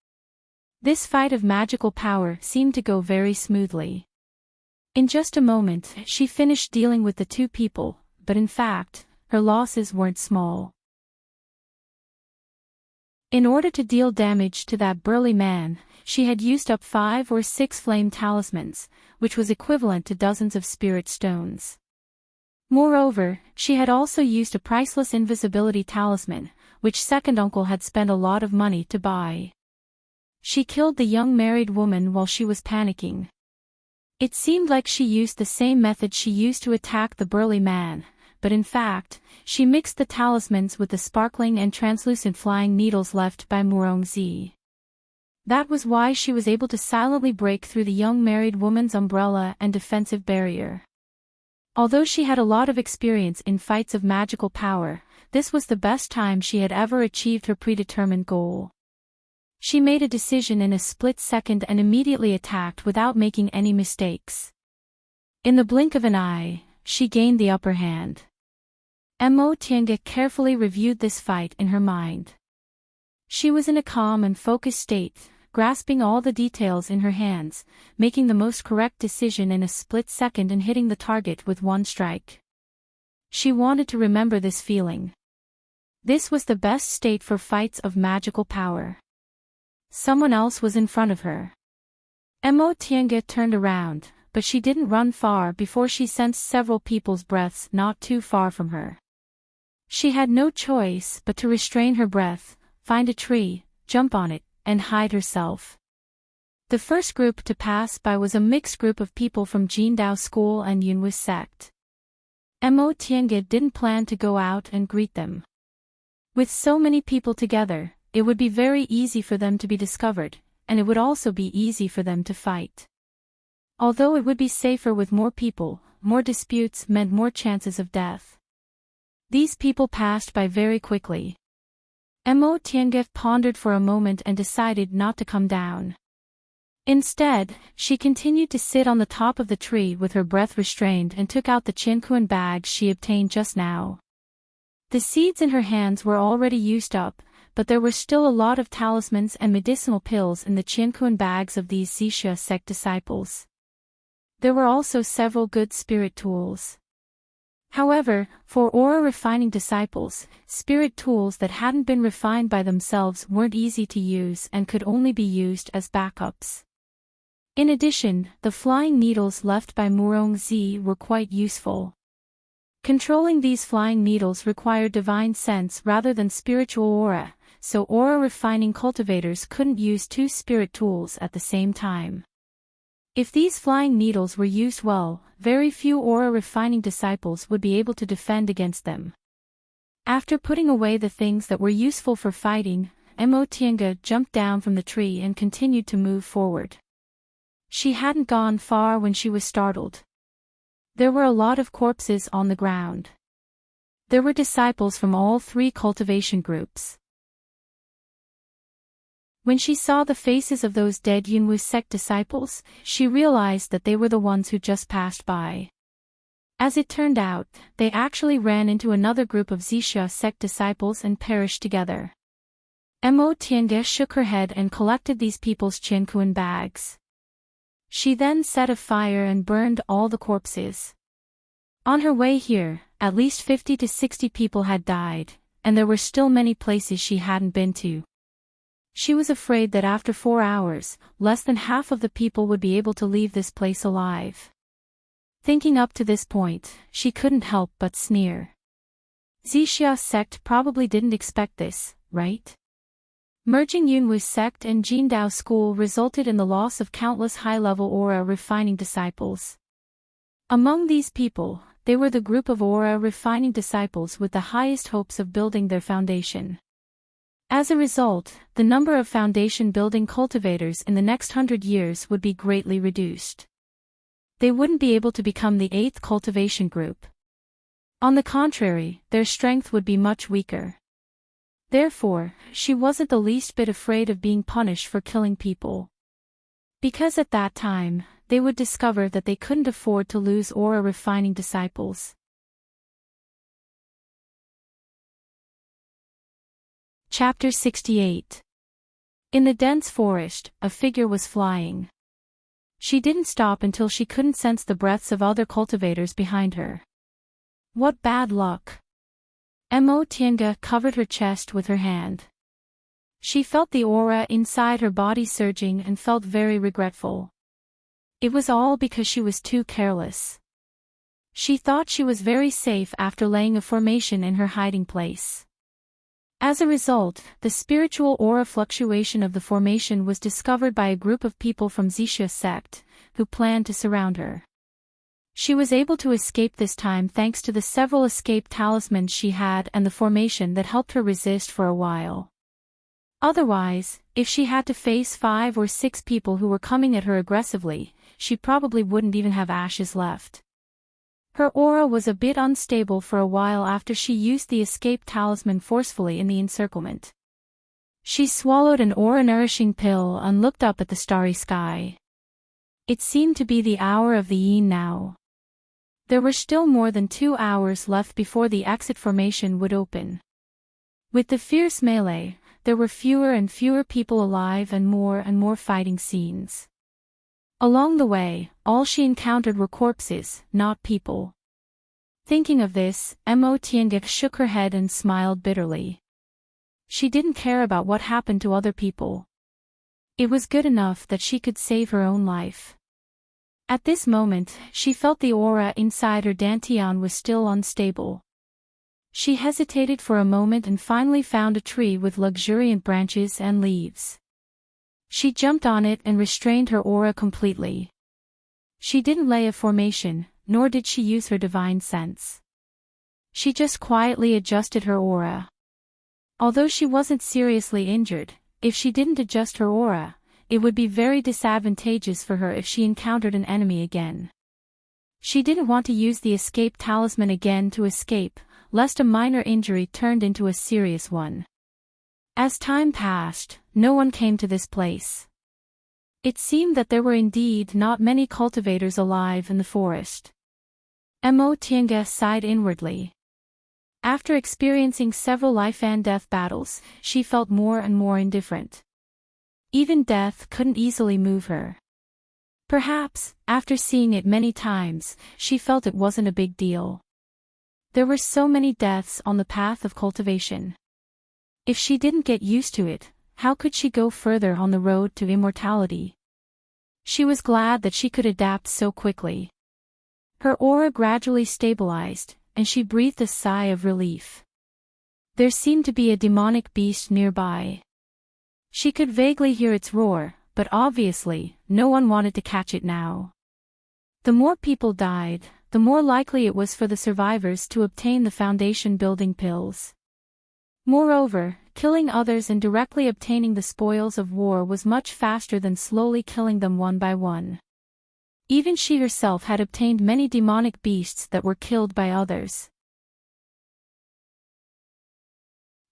This fight of magical power seemed to go very smoothly. In just a moment, she finished dealing with the two people, but in fact, her losses weren't small. In order to deal damage to that burly man, she had used up 5 or 6 flame talismans, which was equivalent to dozens of spirit stones. Moreover, she had also used a priceless invisibility talisman, which second uncle had spent a lot of money to buy. She killed the young married woman while she was panicking. It seemed like she used the same method she used to attack the burly man, but in fact, she mixed the talismans with the sparkling and translucent flying needles left by Murongzi. That was why she was able to silently break through the young married woman's umbrella and defensive barrier. Although she had a lot of experience in fights of magical power, this was the best time she had ever achieved her predetermined goal. She made a decision in a split second and immediately attacked without making any mistakes. In the blink of an eye, she gained the upper hand. Emotienga carefully reviewed this fight in her mind. She was in a calm and focused state, grasping all the details in her hands, making the most correct decision in a split second and hitting the target with one strike. She wanted to remember this feeling. This was the best state for fights of magical power. Someone else was in front of her. Tiange turned around, but she didn't run far before she sensed several people's breaths not too far from her. She had no choice but to restrain her breath, find a tree, jump on it, and hide herself. The first group to pass by was a mixed group of people from Jindao School and Yunwu sect. Tiange didn't plan to go out and greet them. With so many people together, it would be very easy for them to be discovered, and it would also be easy for them to fight. Although it would be safer with more people, more disputes meant more chances of death. These people passed by very quickly. Tiange pondered for a moment and decided not to come down. Instead, she continued to sit on the top of the tree with her breath restrained and took out the Qianquan bag she obtained just now. The seeds in her hands were already used up, but there were still a lot of talismans and medicinal pills in the Qianquan bags of these Zixia sect disciples. There were also several good spirit tools. However, for aura refining disciples, spirit tools that hadn't been refined by themselves weren't easy to use and could only be used as backups. In addition, the flying needles left by Murongzi were quite useful. Controlling these flying needles required divine sense rather than spiritual aura, so aura refining cultivators couldn't use two spirit tools at the same time. If these flying needles were used well, very few aura refining disciples would be able to defend against them. After putting away the things that were useful for fighting, Tiange jumped down from the tree and continued to move forward. She hadn't gone far when she was startled. There were a lot of corpses on the ground. There were disciples from all three cultivation groups. When she saw the faces of those dead Yunwu sect disciples, she realized that they were the ones who just passed by. As it turned out, they actually ran into another group of Zixia sect disciples and perished together. Tiange shook her head and collected these people's Qianquan bags. She then set a fire and burned all the corpses. On her way here, at least 50 to 60 people had died, and there were still many places she hadn't been to. She was afraid that after 4 hours, less than half of the people would be able to leave this place alive. Thinking up to this point, she couldn't help but sneer. Zixia sect probably didn't expect this, right? Merging Yunwu sect and Jindao school resulted in the loss of countless high-level aura refining disciples. Among these people, they were the group of aura refining disciples with the highest hopes of building their foundation. As a result, the number of foundation-building cultivators in the next 100 years would be greatly reduced. They wouldn't be able to become the 8th cultivation group. On the contrary, their strength would be much weaker. Therefore, she wasn't the least bit afraid of being punished for killing people. Because at that time, they would discover that they couldn't afford to lose aura refining disciples. Chapter 68. In the dense forest, a figure was flying. She didn't stop until she couldn't sense the breaths of other cultivators behind her. What bad luck! Tiange covered her chest with her hand. She felt the aura inside her body surging and felt very regretful. It was all because she was too careless. She thought she was very safe after laying a formation in her hiding place. As a result, the spiritual aura fluctuation of the formation was discovered by a group of people from Zixia sect, who planned to surround her. She was able to escape this time thanks to the several escape talismans she had and the formation that helped her resist for a while. Otherwise, if she had to face 5 or 6 people who were coming at her aggressively, she probably wouldn't even have ashes left. Her aura was a bit unstable for a while after she used the escape talisman forcefully in the encirclement. She swallowed an aura-nourishing pill and looked up at the starry sky. It seemed to be the hour of the yin now. There were still more than 2 hours left before the exit formation would open. With the fierce melee, there were fewer and fewer people alive and more fighting scenes. Along the way, all she encountered were corpses, not people. Thinking of this, Mo Tiange shook her head and smiled bitterly. She didn't care about what happened to other people. It was good enough that she could save her own life. At this moment, she felt the aura inside her dantian was still unstable. She hesitated for a moment and finally found a tree with luxuriant branches and leaves. She jumped on it and restrained her aura completely. She didn't lay a formation, nor did she use her divine sense. She just quietly adjusted her aura. Although she wasn't seriously injured, if she didn't adjust her aura, it would be very disadvantageous for her if she encountered an enemy again. She didn't want to use the escape talisman again to escape, lest a minor injury turned into a serious one. As time passed, no one came to this place. It seemed that there were indeed not many cultivators alive in the forest. Mo Tiange sighed inwardly. After experiencing several life and death battles, she felt more and more indifferent. Even death couldn't easily move her. Perhaps, after seeing it many times, she felt it wasn't a big deal. There were so many deaths on the path of cultivation. If she didn't get used to it, how could she go further on the road to immortality? She was glad that she could adapt so quickly. Her aura gradually stabilized, and she breathed a sigh of relief. There seemed to be a demonic beast nearby. She could vaguely hear its roar, but obviously, no one wanted to catch it now. The more people died, the more likely it was for the survivors to obtain the foundation-building pills. Moreover, killing others and directly obtaining the spoils of war was much faster than slowly killing them one by one. Even she herself had obtained many demonic beasts that were killed by others.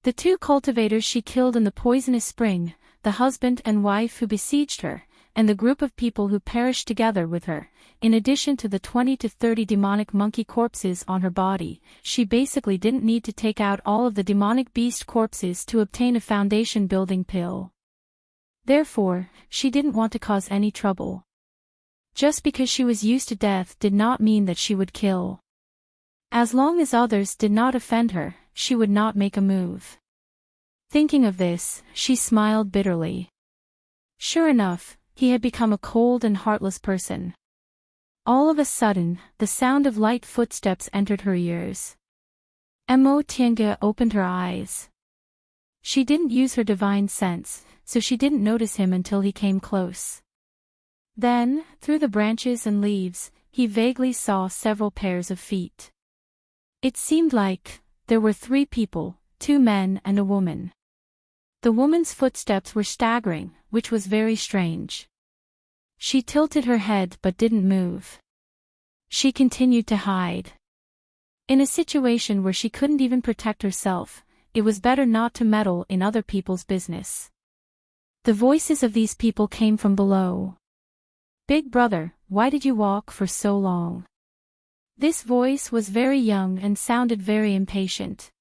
The two cultivators she killed in the poisonous spring, the husband and wife who besieged her, and the group of people who perished together with her, in addition to the 20 to 30 demonic monkey corpses on her body, she basically didn't need to take out all of the demonic beast corpses to obtain a foundation-building pill. Therefore, she didn't want to cause any trouble. Just because she was used to death did not mean that she would kill. As long as others did not offend her, she would not make a move. Thinking of this, she smiled bitterly. Sure enough, he had become a cold and heartless person. All of a sudden, the sound of light footsteps entered her ears. Mo Tiange opened her eyes. She didn't use her divine sense, so she didn't notice him until he came close. Then, through the branches and leaves, he vaguely saw several pairs of feet. It seemed like there were 3 people, 2 men and a woman. The woman's footsteps were staggering, which was very strange. She tilted her head but didn't move. She continued to hide. In a situation where she couldn't even protect herself, it was better not to meddle in other people's business. The voices of these people came from below. "Big brother, why did you walk for so long?" This voice was very young and sounded very impatient.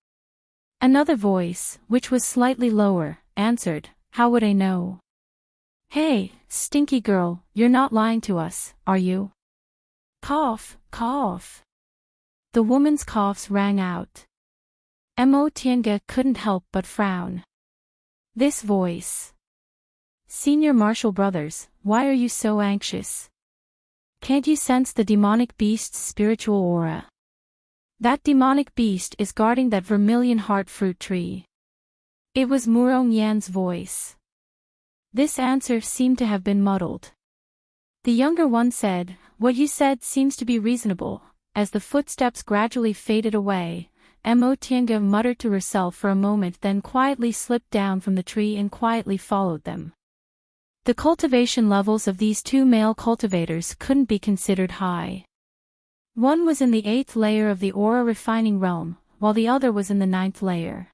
Another voice, which was slightly lower, answered, "How would I know?" "Hey, stinky girl, you're not lying to us, are you?" Cough, cough. The woman's coughs rang out. Mo Tiange couldn't help but frown. This voice. "Senior Martial Brothers, why are you so anxious? Can't you sense the demonic beast's spiritual aura? That demonic beast is guarding that vermilion heart fruit tree." It was Murong Yan's voice. This answer seemed to have been muddled. The younger one said, "What you said seems to be reasonable." As the footsteps gradually faded away, Mo Tiange muttered to herself for a moment, then quietly slipped down from the tree and quietly followed them. The cultivation levels of these 2 male cultivators couldn't be considered high. One was in the 8th layer of the aura refining realm, while the other was in the 9th layer.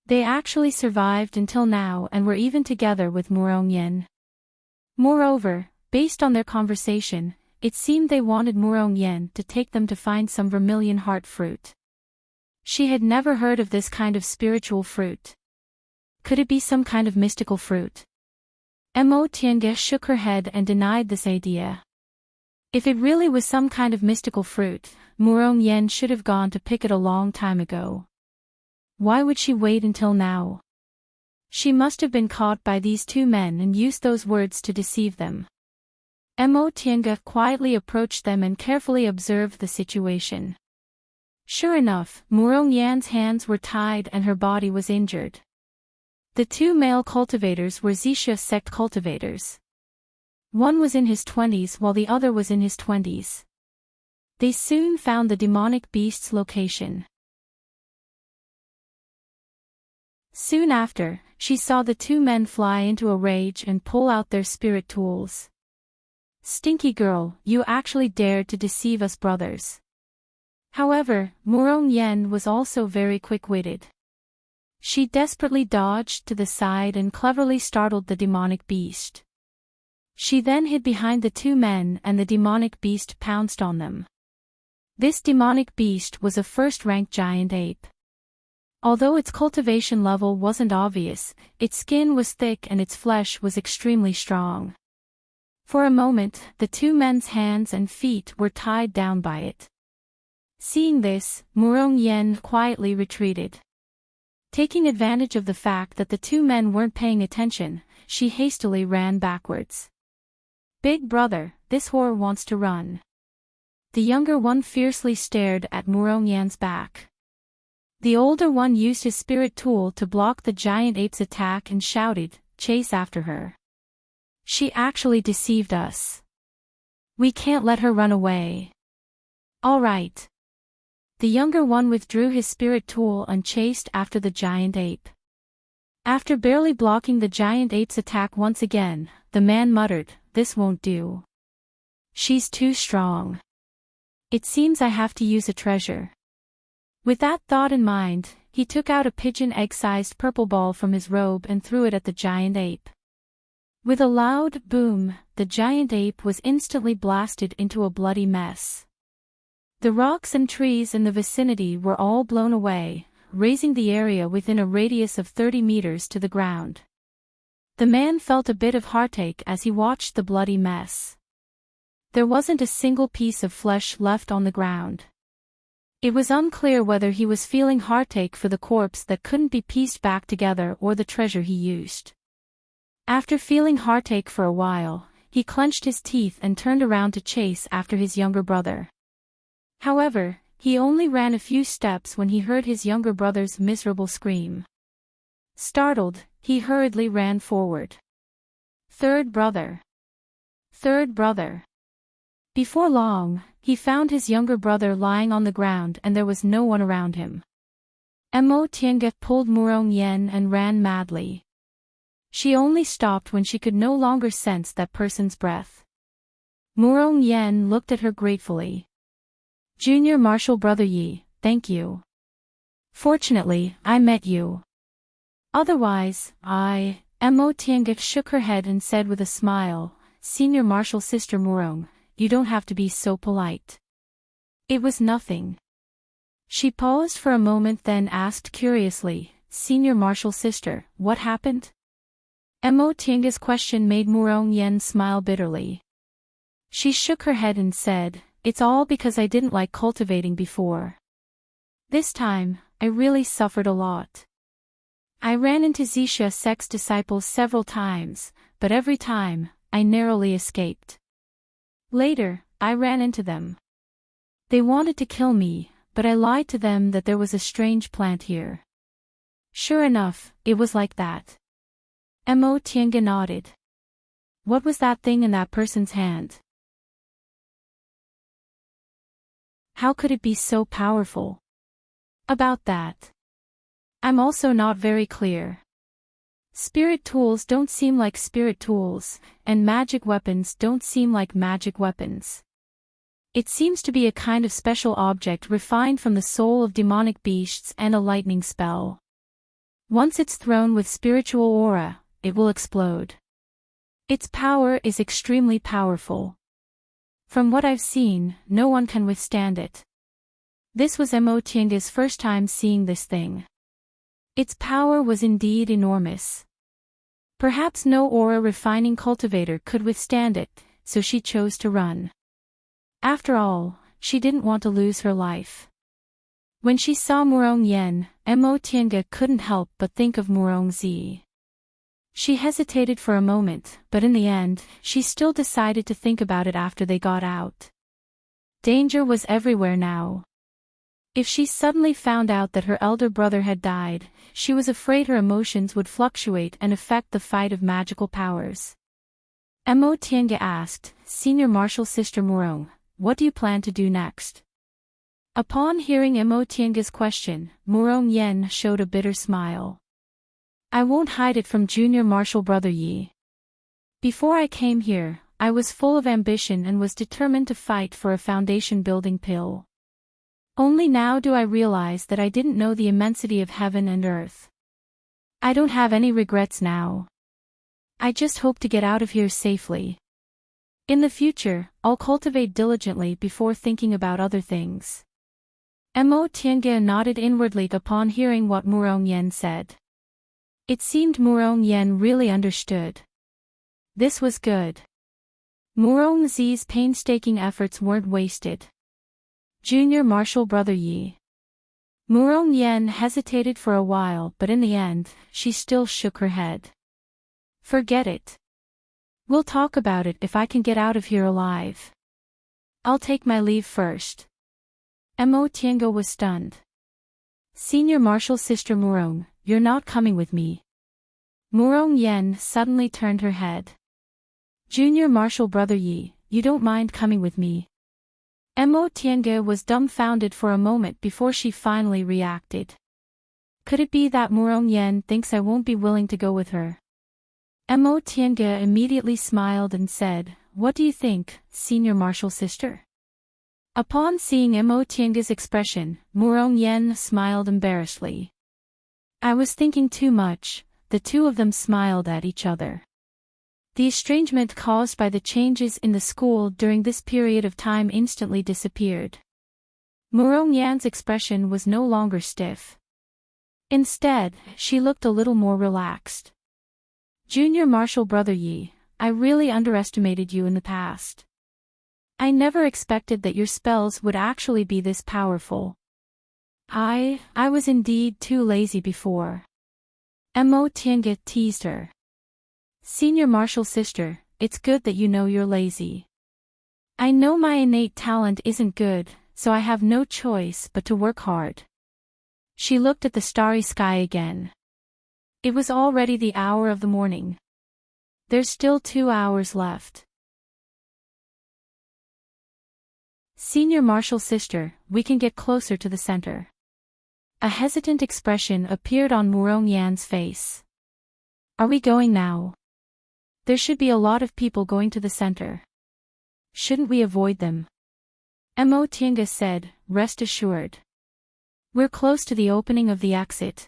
They actually survived until now and were even together with Murong Yan. Moreover, based on their conversation, it seemed they wanted Murong Yan to take them to find some vermilion heart fruit. She had never heard of this kind of spiritual fruit. Could it be some kind of mystical fruit? Mo Tiange shook her head and denied this idea. If it really was some kind of mystical fruit, Murong Yen should have gone to pick it a long time ago. Why would she wait until now? She must have been caught by these two men and used those words to deceive them. Mo Tiange quietly approached them and carefully observed the situation. Sure enough, Murong Yan's hands were tied and her body was injured. The two male cultivators were Xixia sect cultivators. One was in his 20s while the other was in his 20s. They soon found the demonic beast's location. Soon after, she saw the two men fly into a rage and pull out their spirit tools. Stinky girl, you actually dared to deceive us brothers. However, Murong Yen was also very quick-witted. She desperately dodged to the side and cleverly startled the demonic beast. She then hid behind the two men and the demonic beast pounced on them. This demonic beast was a first-rank giant ape. Although its cultivation level wasn't obvious, its skin was thick and its flesh was extremely strong. For a moment, the two men's hands and feet were tied down by it. Seeing this, Murong Yen quietly retreated. Taking advantage of the fact that the two men weren't paying attention, she hastily ran backwards. Big brother, this whore wants to run. The younger one fiercely stared at Murong Yan's back. The older one used his spirit tool to block the giant ape's attack and shouted, "Chase after her. She actually deceived us. We can't let her run away." All right. The younger one withdrew his spirit tool and chased after the giant ape. After barely blocking the giant ape's attack once again, the man muttered, "This won't do. She's too strong. It seems I have to use a treasure." With that thought in mind, he took out a pigeon egg-sized purple ball from his robe and threw it at the giant ape. With a loud boom, the giant ape was instantly blasted into a bloody mess. The rocks and trees in the vicinity were all blown away, raising the area within a radius of 30 meters to the ground. The man felt a bit of heartache as he watched the bloody mess. There wasn't a single piece of flesh left on the ground. It was unclear whether he was feeling heartache for the corpse that couldn't be pieced back together or the treasure he used. After feeling heartache for a while, he clenched his teeth and turned around to chase after his younger brother. However, he only ran a few steps when he heard his younger brother's miserable scream. Startled, he hurriedly ran forward. "Third brother! Third brother!" Before long, he found his younger brother lying on the ground and there was no one around him. Mo Tiange pulled Murong Yen and ran madly. She only stopped when she could no longer sense that person's breath. Murong Yen looked at her gratefully. "Junior Marshal Brother Yi, thank you. Fortunately, I met you. Otherwise, Mo Tiange shook her head and said with a smile, "Senior Marshal Sister Murong, you don't have to be so polite. It was nothing." She paused for a moment then asked curiously, "Senior Marshal Sister, what happened?" Mo Tiange's question made Murong Yen smile bitterly. She shook her head and said, "It's all because I didn't like cultivating before. This time, I really suffered a lot. I ran into Xixia sect's disciples several times, but every time, I narrowly escaped. Later, I ran into them. They wanted to kill me, but I lied to them that there was a strange plant here. Sure enough, it was like that." Mo Tiange nodded. "What was that thing in that person's hand? How could it be so powerful?" "About that, I'm also not very clear. Spirit tools don't seem like spirit tools, and magic weapons don't seem like magic weapons. It seems to be a kind of special object refined from the soul of demonic beasts and a lightning spell. Once it's thrown with spiritual aura, it will explode. Its power is extremely powerful. From what I've seen, no one can withstand it." This was Mo Tiange's first time seeing this thing. Its power was indeed enormous. Perhaps no aura-refining cultivator could withstand it, so she chose to run. After all, she didn't want to lose her life. When she saw Murong Yen, Mo Tiange couldn't help but think of Murong Zi. She hesitated for a moment, but in the end, she still decided to think about it after they got out. Danger was everywhere now. If she suddenly found out that her elder brother had died, she was afraid her emotions would fluctuate and affect the fight of magical powers. Mo Tiange asked, "Senior Martial Sister Murong, what do you plan to do next?" Upon hearing Mo Tiange's question, Murong Yen showed a bitter smile. "I won't hide it from Junior Martial Brother Yi. Before I came here, I was full of ambition and was determined to fight for a foundation-building pill. Only now do I realize that I didn't know the immensity of heaven and earth. I don't have any regrets now. I just hope to get out of here safely. In the future, I'll cultivate diligently before thinking about other things." Mo Tiange nodded inwardly upon hearing what Murong Yen said. It seemed Murong Yen really understood. This was good. Murong Zi's painstaking efforts weren't wasted. Junior Martial Brother Yi. Murong Yen hesitated for a while, but in the end, she still shook her head. "Forget it. We'll talk about it if I can get out of here alive. I'll take my leave first." Mo Tiange was stunned. "Senior Martial Sister Murong, you're not coming with me." Murong Yen suddenly turned her head. "Junior Martial Brother Yi, you don't mind coming with me?" Mo Tiange was dumbfounded for a moment before she finally reacted. Could it be that Murong Yen thinks I won't be willing to go with her? Mo Tiange immediately smiled and said, "What do you think, Senior Martial Sister?" Upon seeing Mo Tiange's expression, Murong Yen smiled embarrassedly. "I was thinking too much." The two of them smiled at each other. The estrangement caused by the changes in the school during this period of time instantly disappeared. Murong Yan's expression was no longer stiff. Instead, she looked a little more relaxed. "Junior Martial Brother Yi, I really underestimated you in the past. I never expected that your spells would actually be this powerful. I was indeed too lazy before." Mo Tiange teased her. "Senior Martial Sister, it's good that you know you're lazy. I know my innate talent isn't good, so I have no choice but to work hard." She looked at the starry sky again. It was already the hour of the morning. There's still 2 hours left. "Senior Martial Sister, we can get closer to the center." A hesitant expression appeared on Murong Yan's face. "Are we going now? There should be a lot of people going to the center. Shouldn't we avoid them?" Mo Tiange said, "Rest assured. We're close to the opening of the exit.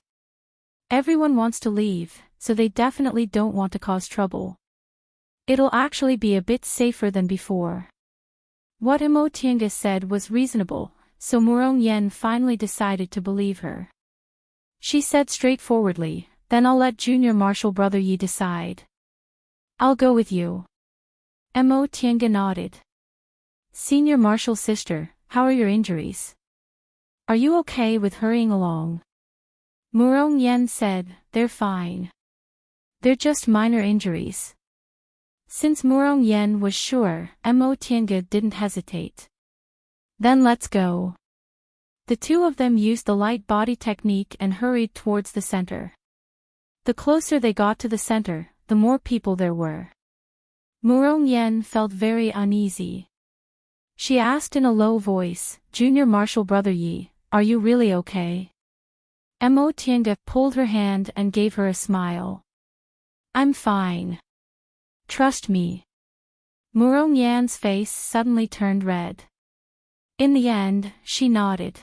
Everyone wants to leave, so they definitely don't want to cause trouble. It'll actually be a bit safer than before." What Mo Tiange said was reasonable, so Murong Yen finally decided to believe her. She said straightforwardly, "Then I'll let Junior Martial Brother Yi decide." "I'll go with you." Mo Tiange nodded. "Senior Martial Sister, how are your injuries? Are you okay with hurrying along?" Murong Yen said, "They're fine. They're just minor injuries." Since Murong Yen was sure, Mo Tiange didn't hesitate. "Then let's go." The two of them used the light body technique and hurried towards the center. The closer they got to the center, the more people there were. Murong Yen felt very uneasy. She asked in a low voice, "Junior Martial Brother Yi, are you really okay?" Mo Tiange pulled her hand and gave her a smile. "I'm fine. Trust me." Murong Yan's face suddenly turned red. In the end, she nodded.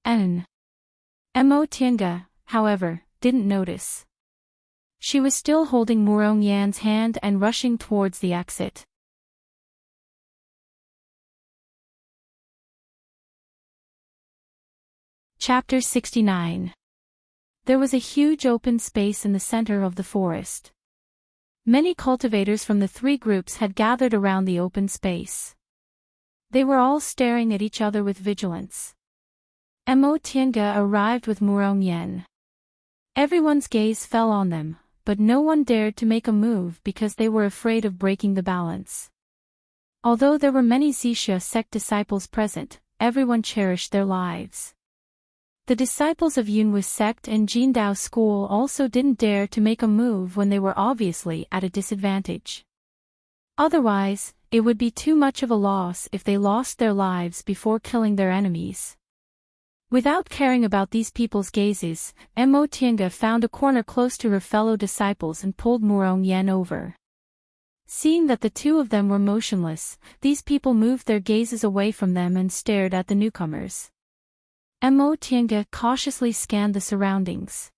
Mo Tiange, however, didn't notice. She was still holding Murong Yan's hand and rushing towards the exit. Chapter 69. There was a huge open space in the center of the forest. Many cultivators from the three groups had gathered around the open space. They were all staring at each other with vigilance. Mo Tiange arrived with Murong Yen. Everyone's gaze fell on them, but no one dared to make a move because they were afraid of breaking the balance. Although there were many Zixia sect disciples present, everyone cherished their lives. The disciples of Yunwu sect and Jindao school also didn't dare to make a move when they were obviously at a disadvantage. Otherwise, it would be too much of a loss if they lost their lives before killing their enemies. Without caring about these people's gazes, Mo Tiange found a corner close to her fellow disciples and pulled Murong Yen over. Seeing that the two of them were motionless, these people moved their gazes away from them and stared at the newcomers. Mo Tiange cautiously scanned the surroundings.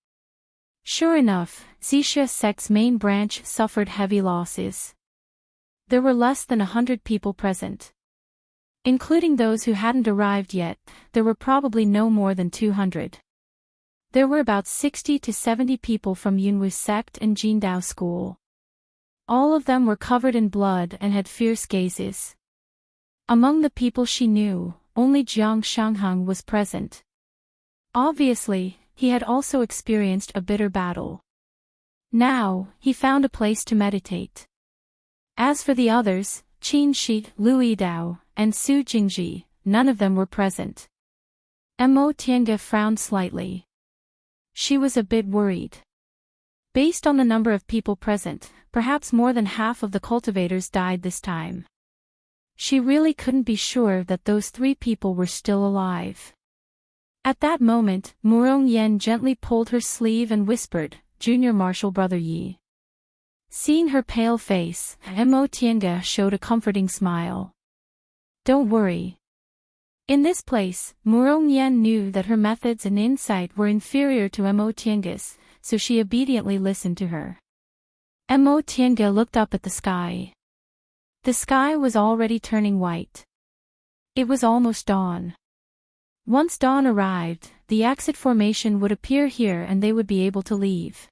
Sure enough, Zixia sect's main branch suffered heavy losses. There were less than 100 people present. Including those who hadn't arrived yet, there were probably no more than 200. There were about 60 to 70 people from Yunwu sect and Jindao school. All of them were covered in blood and had fierce gazes. Among the people she knew, only Jiang Shangheng was present. Obviously, he had also experienced a bitter battle. Now, he found a place to meditate. As for the others, Qin Shi, Lu Yidao, and Su Jingji, none of them were present. Mo Tiange frowned slightly. She was a bit worried. Based on the number of people present, perhaps more than half of the cultivators died this time. She really couldn't be sure that those three people were still alive. At that moment, Murong Yen gently pulled her sleeve and whispered, "Junior Marshal Brother Yi." Seeing her pale face, Mo Tiange showed a comforting smile. "Don't worry." In this place, Murong Yen knew that her methods and insight were inferior to Mo Tiange's, so she obediently listened to her. Mo Tiange looked up at the sky. The sky was already turning white. It was almost dawn. Once dawn arrived, the exit formation would appear here and they would be able to leave.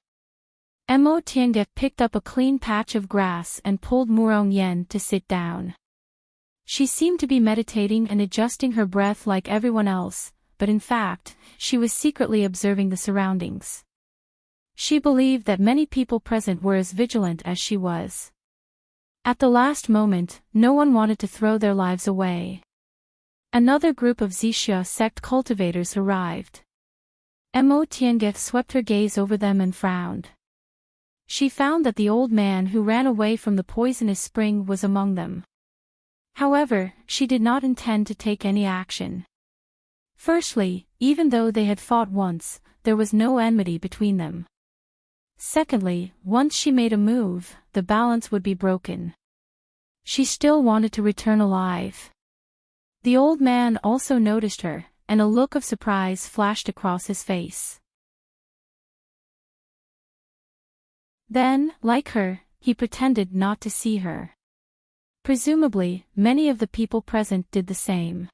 Mo Tiange picked up a clean patch of grass and pulled Murong Yen to sit down. She seemed to be meditating and adjusting her breath like everyone else, but in fact, she was secretly observing the surroundings. She believed that many people present were as vigilant as she was. At the last moment, no one wanted to throw their lives away. Another group of Zixia sect cultivators arrived. Mo Tiange swept her gaze over them and frowned. She found that the old man who ran away from the poisonous spring was among them. However, she did not intend to take any action. Firstly, even though they had fought once, there was no enmity between them. Secondly, once she made a move, the balance would be broken. She still wanted to return alive. The old man also noticed her, and a look of surprise flashed across his face. Then, like her, he pretended not to see her. Presumably, many of the people present did the same.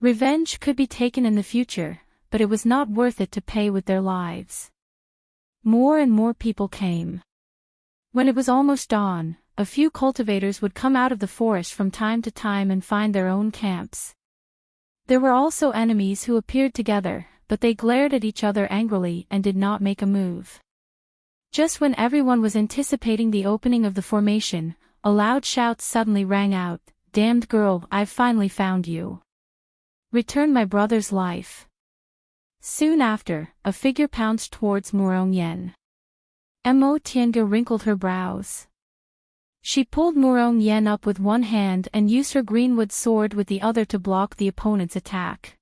Revenge could be taken in the future, but it was not worth it to pay with their lives. More and more people came. When it was almost dawn, a few cultivators would come out of the forest from time to time and find their own camps. There were also enemies who appeared together, but they glared at each other angrily and did not make a move. Just when everyone was anticipating the opening of the formation, a loud shout suddenly rang out, "Damned girl, I've finally found you. Return my brother's life." Soon after, a figure pounced towards Murong Yen. Mo Tiange wrinkled her brows. She pulled Murong Yen up with one hand and used her greenwood sword with the other to block the opponent's attack.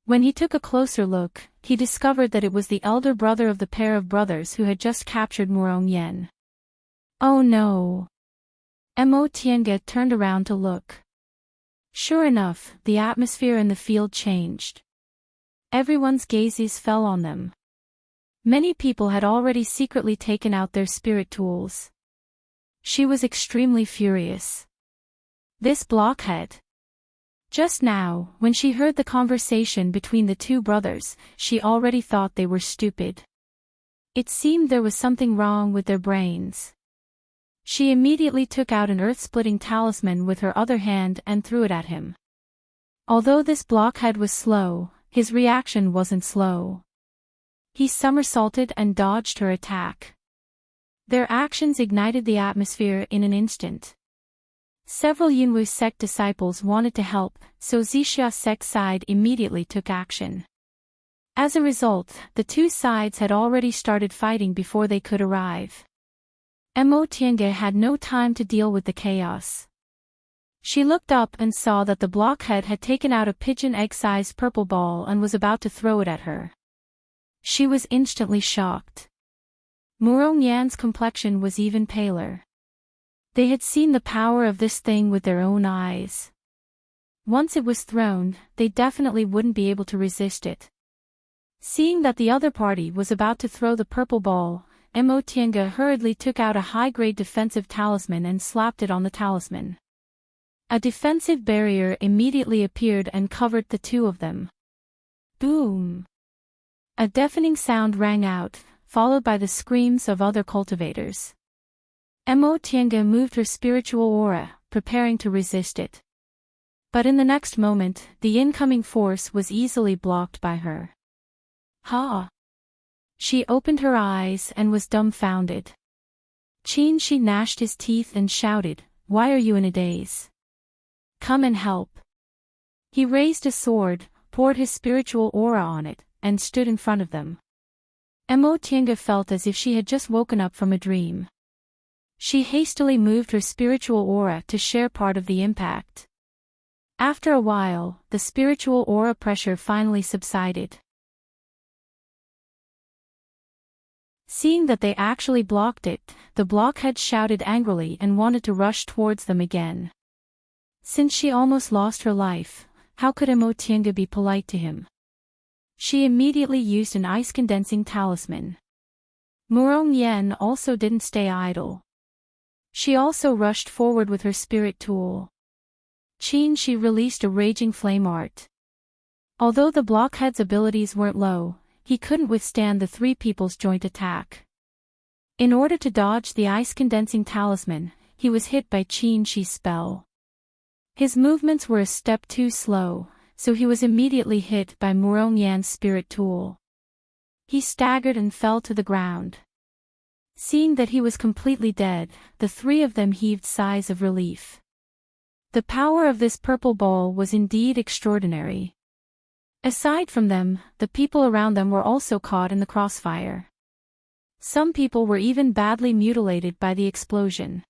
When he took a closer look, he discovered that it was the elder brother of the pair of brothers who had just captured Murong Yen. Oh no! Mo Tiange turned around to look. Sure enough, the atmosphere in the field changed. Everyone's gazes fell on them. Many people had already secretly taken out their spirit tools. She was extremely furious. This blockhead! Just now, when she heard the conversation between the two brothers, she already thought they were stupid. It seemed there was something wrong with their brains. She immediately took out an earth-splitting talisman with her other hand and threw it at him. Although this blockhead was slow, his reaction wasn't slow. He somersaulted and dodged her attack. Their actions ignited the atmosphere in an instant. Several Yunwu sect disciples wanted to help, so Zixia sect side immediately took action. As a result, the two sides had already started fighting before they could arrive. Mo Tiange had no time to deal with the chaos. She looked up and saw that the blockhead had taken out a pigeon egg-sized purple ball and was about to throw it at her. She was instantly shocked. Murong Yan's complexion was even paler. They had seen the power of this thing with their own eyes. Once it was thrown, they definitely wouldn't be able to resist it. Seeing that the other party was about to throw the purple ball, Mo Tiange hurriedly took out a high-grade defensive talisman and slapped it on the talisman. A defensive barrier immediately appeared and covered the two of them. Boom! A deafening sound rang out, followed by the screams of other cultivators. Mo Tiange moved her spiritual aura, preparing to resist it. But in the next moment, the incoming force was easily blocked by her. Ha! She opened her eyes and was dumbfounded. Qin Shi gnashed his teeth and shouted, "Why are you in a daze? Come and help." He raised a sword, poured his spiritual aura on it, and stood in front of them. Mo Tiange felt as if she had just woken up from a dream. She hastily moved her spiritual aura to share part of the impact. After a while, the spiritual aura pressure finally subsided. Seeing that they actually blocked it, the blockhead shouted angrily and wanted to rush towards them again. Since she almost lost her life, how could Mo Tiange be polite to him? She immediately used an ice-condensing talisman. Murong Yan also didn't stay idle. She also rushed forward with her spirit tool. Qin Shi released a raging flame art. Although the blockhead's abilities weren't low, he couldn't withstand the three people's joint attack. In order to dodge the ice-condensing talisman, he was hit by Qin Shi's spell. His movements were a step too slow, so he was immediately hit by Murong Yan's spirit tool. He staggered and fell to the ground. Seeing that he was completely dead, the three of them heaved sighs of relief. The power of this purple ball was indeed extraordinary. Aside from them, the people around them were also caught in the crossfire. Some people were even badly mutilated by the explosion.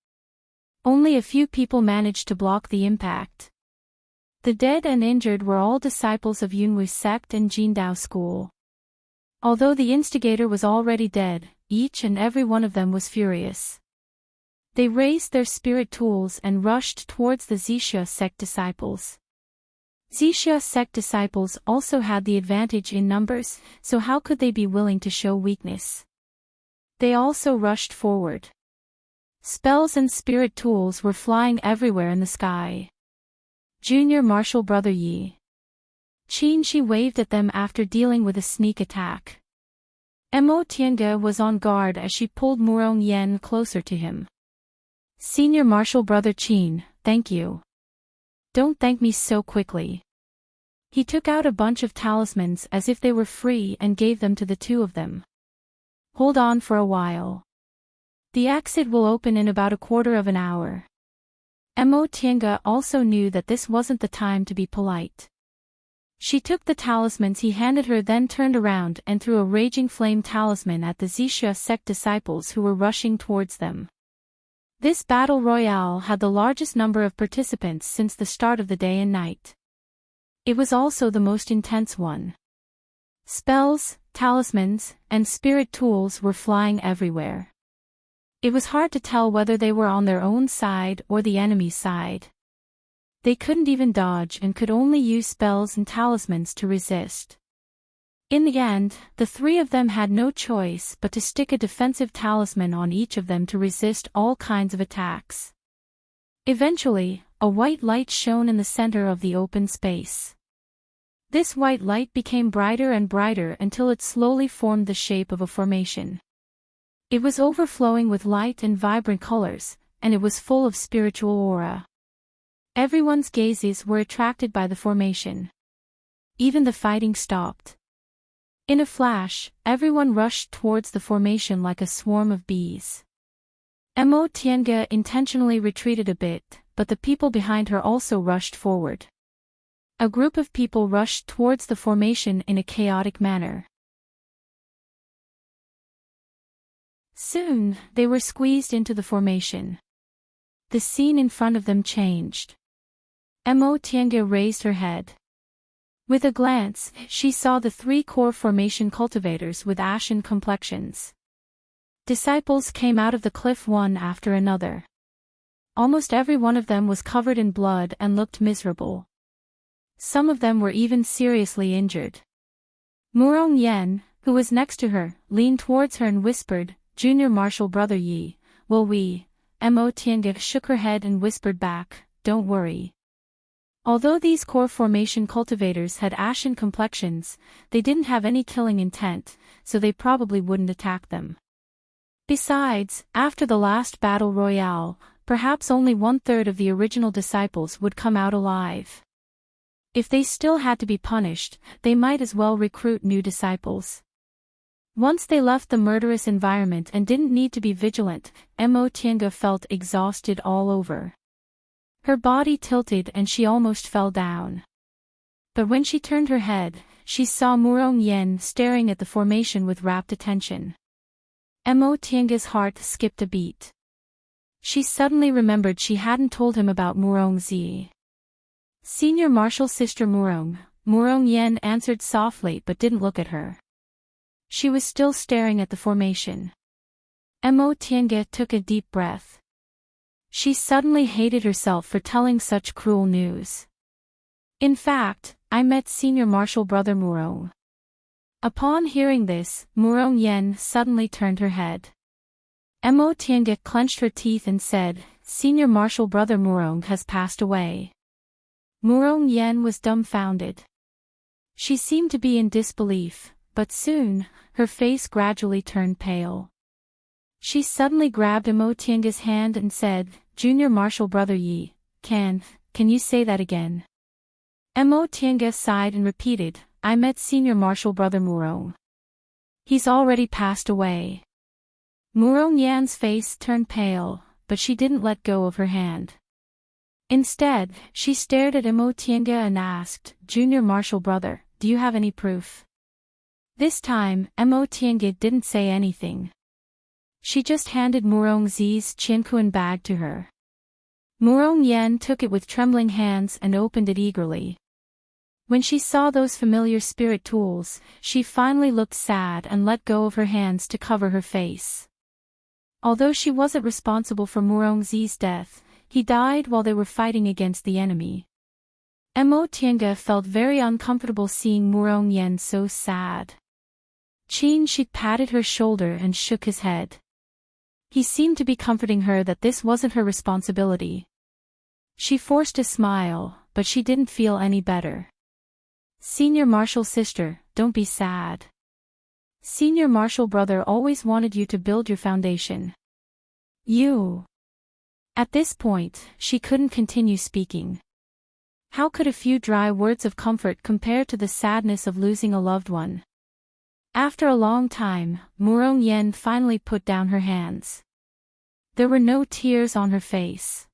Only a few people managed to block the impact. The dead and injured were all disciples of Yunwu sect and Jindao school. Although the instigator was already dead, each and every one of them was furious. They raised their spirit tools and rushed towards the Zixia sect disciples. Zixia sect disciples also had the advantage in numbers, so how could they be willing to show weakness? They also rushed forward. Spells and spirit tools were flying everywhere in the sky. Junior Martial Brother Yi. Qin Shi waved at them after dealing with a sneak attack. Mo Tiange was on guard as she pulled Murong Yan closer to him. Senior Martial Brother Qin, thank you. Don't thank me so quickly. He took out a bunch of talismans as if they were free and gave them to the two of them. Hold on for a while. The exit will open in about a quarter of an hour. Mo Tiange also knew that this wasn't the time to be polite. She took the talismans he handed her, then turned around and threw a raging flame talisman at the Zixia sect disciples who were rushing towards them. This battle royale had the largest number of participants since the start of the day and night. It was also the most intense one. Spells, talismans, and spirit tools were flying everywhere. It was hard to tell whether they were on their own side or the enemy's side. They couldn't even dodge and could only use spells and talismans to resist. In the end, the three of them had no choice but to stick a defensive talisman on each of them to resist all kinds of attacks. Eventually, a white light shone in the center of the open space. This white light became brighter and brighter until it slowly formed the shape of a formation. It was overflowing with light and vibrant colors, and it was full of spiritual aura. Everyone's gazes were attracted by the formation. Even the fighting stopped. In a flash, everyone rushed towards the formation like a swarm of bees. Mo Tiange intentionally retreated a bit, but the people behind her also rushed forward. A group of people rushed towards the formation in a chaotic manner. Soon, they were squeezed into the formation. The scene in front of them changed. Mo Tiange raised her head. With a glance, she saw the 3 core formation cultivators with ashen complexions. Disciples came out of the cliff one after another. Almost every one of them was covered in blood and looked miserable. Some of them were even seriously injured. Murong Yen, who was next to her, leaned towards her and whispered, "Junior Marshal Brother Yi, will we?" Mo Tiange shook her head and whispered back, "Don't worry." Although these core formation cultivators had ashen complexions, they didn't have any killing intent, so they probably wouldn't attack them. Besides, after the last battle royale, perhaps only 1/3 of the original disciples would come out alive. If they still had to be punished, they might as well recruit new disciples. Once they left the murderous environment and didn't need to be vigilant, Mo Tiange felt exhausted all over. Her body tilted and she almost fell down. But when she turned her head, she saw Murong Yen staring at the formation with rapt attention. Mo Tiange's heart skipped a beat. She suddenly remembered she hadn't told him about Murong Zi. "Senior Marshal Sister Murong," Murong Yen answered softly but didn't look at her. She was still staring at the formation. Mo Tiange took a deep breath. She suddenly hated herself for telling such cruel news. "In fact, I met Senior Marshal Brother Murong." Upon hearing this, Murong Yen suddenly turned her head. Mo Tiange clenched her teeth and said, "Senior Marshal Brother Murong has passed away." Murong Yen was dumbfounded. She seemed to be in disbelief, but soon, her face gradually turned pale. She suddenly grabbed Mo Tiange's hand and said, "Junior Marshal Brother Yi, can you say that again?" Mo Tiange sighed and repeated, "I met Senior Marshal Brother Murong. He's already passed away." Murong Yan's face turned pale, but she didn't let go of her hand. Instead, she stared at Mo Tiange and asked, "Junior Marshal Brother, do you have any proof?" This time, Mo Tiange didn't say anything. She just handed Murong Zi's Qiankuan bag to her. Murong Yen took it with trembling hands and opened it eagerly. When she saw those familiar spirit tools, she finally looked sad and let go of her hands to cover her face. Although she wasn't responsible for Murong Zi's death, he died while they were fighting against the enemy. Mo Tiange felt very uncomfortable seeing Murong Yen so sad. Qin Shi patted her shoulder and shook his head. He seemed to be comforting her that this wasn't her responsibility. She forced a smile, but she didn't feel any better. "Senior Marshal Sister, don't be sad. Senior Marshal Brother always wanted you to build your foundation. You..." At this point, she couldn't continue speaking. How could a few dry words of comfort compare to the sadness of losing a loved one? After a long time, Murong Yen finally put down her hands. There were no tears on her face.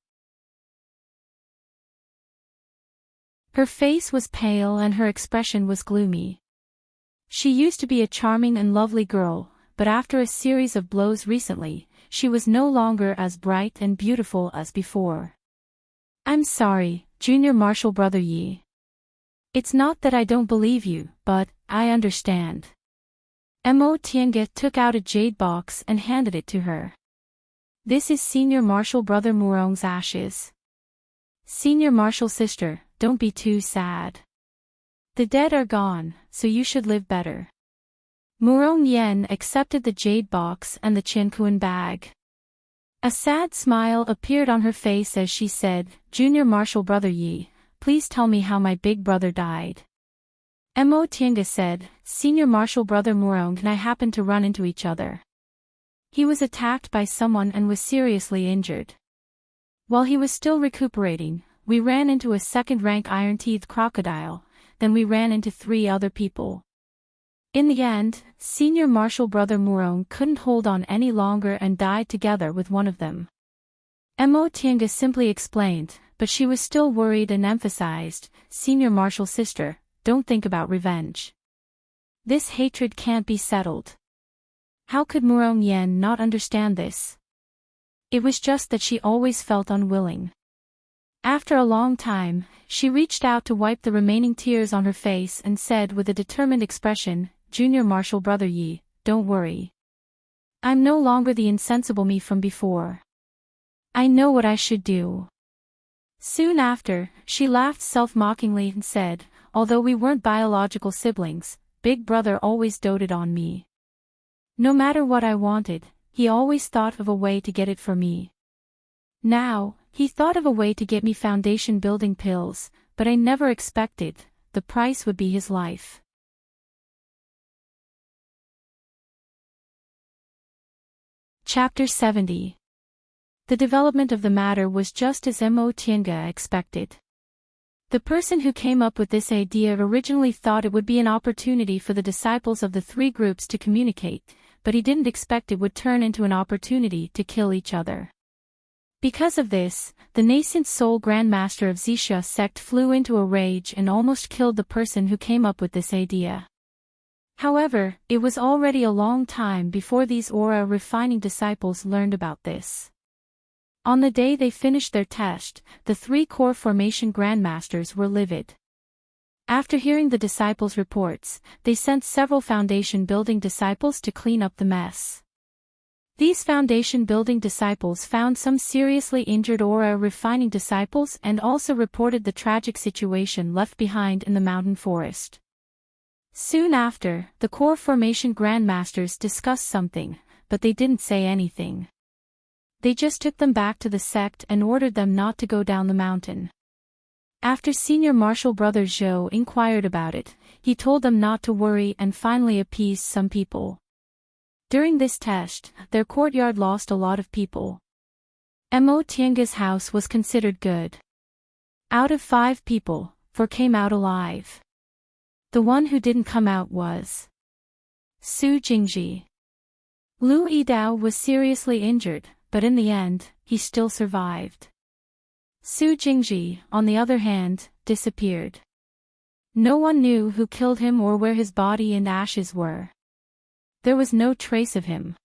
Her face was pale and her expression was gloomy. She used to be a charming and lovely girl, but after a series of blows recently, she was no longer as bright and beautiful as before. "I'm sorry, Junior Marshal Brother Yi. It's not that I don't believe you, but I understand." Mo Tiange took out a jade box and handed it to her. "This is Senior Marshal Brother Murong's ashes. Senior Marshal Sister, don't be too sad. The dead are gone, so you should live better." Murong Yen accepted the jade box and the Qiankuan bag. A sad smile appeared on her face as she said, "Junior Marshall Brother Yi, please tell me how my big brother died." Mo Tiange said, "Senior Marshall Brother Murong and I happened to run into each other. He was attacked by someone and was seriously injured. While he was still recuperating, we ran into a second-rank iron-teethed crocodile, then we ran into 3 other people. In the end, Senior Marshall Brother Murong couldn't hold on any longer and died together with one of them." Mo Tiange simply explained, but she was still worried and emphasized, "Senior Marshall's sister, don't think about revenge. This hatred can't be settled." How could Murong Yen not understand this? It was just that she always felt unwilling. After a long time, she reached out to wipe the remaining tears on her face and said with a determined expression, "Junior Marshall Brother Yi, don't worry. I'm no longer the insensible me from before. I know what I should do." Soon after, she laughed self-mockingly and said, "Although we weren't biological siblings, Big Brother always doted on me. No matter what I wanted, he always thought of a way to get it for me. Now, he thought of a way to get me foundation-building pills, but I never expected the price would be his life." Chapter 70. The development of the matter was just as Mo Tiange expected. The person who came up with this idea originally thought it would be an opportunity for the disciples of the 3 groups to communicate, but he didn't expect it would turn into an opportunity to kill each other. Because of this, the nascent soul grandmaster of Zixia sect flew into a rage and almost killed the person who came up with this idea. However, it was already a long time before these aura-refining disciples learned about this. On the day they finished their test, the 3 core formation grandmasters were livid. After hearing the disciples' reports, they sent several foundation-building disciples to clean up the mess. These foundation-building disciples found some seriously injured aura-refining disciples and also reported the tragic situation left behind in the mountain forest. Soon after, the core formation grandmasters discussed something, but they didn't say anything. They just took them back to the sect and ordered them not to go down the mountain. After Senior Marshall Brother Zhou inquired about it, he told them not to worry and finally appeased some people. During this test, their courtyard lost a lot of people. Mo Tiange's house was considered good. Out of 5 people, 4 came out alive. The one who didn't come out was Su Jingji. Lu Yidao was seriously injured, but in the end, he still survived. Su Jingji, on the other hand, disappeared. No one knew who killed him or where his body and ashes were. There was no trace of him.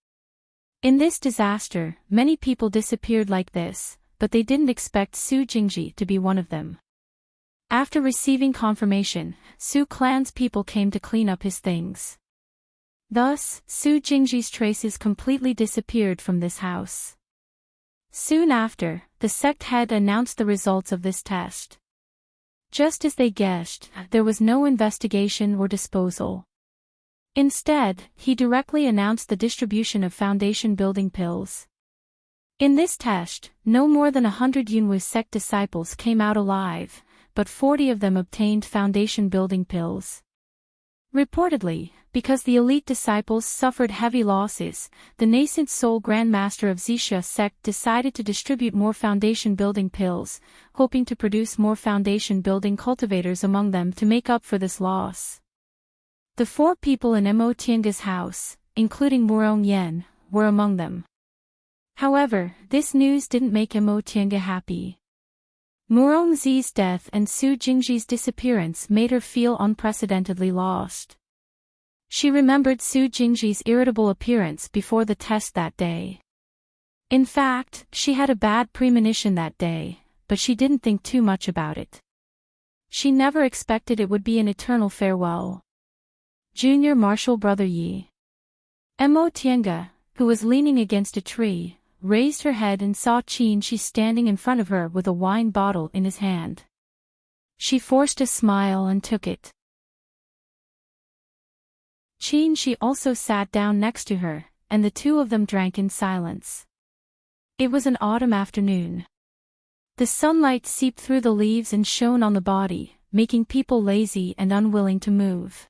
In this disaster, many people disappeared like this, but they didn't expect Su Jingji to be one of them. After receiving confirmation, Su clan's people came to clean up his things. Thus, Su Jingji's traces completely disappeared from this house. Soon after, the sect head announced the results of this test. Just as they guessed, there was no investigation or disposal. Instead, he directly announced the distribution of foundation-building pills. In this test, no more than 100 Yunwu sect disciples came out alive, but 40 of them obtained foundation-building pills. Reportedly, because the elite disciples suffered heavy losses, the nascent soul grandmaster of Zixia sect decided to distribute more foundation-building pills, hoping to produce more foundation-building cultivators among them to make up for this loss. The 4 people in Mo Tiange's house, including Murong Yen, were among them. However, this news didn't make Mo Tiange happy. Murong Zi's death and Su Jingji's disappearance made her feel unprecedentedly lost. She remembered Su Jingji's irritable appearance before the test that day. In fact, she had a bad premonition that day, but she didn't think too much about it. She never expected it would be an eternal farewell. Junior Marshall Brother Yi. Mo Tiange, who was leaning against a tree, raised her head and saw Qin Shi standing in front of her with a wine bottle in his hand. She forced a smile and took it. Qin Shi also sat down next to her, and the 2 of them drank in silence. It was an autumn afternoon. The sunlight seeped through the leaves and shone on the body, making people lazy and unwilling to move.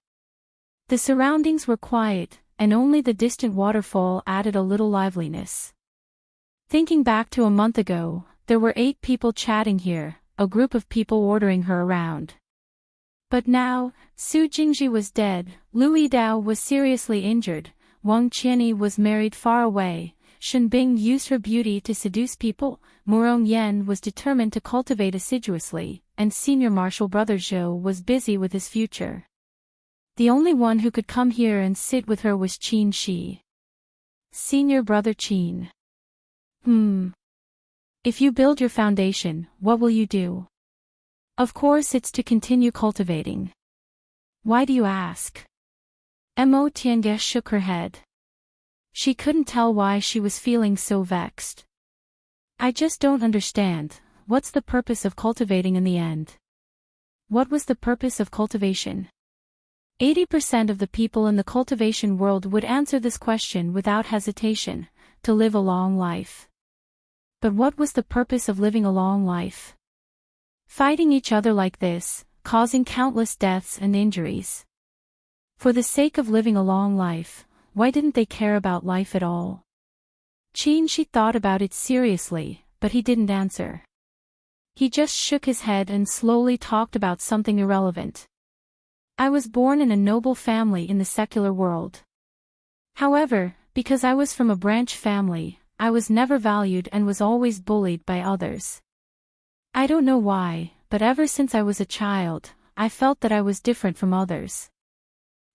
The surroundings were quiet, and only the distant waterfall added a little liveliness. Thinking back to a month ago, there were 8 people chatting here, a group of people ordering her around. But now, Su Jingji was dead, Lu Yidao was seriously injured, Wang Qianyi was married far away, Shen Bing used her beauty to seduce people, Murong Yan was determined to cultivate assiduously, and senior martial brother Zhou was busy with his future. The only one who could come here and sit with her was Qin Shi. Senior brother Qin. If you build your foundation, what will you do? Of course it's to continue cultivating. Why do you ask? Mo Tiange shook her head. She couldn't tell why she was feeling so vexed. I just don't understand, what's the purpose of cultivating in the end? What was the purpose of cultivation? 80% of the people in the cultivation world would answer this question without hesitation, to live a long life. But what was the purpose of living a long life? Fighting each other like this, causing countless deaths and injuries. For the sake of living a long life, why didn't they care about life at all? Qin Shi thought about it seriously, but he didn't answer. He just shook his head and slowly talked about something irrelevant. I was born in a noble family in the secular world. However, because I was from a branch family, I was never valued and was always bullied by others. I don't know why, but ever since I was a child, I felt that I was different from others.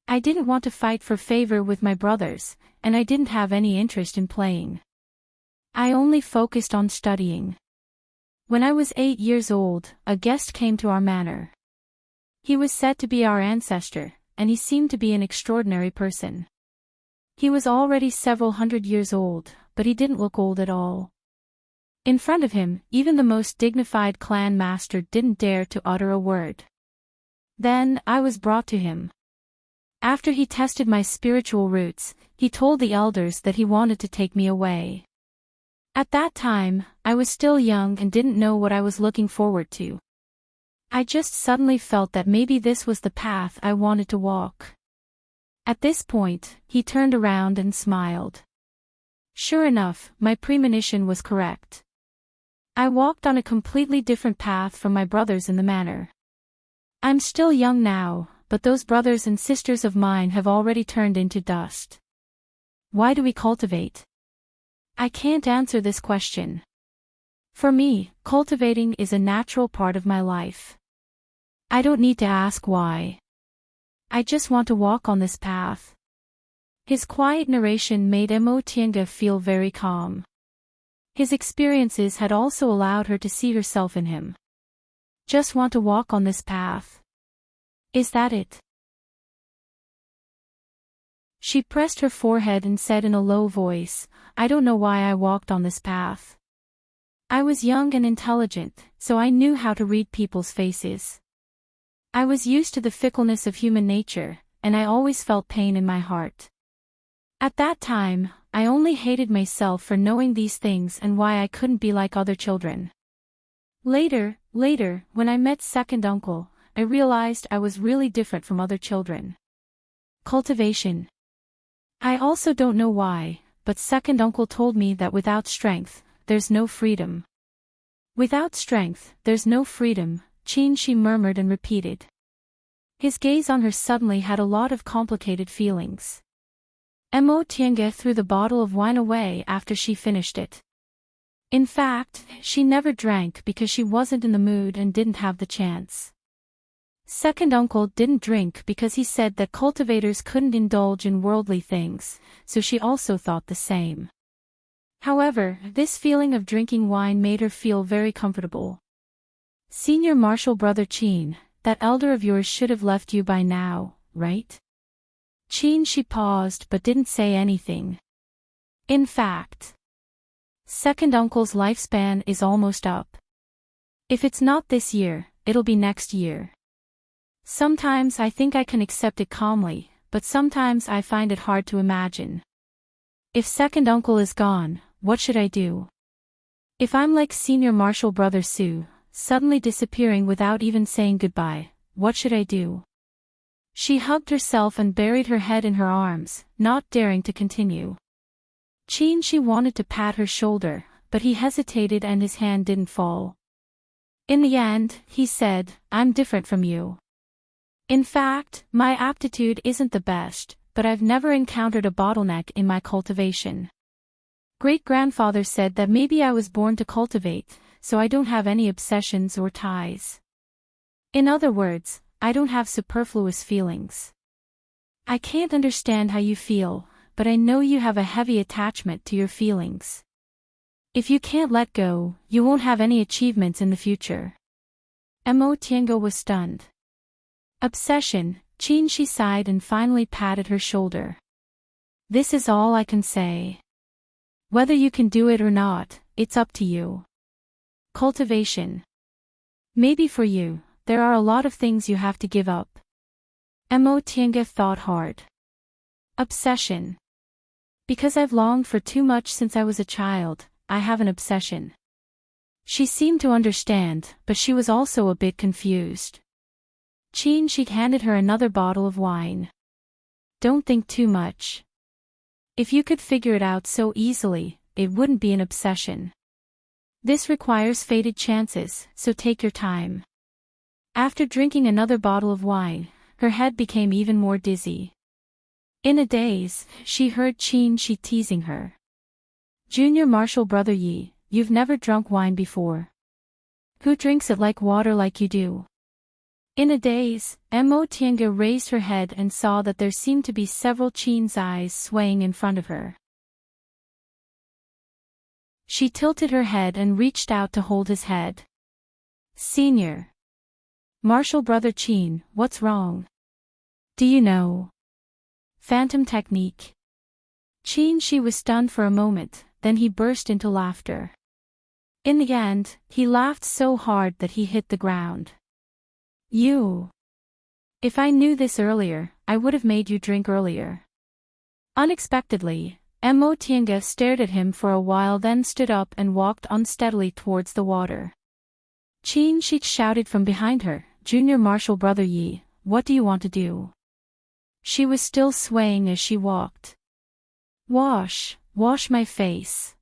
I didn't want to fight for favor with my brothers, and I didn't have any interest in playing. I only focused on studying. When I was 8 years old, a guest came to our manor. He was said to be our ancestor, and he seemed to be an extraordinary person. He was already several hundred years old, but he didn't look old at all. In front of him, even the most dignified clan master didn't dare to utter a word. Then, I was brought to him. After he tested my spiritual roots, he told the elders that he wanted to take me away. At that time, I was still young and didn't know what I was looking forward to. I just suddenly felt that maybe this was the path I wanted to walk. At this point, he turned around and smiled. Sure enough, my premonition was correct. I walked on a completely different path from my brothers in the manor. I'm still young now, but those brothers and sisters of mine have already turned into dust. Why do we cultivate? I can't answer this question. For me, cultivating is a natural part of my life. I don't need to ask why. I just want to walk on this path. His quiet narration made Mo Tiange feel very calm. His experiences had also allowed her to see herself in him. Just want to walk on this path. Is that it? She pressed her forehead and said in a low voice, I don't know why I walked on this path. I was young and intelligent, so I knew how to read people's faces. I was used to the fickleness of human nature, and I always felt pain in my heart. At that time, I only hated myself for knowing these things and why I couldn't be like other children. Later, when I met second uncle, I realized I was really different from other children. Cultivation. I also don't know why, but second uncle told me that without strength, there's no freedom. Without strength, there's no freedom, Qin Shi murmured and repeated. His gaze on her suddenly had a lot of complicated feelings. Mo Tiange threw the bottle of wine away after she finished it. In fact, she never drank because she wasn't in the mood and didn't have the chance. Second uncle didn't drink because he said that cultivators couldn't indulge in worldly things, so she also thought the same. However, this feeling of drinking wine made her feel very comfortable. Senior martial brother Qin, that elder of yours should have left you by now, right? Qin Shi paused but didn't say anything. In fact, second uncle's lifespan is almost up. If it's not this year, it'll be next year. Sometimes I think I can accept it calmly, but sometimes I find it hard to imagine. If second uncle is gone, what should I do? If I'm like Senior Marshall Brother Sue, suddenly disappearing without even saying goodbye, what should I do? She hugged herself and buried her head in her arms, not daring to continue. She wanted to pat her shoulder, but he hesitated and his hand didn't fall. In the end, he said, I'm different from you. In fact, my aptitude isn't the best, but I've never encountered a bottleneck in my cultivation. Great-grandfather said that maybe I was born to cultivate, so I don't have any obsessions or ties. In other words, I don't have superfluous feelings. I can't understand how you feel, but I know you have a heavy attachment to your feelings. If you can't let go, you won't have any achievements in the future. Mo Tiango was stunned. Obsession, she sighed and finally patted her shoulder. This is all I can say. Whether you can do it or not, it's up to you. Cultivation. Maybe for you, there are a lot of things you have to give up. Mo Tiange thought hard. Obsession. Because I've longed for too much since I was a child, I have an obsession. She seemed to understand, but she was also a bit confused. She handed her another bottle of wine. Don't think too much. If you could figure it out so easily, it wouldn't be an obsession. This requires fated chances, so take your time. After drinking another bottle of wine, her head became even more dizzy. In a daze, she heard Shi teasing her. Junior Marshall Brother Yi, you've never drunk wine before. Who drinks it like water like you do? In a daze, Mo Tiange raised her head and saw that there seemed to be several Qin's eyes swaying in front of her. She tilted her head and reached out to hold his head. Senior Marshall Brother Qin, what's wrong? Do you know? Phantom technique. She was stunned for a moment, then he burst into laughter. In the end, he laughed so hard that he hit the ground. You. If I knew this earlier, I would have made you drink earlier. Unexpectedly, Mo Tiange stared at him for a while then stood up and walked unsteadily towards the water. Shi shouted from behind her, Junior Marshall Brother Yi, what do you want to do? She was still swaying as she walked. Wash my face.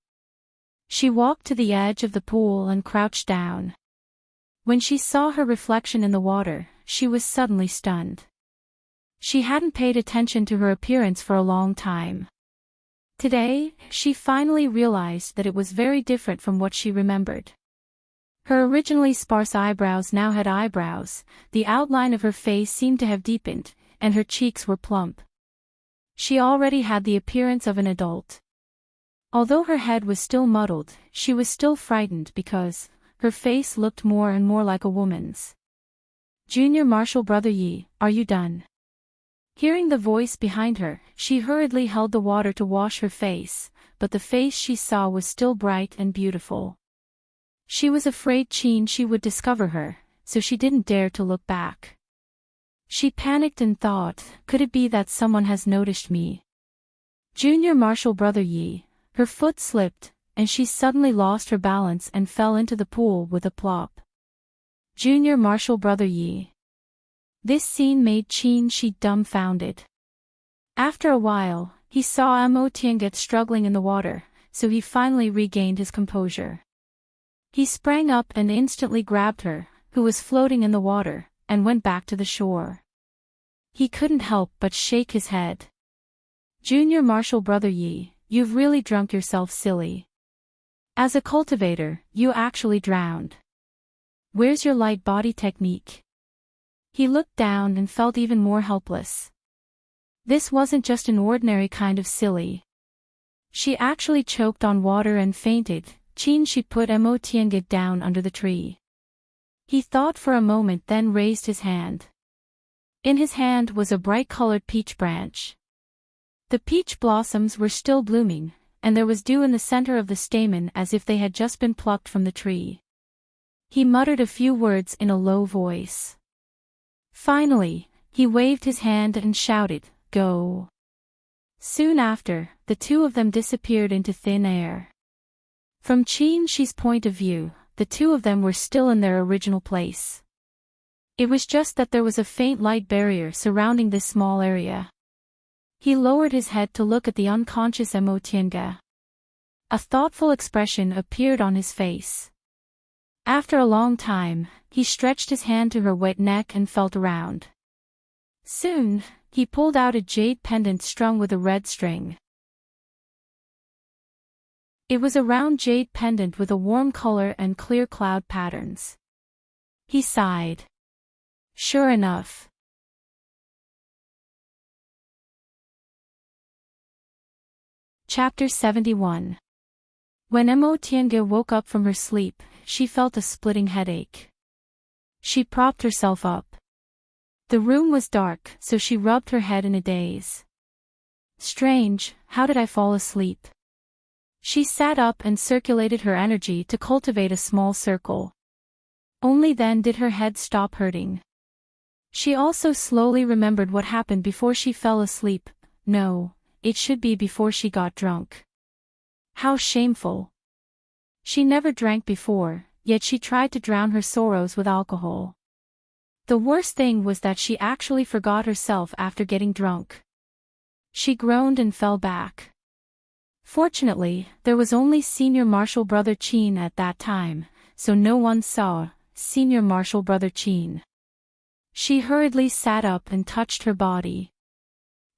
She walked to the edge of the pool and crouched down. When she saw her reflection in the water, she was suddenly stunned. She hadn't paid attention to her appearance for a long time. Today, she finally realized that it was very different from what she remembered. Her originally sparse eyebrows now had eyebrows, the outline of her face seemed to have deepened, and her cheeks were plump. She already had the appearance of an adult. Although her head was still muddled, she was still frightened because her face looked more and more like a woman's. Junior Marshall Brother Yi, are you done? Hearing the voice behind her, she hurriedly held the water to wash her face, but the face she saw was still bright and beautiful. She was afraid she would discover her, so she didn't dare to look back. She panicked and thought, could it be that someone has noticed me? Junior Marshall Brother Yi, her foot slipped, and she suddenly lost her balance and fell into the pool with a plop. Junior Marshall Brother Yi. This scene made Shi dumbfounded. After a while, he saw Mo Tiange struggling in the water, so he finally regained his composure. He sprang up and instantly grabbed her, who was floating in the water, and went back to the shore. He couldn't help but shake his head. Junior Marshall Brother Yi, you've really drunk yourself silly. As a cultivator, you actually drowned. Where's your light body technique? He looked down and felt even more helpless. This wasn't just an ordinary kind of silly. She actually choked on water and fainted. She put Mo Tiange down under the tree. He thought for a moment then raised his hand. In his hand was a bright-colored peach branch. The peach blossoms were still blooming, and there was dew in the center of the stamen as if they had just been plucked from the tree. He muttered a few words in a low voice. Finally, he waved his hand and shouted, "Go!" Soon after, the two of them disappeared into thin air. From Qianxi's point of view, the two of them were still in their original place. It was just that there was a faint light barrier surrounding this small area. He lowered his head to look at the unconscious Emotianga. A thoughtful expression appeared on his face. After a long time, he stretched his hand to her wet neck and felt around. Soon, he pulled out a jade pendant strung with a red string. It was a round jade pendant with a warm color and clear cloud patterns. He sighed. Sure enough. Chapter 71. When Emotianga woke up from her sleep, she felt a splitting headache. She propped herself up. The room was dark, so she rubbed her head in a daze. Strange, how did I fall asleep? She sat up and circulated her energy to cultivate a small circle. Only then did her head stop hurting. She also slowly remembered what happened before she fell asleep. No, it should be before she got drunk. How shameful. She never drank before, yet she tried to drown her sorrows with alcohol. The worst thing was that she actually forgot herself after getting drunk. She groaned and fell back. Fortunately, there was only Senior Marshal Brother Qin at that time, so no one saw Senior Marshal Brother Qin. She hurriedly sat up and touched her body.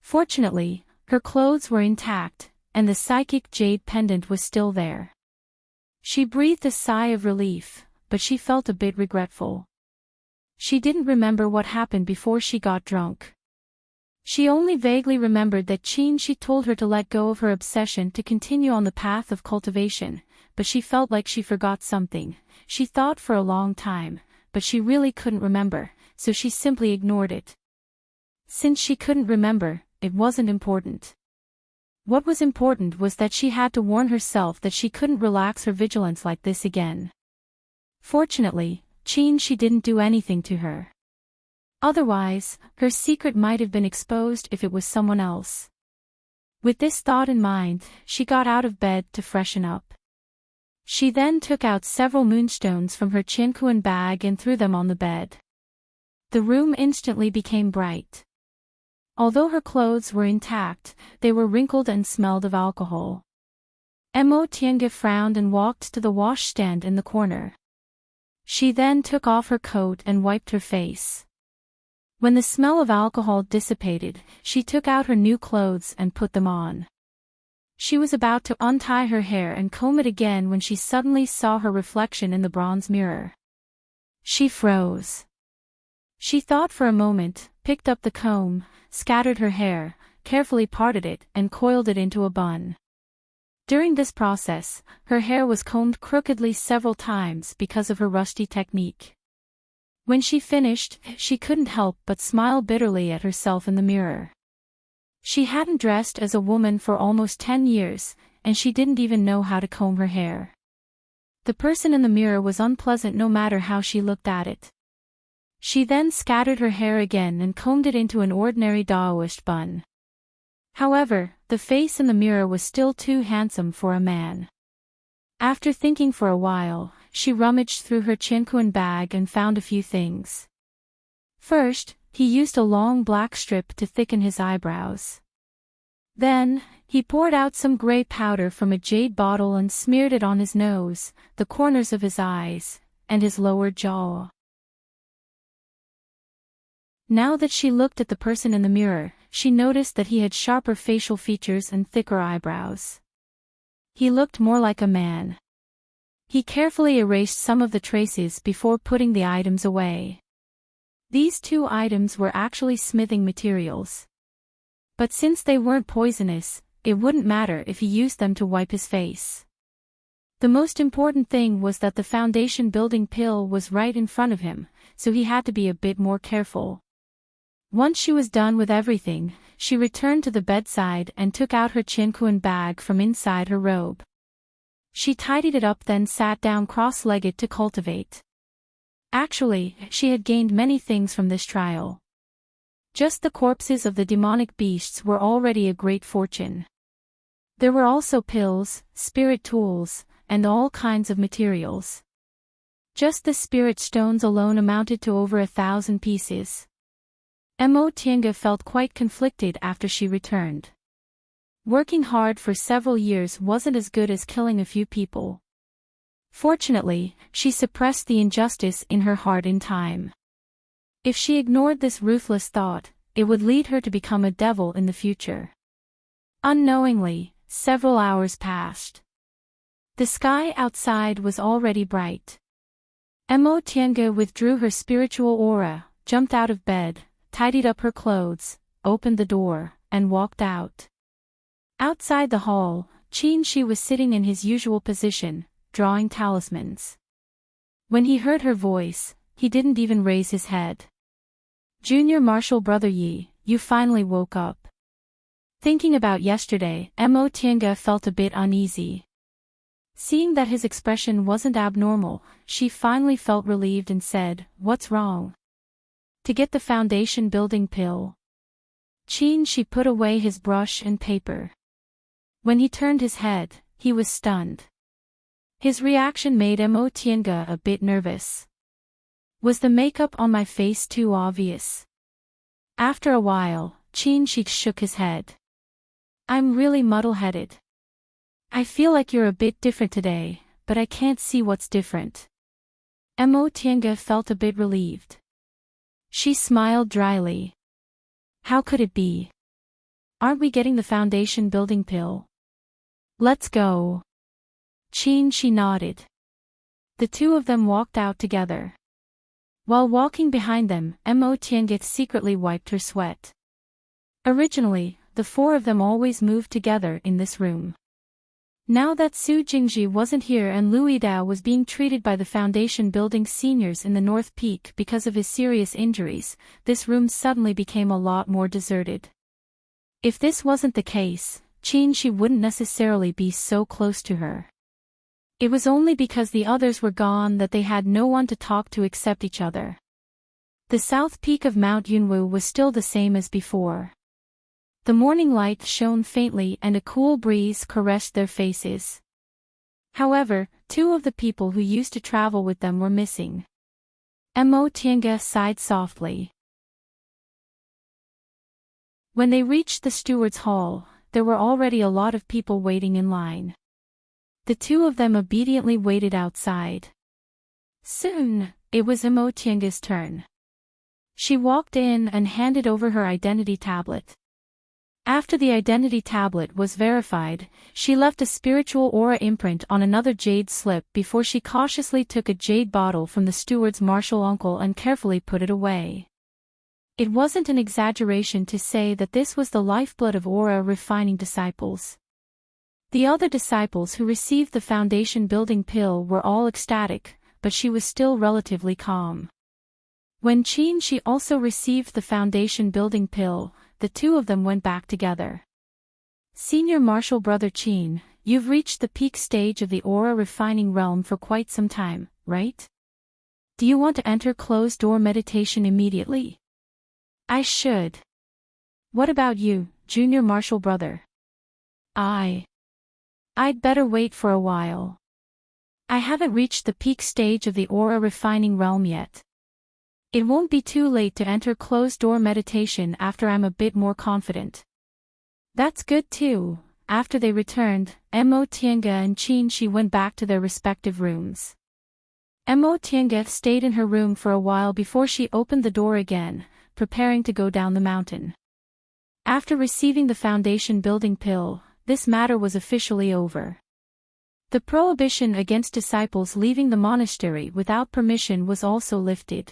Fortunately, her clothes were intact, and the psychic jade pendant was still there. She breathed a sigh of relief, but she felt a bit regretful. She didn't remember what happened before she got drunk. She only vaguely remembered that Qianxi told her to let go of her obsession to continue on the path of cultivation, but she felt like she forgot something. She thought for a long time, but she really couldn't remember, so she simply ignored it. Since she couldn't remember, it wasn't important. What was important was that she had to warn herself that she couldn't relax her vigilance like this again. Fortunately, Qianxi didn't do anything to her. Otherwise, her secret might have been exposed if it was someone else. With this thought in mind, she got out of bed to freshen up. She then took out several moonstones from her Qiankuan bag and threw them on the bed. The room instantly became bright. Although her clothes were intact, they were wrinkled and smelled of alcohol. Emotianga frowned and walked to the washstand in the corner. She then took off her coat and wiped her face. When the smell of alcohol dissipated, she took out her new clothes and put them on. She was about to untie her hair and comb it again when she suddenly saw her reflection in the bronze mirror. She froze. She thought for a moment, picked up the comb, scattered her hair, carefully parted it and coiled it into a bun. During this process, her hair was combed crookedly several times because of her rusty technique. When she finished, she couldn't help but smile bitterly at herself in the mirror. She hadn't dressed as a woman for almost 10 years, and she didn't even know how to comb her hair. The person in the mirror was unpleasant no matter how she looked at it. She then scattered her hair again and combed it into an ordinary Daoist bun. However, the face in the mirror was still too handsome for a man. After thinking for a while, she rummaged through her Qiankuan bag and found a few things. First, he used a long black strip to thicken his eyebrows. Then, he poured out some gray powder from a jade bottle and smeared it on his nose, the corners of his eyes, and his lower jaw. Now that she looked at the person in the mirror, she noticed that he had sharper facial features and thicker eyebrows. He looked more like a man. He carefully erased some of the traces before putting the items away. These 2 items were actually smithing materials. But since they weren't poisonous, it wouldn't matter if he used them to wipe his face. The most important thing was that the foundation building pill was right in front of him, so he had to be a bit more careful. Once she was done with everything, she returned to the bedside and took out her Qiankuan bag from inside her robe. She tidied it up then sat down cross-legged to cultivate. Actually, she had gained many things from this trial. Just the corpses of the demonic beasts were already a great fortune. There were also pills, spirit tools, and all kinds of materials. Just the spirit stones alone amounted to over 1,000 pieces. Tiange felt quite conflicted after she returned. Working hard for several years wasn't as good as killing a few people. Fortunately, she suppressed the injustice in her heart in time. If she ignored this ruthless thought, it would lead her to become a devil in the future. Unknowingly, several hours passed. The sky outside was already bright. Tiange withdrew her spiritual aura, jumped out of bed, tidied up her clothes, opened the door, and walked out. Outside the hall, Qin Shi was sitting in his usual position, drawing talismans. When he heard her voice, he didn't even raise his head. Junior Marshal Brother Yi, you finally woke up. Thinking about yesterday, Tiange felt a bit uneasy. Seeing that his expression wasn't abnormal, she finally felt relieved and said, "What's wrong?" "To get the foundation building pill." Qin Shi put away his brush and paper. When he turned his head, he was stunned. His reaction made Tiange a bit nervous. Was the makeup on my face too obvious? After a while, Qin Shi shook his head. I'm really muddle-headed. I feel like you're a bit different today, but I can't see what's different. Tiange felt a bit relieved. She smiled dryly. How could it be? Aren't we getting the foundation building pill? Let's go. Qin Shi nodded. The two of them walked out together. While walking behind them, Tiange secretly wiped her sweat. Originally, the four of them always moved together in this room. Now that Su Jingji wasn't here and Louis Dao was being treated by the foundation building seniors in the North Peak because of his serious injuries, this room suddenly became a lot more deserted. If this wasn't the case, Qin Shi wouldn't necessarily be so close to her. It was only because the others were gone that they had no one to talk to except each other. The south peak of Mount Yunwu was still the same as before. The morning light shone faintly and a cool breeze caressed their faces. However, two of the people who used to travel with them were missing. Tiange sighed softly. When they reached the steward's hall, there were already a lot of people waiting in line. The two of them obediently waited outside. Soon, it was Tiange's turn. She walked in and handed over her identity tablet. After the identity tablet was verified, she left a spiritual aura imprint on another jade slip before she cautiously took a jade bottle from the steward's martial uncle and carefully put it away. It wasn't an exaggeration to say that this was the lifeblood of aura refining disciples. The other disciples who received the foundation building pill were all ecstatic, but she was still relatively calm. When Qin Shi also received the foundation building pill, the two of them went back together. Senior Marshal Brother Qin, you've reached the peak stage of the aura refining realm for quite some time, right? Do you want to enter closed-door meditation immediately? I should. What about you, Junior Marshal Brother? I'd better wait for a while. I haven't reached the peak stage of the aura refining realm yet. It won't be too late to enter closed-door meditation after I'm a bit more confident. That's good too. After they returned, Tiange and Qin Shi went back to their respective rooms. Tiange stayed in her room for a while before she opened the door again, preparing to go down the mountain. After receiving the foundation building pill, this matter was officially over. The prohibition against disciples leaving the monastery without permission was also lifted.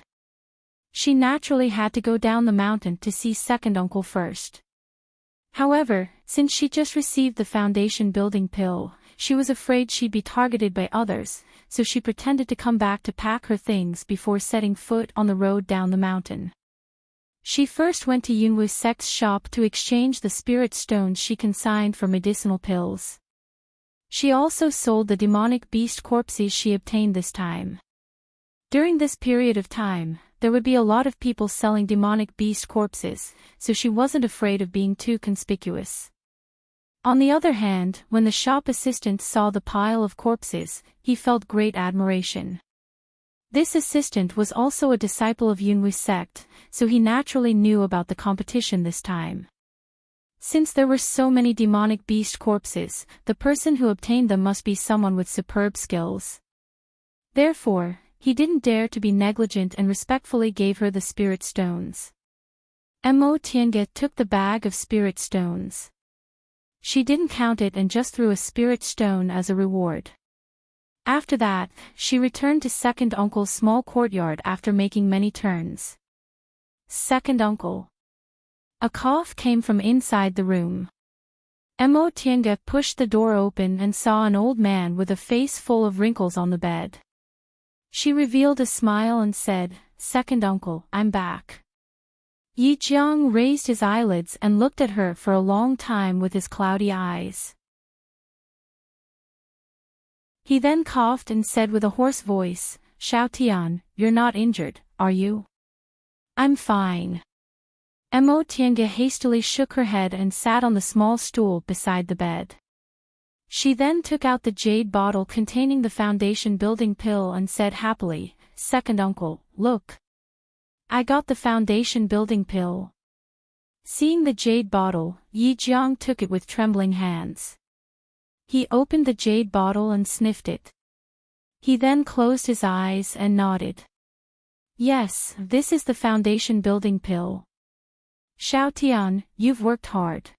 She naturally had to go down the mountain to see second uncle first. However, since she just received the foundation building pill, she was afraid she'd be targeted by others, so she pretended to come back to pack her things before setting foot on the road down the mountain. She first went to Yunwu Sect's shop to exchange the spirit stones she consigned for medicinal pills. She also sold the demonic beast corpses she obtained this time. During this period of time, there would be a lot of people selling demonic beast corpses, so she wasn't afraid of being too conspicuous. On the other hand, when the shop assistant saw the pile of corpses, he felt great admiration. This assistant was also a disciple of Yunwu's sect, so he naturally knew about the competition this time. Since there were so many demonic beast corpses, the person who obtained them must be someone with superb skills. Therefore, he didn't dare to be negligent and respectfully gave her the spirit stones. Mo Tiange took the bag of spirit stones. She didn't count it and just threw a spirit stone as a reward. After that, she returned to second uncle's small courtyard after making many turns. Second uncle. A cough came from inside the room. Mo Tiange pushed the door open and saw an old man with a face full of wrinkles on the bed. She revealed a smile and said, "Second uncle, I'm back." Yi Jiang raised his eyelids and looked at her for a long time with his cloudy eyes. He then coughed and said with a hoarse voice, "Xiao Tian, you're not injured, are you?" "I'm fine." Mo Tiange hastily shook her head and sat on the small stool beside the bed. She then took out the jade bottle containing the foundation building pill and said happily, "Second uncle, look. I got the foundation building pill." Seeing the jade bottle, Yi Jiang took it with trembling hands. He opened the jade bottle and sniffed it. He then closed his eyes and nodded. "Yes, this is the foundation building pill." "Xiao Tian, you've worked hard."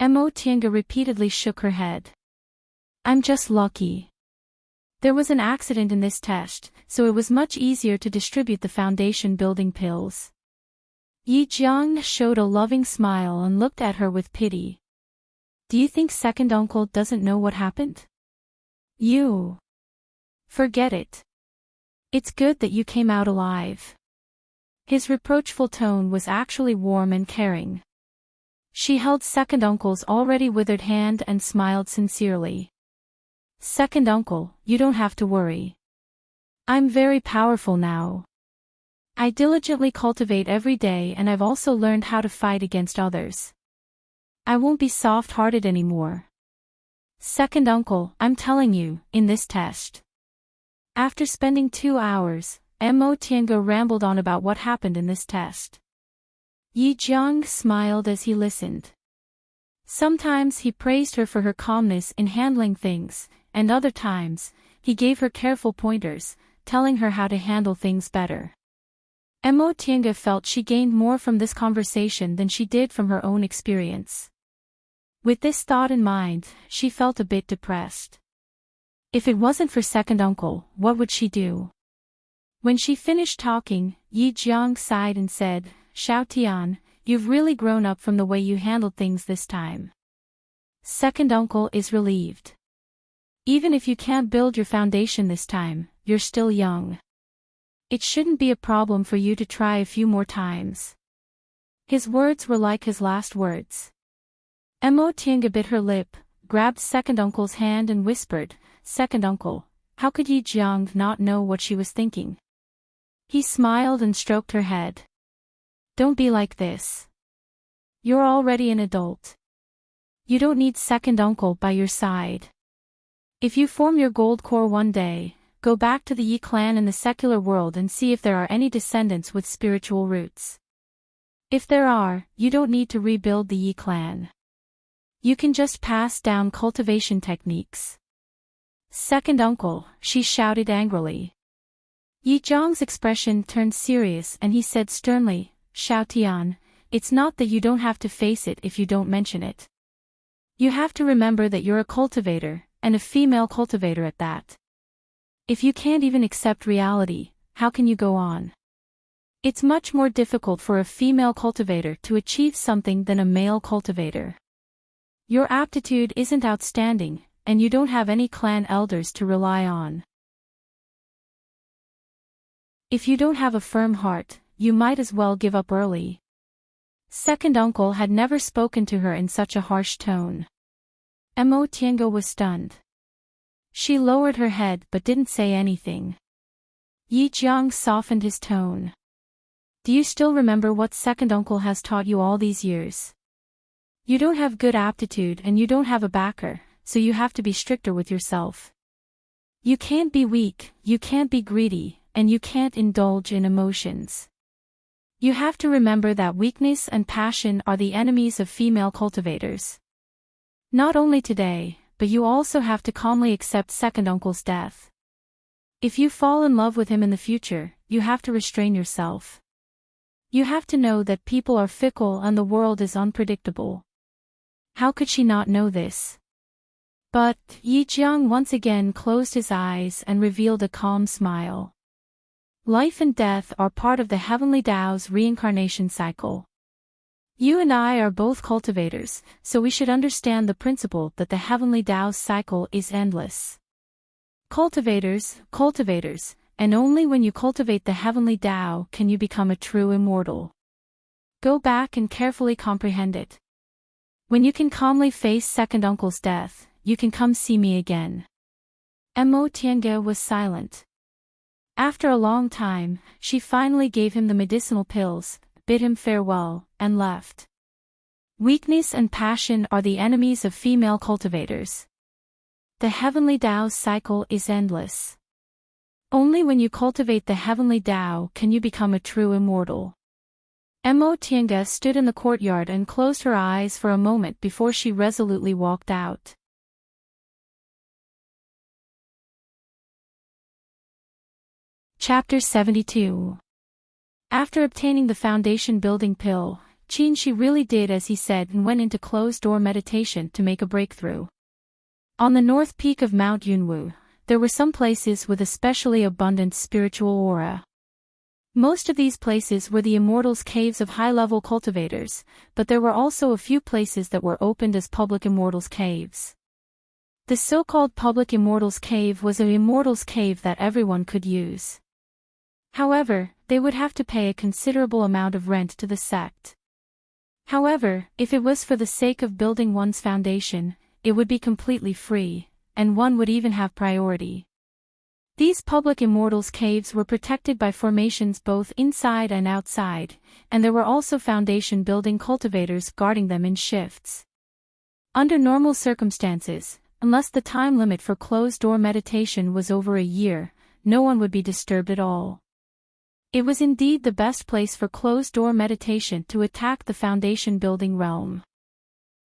Mo Tiange repeatedly shook her head. "I'm just lucky. There was an accident in this test, so it was much easier to distribute the foundation building pills." Yi Jiang showed a loving smile and looked at her with pity. "Do you think second uncle doesn't know what happened?" "You. Forget it. It's good that you came out alive." His reproachful tone was actually warm and caring. She held second uncle's already withered hand and smiled sincerely. "Second uncle, you don't have to worry. I'm very powerful now. I diligently cultivate every day and I've also learned how to fight against others. I won't be soft-hearted anymore. Second uncle, I'm telling you, in this test." After spending 2 hours, Mo Tiange rambled on about what happened in this test. Yi Jiang smiled as he listened. Sometimes he praised her for her calmness in handling things, and other times, he gave her careful pointers, telling her how to handle things better. Mo Tiange felt she gained more from this conversation than she did from her own experience. With this thought in mind, she felt a bit depressed. If it wasn't for second uncle, what would she do? When she finished talking, Yi Jiang sighed and said, "Xiao Tian, you've really grown up from the way you handled things this time." Second uncle is relieved. "Even if you can't build your foundation this time, you're still young. It shouldn't be a problem for you to try a few more times." His words were like his last words. Mo Tiange bit her lip, grabbed second uncle's hand and whispered, "Second uncle, how could Yi Jiang not know what she was thinking?" He smiled and stroked her head. "Don't be like this. You're already an adult. You don't need second uncle by your side. If you form your gold core one day, go back to the Yi clan in the secular world and see if there are any descendants with spiritual roots. If there are, you don't need to rebuild the Yi clan. You can just pass down cultivation techniques." "Second uncle," she shouted angrily. Yi Jiang's expression turned serious and he said sternly, "Xiao Tian, it's not that you don't have to face it if you don't mention it. You have to remember that you're a cultivator, and a female cultivator at that. If you can't even accept reality, how can you go on? It's much more difficult for a female cultivator to achieve something than a male cultivator. Your aptitude isn't outstanding, and you don't have any clan elders to rely on. If you don't have a firm heart, you might as well give up early." Second uncle had never spoken to her in such a harsh tone. Mo Tiange was stunned. She lowered her head but didn't say anything. Yi Jiang softened his tone. "Do you still remember what second uncle has taught you all these years?" You don't have good aptitude and you don't have a backer, so you have to be stricter with yourself. You can't be weak, you can't be greedy, and you can't indulge in emotions. You have to remember that weakness and passion are the enemies of female cultivators. Not only today, but you also have to calmly accept second uncle's death. If you fall in love with him in the future, you have to restrain yourself. You have to know that people are fickle and the world is unpredictable. How could she not know this? But Yi Jiang once again closed his eyes and revealed a calm smile. Life and death are part of the heavenly Tao's reincarnation cycle. You and I are both cultivators, so we should understand the principle that the heavenly Tao's cycle is endless. Cultivators, and only when you cultivate the heavenly Tao can you become a true immortal. Go back and carefully comprehend it. When you can calmly face second uncle's death, you can come see me again. Mo Tiange was silent. After a long time, she finally gave him the medicinal pills, bid him farewell, and left. Weakness and passion are the enemies of female cultivators. The heavenly Tao's cycle is endless. Only when you cultivate the heavenly Tao can you become a true immortal. Mo Tiange stood in the courtyard and closed her eyes for a moment before she resolutely walked out. Chapter 72. After obtaining the foundation building pill, Qin Shi really did as he said and went into closed-door meditation to make a breakthrough. On the north peak of Mount Yunwu, there were some places with especially abundant spiritual aura. Most of these places were the Immortal's caves of high-level cultivators, but there were also a few places that were opened as public Immortal's caves. The so-called public Immortal's cave was an Immortal's cave that everyone could use. However, they would have to pay a considerable amount of rent to the sect. However, if it was for the sake of building one's foundation, it would be completely free, and one would even have priority. These public Immortals' caves were protected by formations both inside and outside, and there were also foundation building cultivators guarding them in shifts. Under normal circumstances, unless the time limit for closed-door meditation was over a year, no one would be disturbed at all. It was indeed the best place for closed-door meditation to attack the foundation-building realm.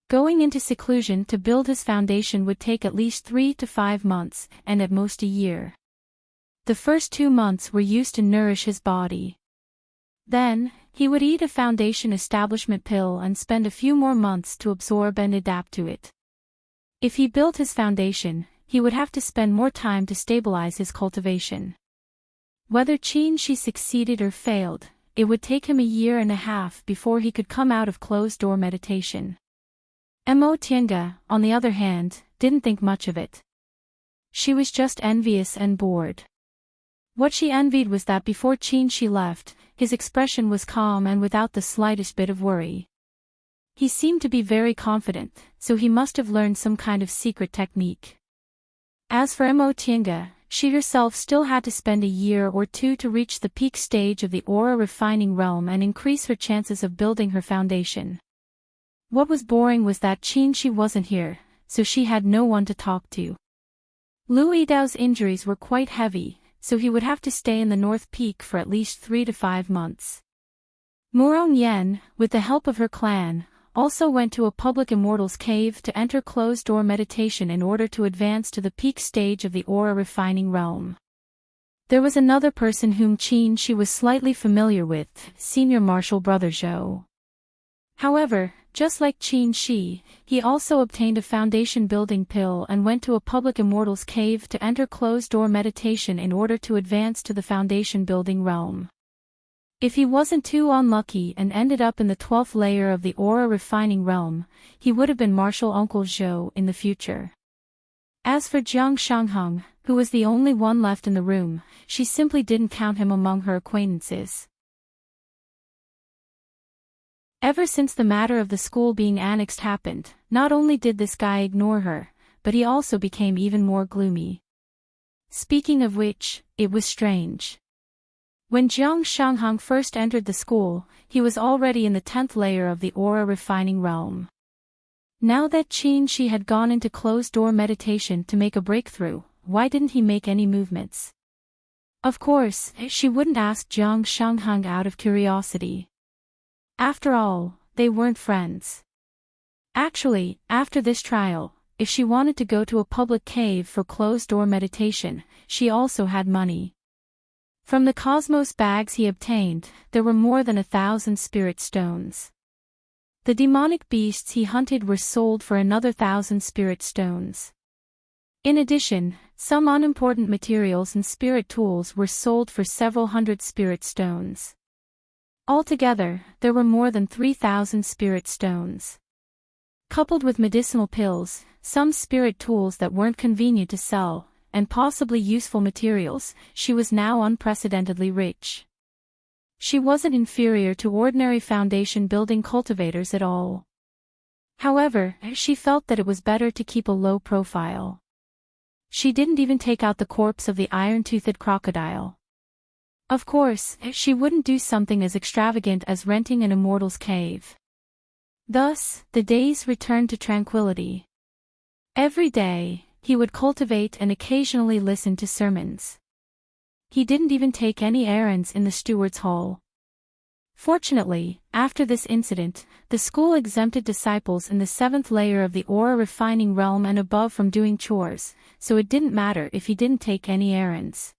Going into seclusion to build his foundation would take at least 3 to 5 months, and at most a year. The first 2 months were used to nourish his body. Then, he would eat a foundation establishment pill and spend a few more months to absorb and adapt to it. If he built his foundation, he would have to spend more time to stabilize his cultivation. Whether Qin Shi succeeded or failed, it would take him a year and a half before he could come out of closed-door meditation. Mo Tiange, on the other hand, didn't think much of it. She was just envious and bored. What she envied was that before Qin Shi left, his expression was calm and without the slightest bit of worry. He seemed to be very confident, so he must have learned some kind of secret technique. As for Mo Tiange, she herself still had to spend a year or two to reach the peak stage of the aura refining realm and increase her chances of building her foundation. What was boring was that Qin Shi wasn't here, so she had no one to talk to. Lu Yidao's injuries were quite heavy, so he would have to stay in the North Peak for at least 3 to 5 months. Murong Yan, with the help of her clan, also went to a public Immortal's cave to enter closed-door meditation in order to advance to the peak stage of the aura refining realm. There was another person whom Qin Shi was slightly familiar with, Senior Marshal Brother Zhou. However, just like Qin Shi, he also obtained a foundation building pill and went to a public Immortal's cave to enter closed-door meditation in order to advance to the foundation building realm. If he wasn't too unlucky and ended up in the 12th layer of the aura refining realm, he would have been Marshal Uncle Zhou in the future. As for Jiang Shangheng, who was the only one left in the room, she simply didn't count him among her acquaintances. Ever since the matter of the school being annexed happened, not only did this guy ignore her, but he also became even more gloomy. Speaking of which, it was strange. When Jiang Shangheng first entered the school, he was already in the 10th layer of the aura refining realm. Now that She had gone into closed-door meditation to make a breakthrough, why didn't he make any movements? Of course, she wouldn't ask Jiang Shanghang out of curiosity. After all, they weren't friends. Actually, after this trial, if she wanted to go to a public cave for closed-door meditation, she also had money. From the cosmos bags he obtained, there were more than 1,000 spirit stones. The demonic beasts he hunted were sold for another 1,000 spirit stones. In addition, some unimportant materials and spirit tools were sold for several hundred spirit stones. Altogether, there were more than 3,000 spirit stones. Coupled with medicinal pills, some spirit tools that weren't convenient to sell, and possibly useful materials, she was now unprecedentedly rich. She wasn't inferior to ordinary foundation building cultivators at all. However, she felt that it was better to keep a low profile. She didn't even take out the corpse of the iron-toothed crocodile. Of course, she wouldn't do something as extravagant as renting an immortal's cave. Thus, the days returned to tranquility. Every day, he would cultivate and occasionally listen to sermons. He didn't even take any errands in the steward's hall. Fortunately, after this incident, the school exempted disciples in the 7th layer of the aura refining realm and above from doing chores, so it didn't matter if he didn't take any errands.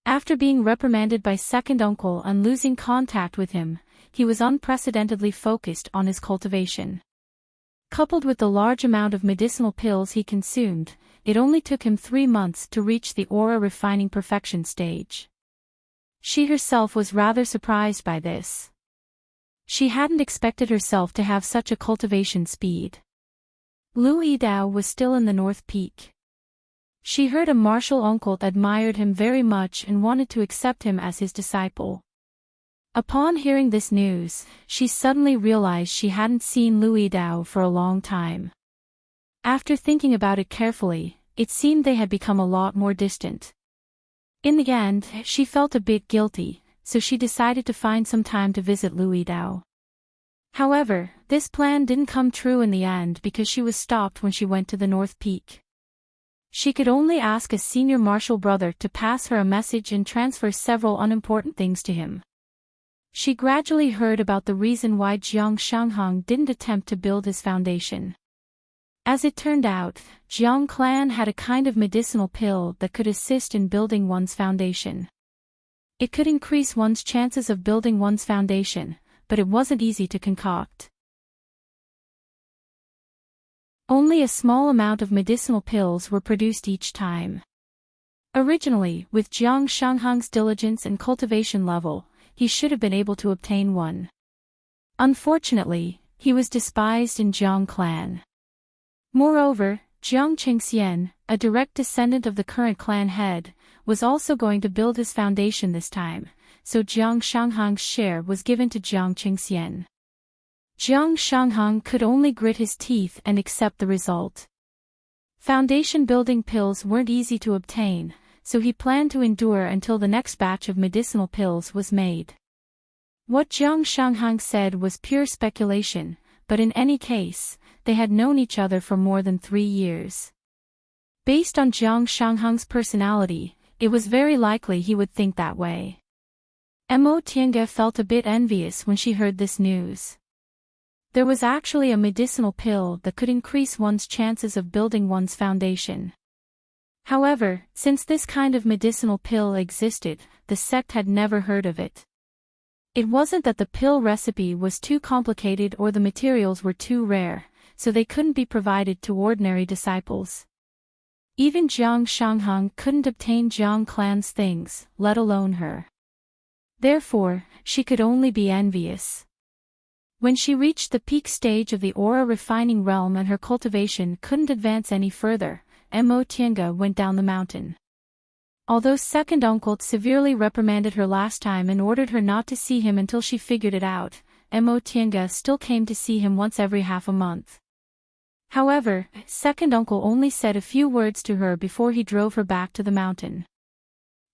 After being reprimanded by second uncle and losing contact with him, he was unprecedentedly focused on his cultivation. Coupled with the large amount of medicinal pills he consumed, it only took him 3 months to reach the aura refining perfection stage. She herself was rather surprised by this. She hadn't expected herself to have such a cultivation speed. Lu Yidao was still in the North Peak. She heard a martial uncle admired him very much and wanted to accept him as his disciple. Upon hearing this news, she suddenly realized she hadn't seen Lu Yidao for a long time. After thinking about it carefully, it seemed they had become a lot more distant. In the end, she felt a bit guilty, so she decided to find some time to visit Lu Yidao. However, this plan didn't come true in the end because she was stopped when she went to the North Peak. She could only ask a senior martial brother to pass her a message and transfer several unimportant things to him. She gradually heard about the reason why Jiang Shanghang didn't attempt to build his foundation. As it turned out, Jiang clan had a kind of medicinal pill that could assist in building one's foundation. It could increase one's chances of building one's foundation, but it wasn't easy to concoct. Only a small amount of medicinal pills were produced each time. Originally, with Jiang Shanghang's diligence and cultivation level, he should have been able to obtain one. Unfortunately, he was despised in Jiang clan. Moreover, Jiang Qingxian, a direct descendant of the current clan head, was also going to build his foundation this time, so Jiang Shanghang's share was given to Jiang Qingxian. Jiang Shanghang could only grit his teeth and accept the result. Foundation building pills weren't easy to obtain, so he planned to endure until the next batch of medicinal pills was made. What Jiang Shanghang said was pure speculation, but in any case, they had known each other for more than 3 years. Based on Jiang Shanghang's personality, it was very likely he would think that way. Mo Tiange felt a bit envious when she heard this news. There was actually a medicinal pill that could increase one's chances of building one's foundation. However, since this kind of medicinal pill existed, the sect had never heard of it. It wasn't that the pill recipe was too complicated or the materials were too rare, so they couldn't be provided to ordinary disciples. Even Jiang Shanghang couldn't obtain Jiang clan's things, let alone her. Therefore, she could only be envious. When she reached the peak stage of the aura refining realm and her cultivation couldn't advance any further, Mo Tiange went down the mountain. Although second uncle severely reprimanded her last time and ordered her not to see him until she figured it out, Mo Tiange still came to see him once every half a month. However, second uncle only said a few words to her before he drove her back to the mountain.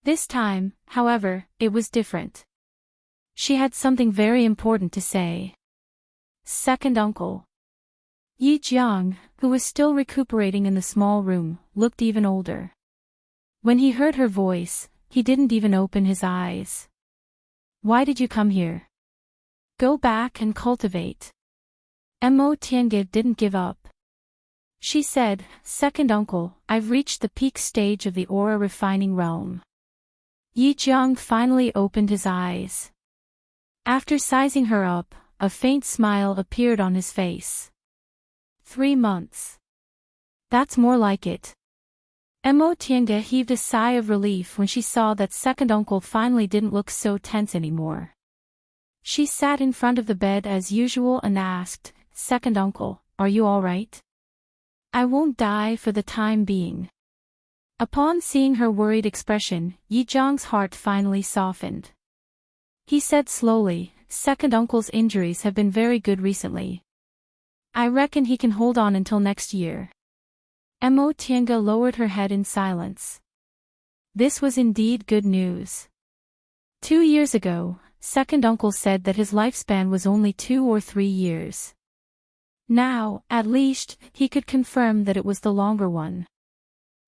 This time, however, it was different. She had something very important to say. Second uncle. Yi Jiang, who was still recuperating in the small room, looked even older. When he heard her voice, he didn't even open his eyes. Why did you come here? Go back and cultivate. Mo Tiange didn't give up. She said, Second uncle, I've reached the peak stage of the aura refining realm. Yi Jiang finally opened his eyes. After sizing her up, a faint smile appeared on his face. 3 months. That's more like it. Mo Tiange heaved a sigh of relief when she saw that second uncle finally didn't look so tense anymore. She sat in front of the bed as usual and asked, Second uncle, are you all right? I won't die for the time being. Upon seeing her worried expression, Yi Jiang's heart finally softened. He said slowly, Second uncle's injuries have been very good recently. I reckon he can hold on until next year. Mo Tiange lowered her head in silence. This was indeed good news. 2 years ago, second uncle said that his lifespan was only 2 or 3 years. Now, at least, he could confirm that it was the longer one.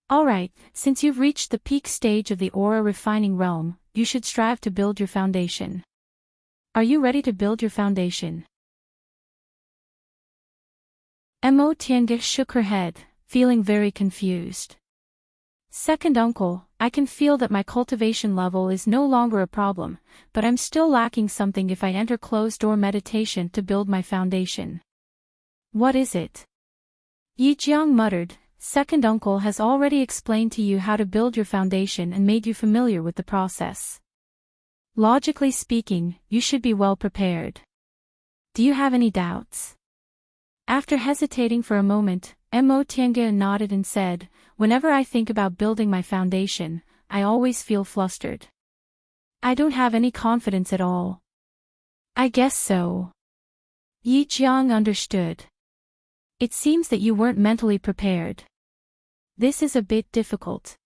Alright, since you've reached the peak stage of the aura refining realm, you should strive to build your foundation. Are you ready to build your foundation? Mo Tiange shook her head, feeling very confused. Second uncle, I can feel that my cultivation level is no longer a problem, but I'm still lacking something if I enter closed-door meditation to build my foundation. What is it? Yi Jiang muttered, Second uncle has already explained to you how to build your foundation and made you familiar with the process. Logically speaking, you should be well prepared. Do you have any doubts? After hesitating for a moment, Mo Tiange nodded and said, Whenever I think about building my foundation, I always feel flustered. I don't have any confidence at all. I guess so. Yi Jiang understood. It seems that you weren't mentally prepared. This is a bit difficult.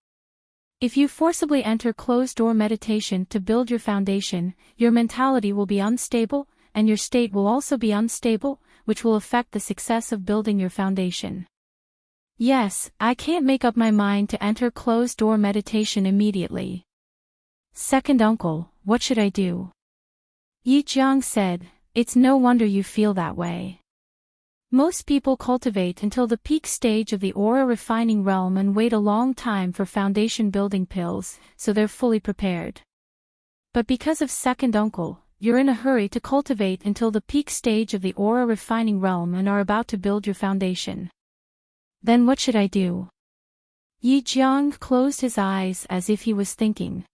If you forcibly enter closed-door meditation to build your foundation, your mentality will be unstable, and your state will also be unstable, which will affect the success of building your foundation. Yes, I can't make up my mind to enter closed-door meditation immediately. Second uncle, what should I do? Yi Jiang said, It's no wonder you feel that way. Most people cultivate until the peak stage of the aura refining realm and wait a long time for foundation building pills, so they're fully prepared. But because of second uncle, you're in a hurry to cultivate until the peak stage of the aura refining realm and are about to build your foundation. Then what should I do? Yi Jiang closed his eyes as if he was thinking.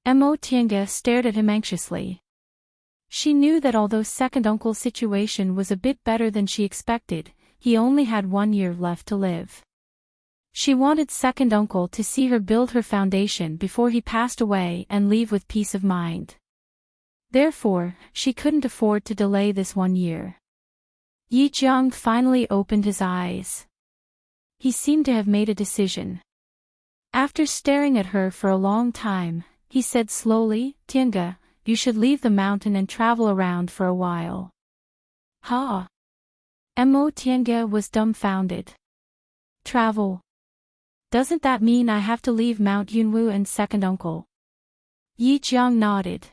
Mo Tiange stared at him anxiously. She knew that although second uncle's situation was a bit better than she expected, he only had 1 year left to live. She wanted second uncle to see her build her foundation before he passed away and leave with peace of mind. Therefore, she couldn't afford to delay this 1 year. Yi Jiang finally opened his eyes. He seemed to have made a decision. After staring at her for a long time, he said slowly, Tiange, you should leave the mountain and travel around for a while. Ha! Mo Tiange was dumbfounded. Travel? Doesn't that mean I have to leave Mount Yunwu and second uncle? Yi Jiang nodded.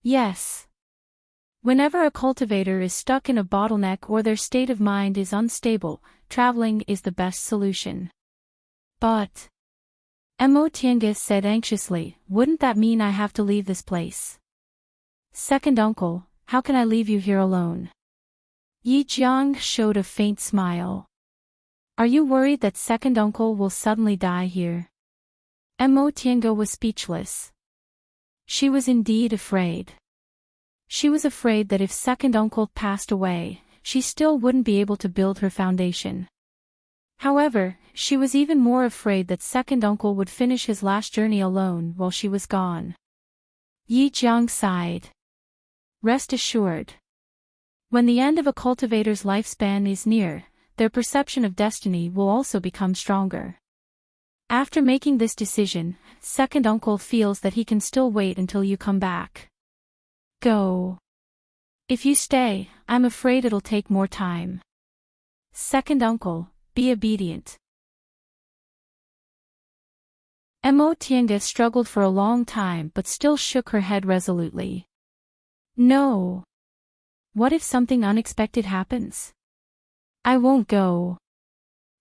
Yes. Whenever a cultivator is stuck in a bottleneck or their state of mind is unstable, traveling is the best solution. But Mo Tiange said anxiously, wouldn't that mean I have to leave this place? Second uncle, how can I leave you here alone? Yi Jiang showed a faint smile. Are you worried that second uncle will suddenly die here? Mo Tiange was speechless. She was indeed afraid. She was afraid that if second uncle passed away, she still wouldn't be able to build her foundation. However, she was even more afraid that second uncle would finish his last journey alone while she was gone. Yi Jiang sighed. Rest assured. When the end of a cultivator's lifespan is near, their perception of destiny will also become stronger. After making this decision, second uncle feels that he can still wait until you come back. Go. If you stay, I'm afraid it'll take more time. Second uncle, be obedient. Mo Tienga struggled for a long time but still shook her head resolutely. No. What if something unexpected happens? I won't go.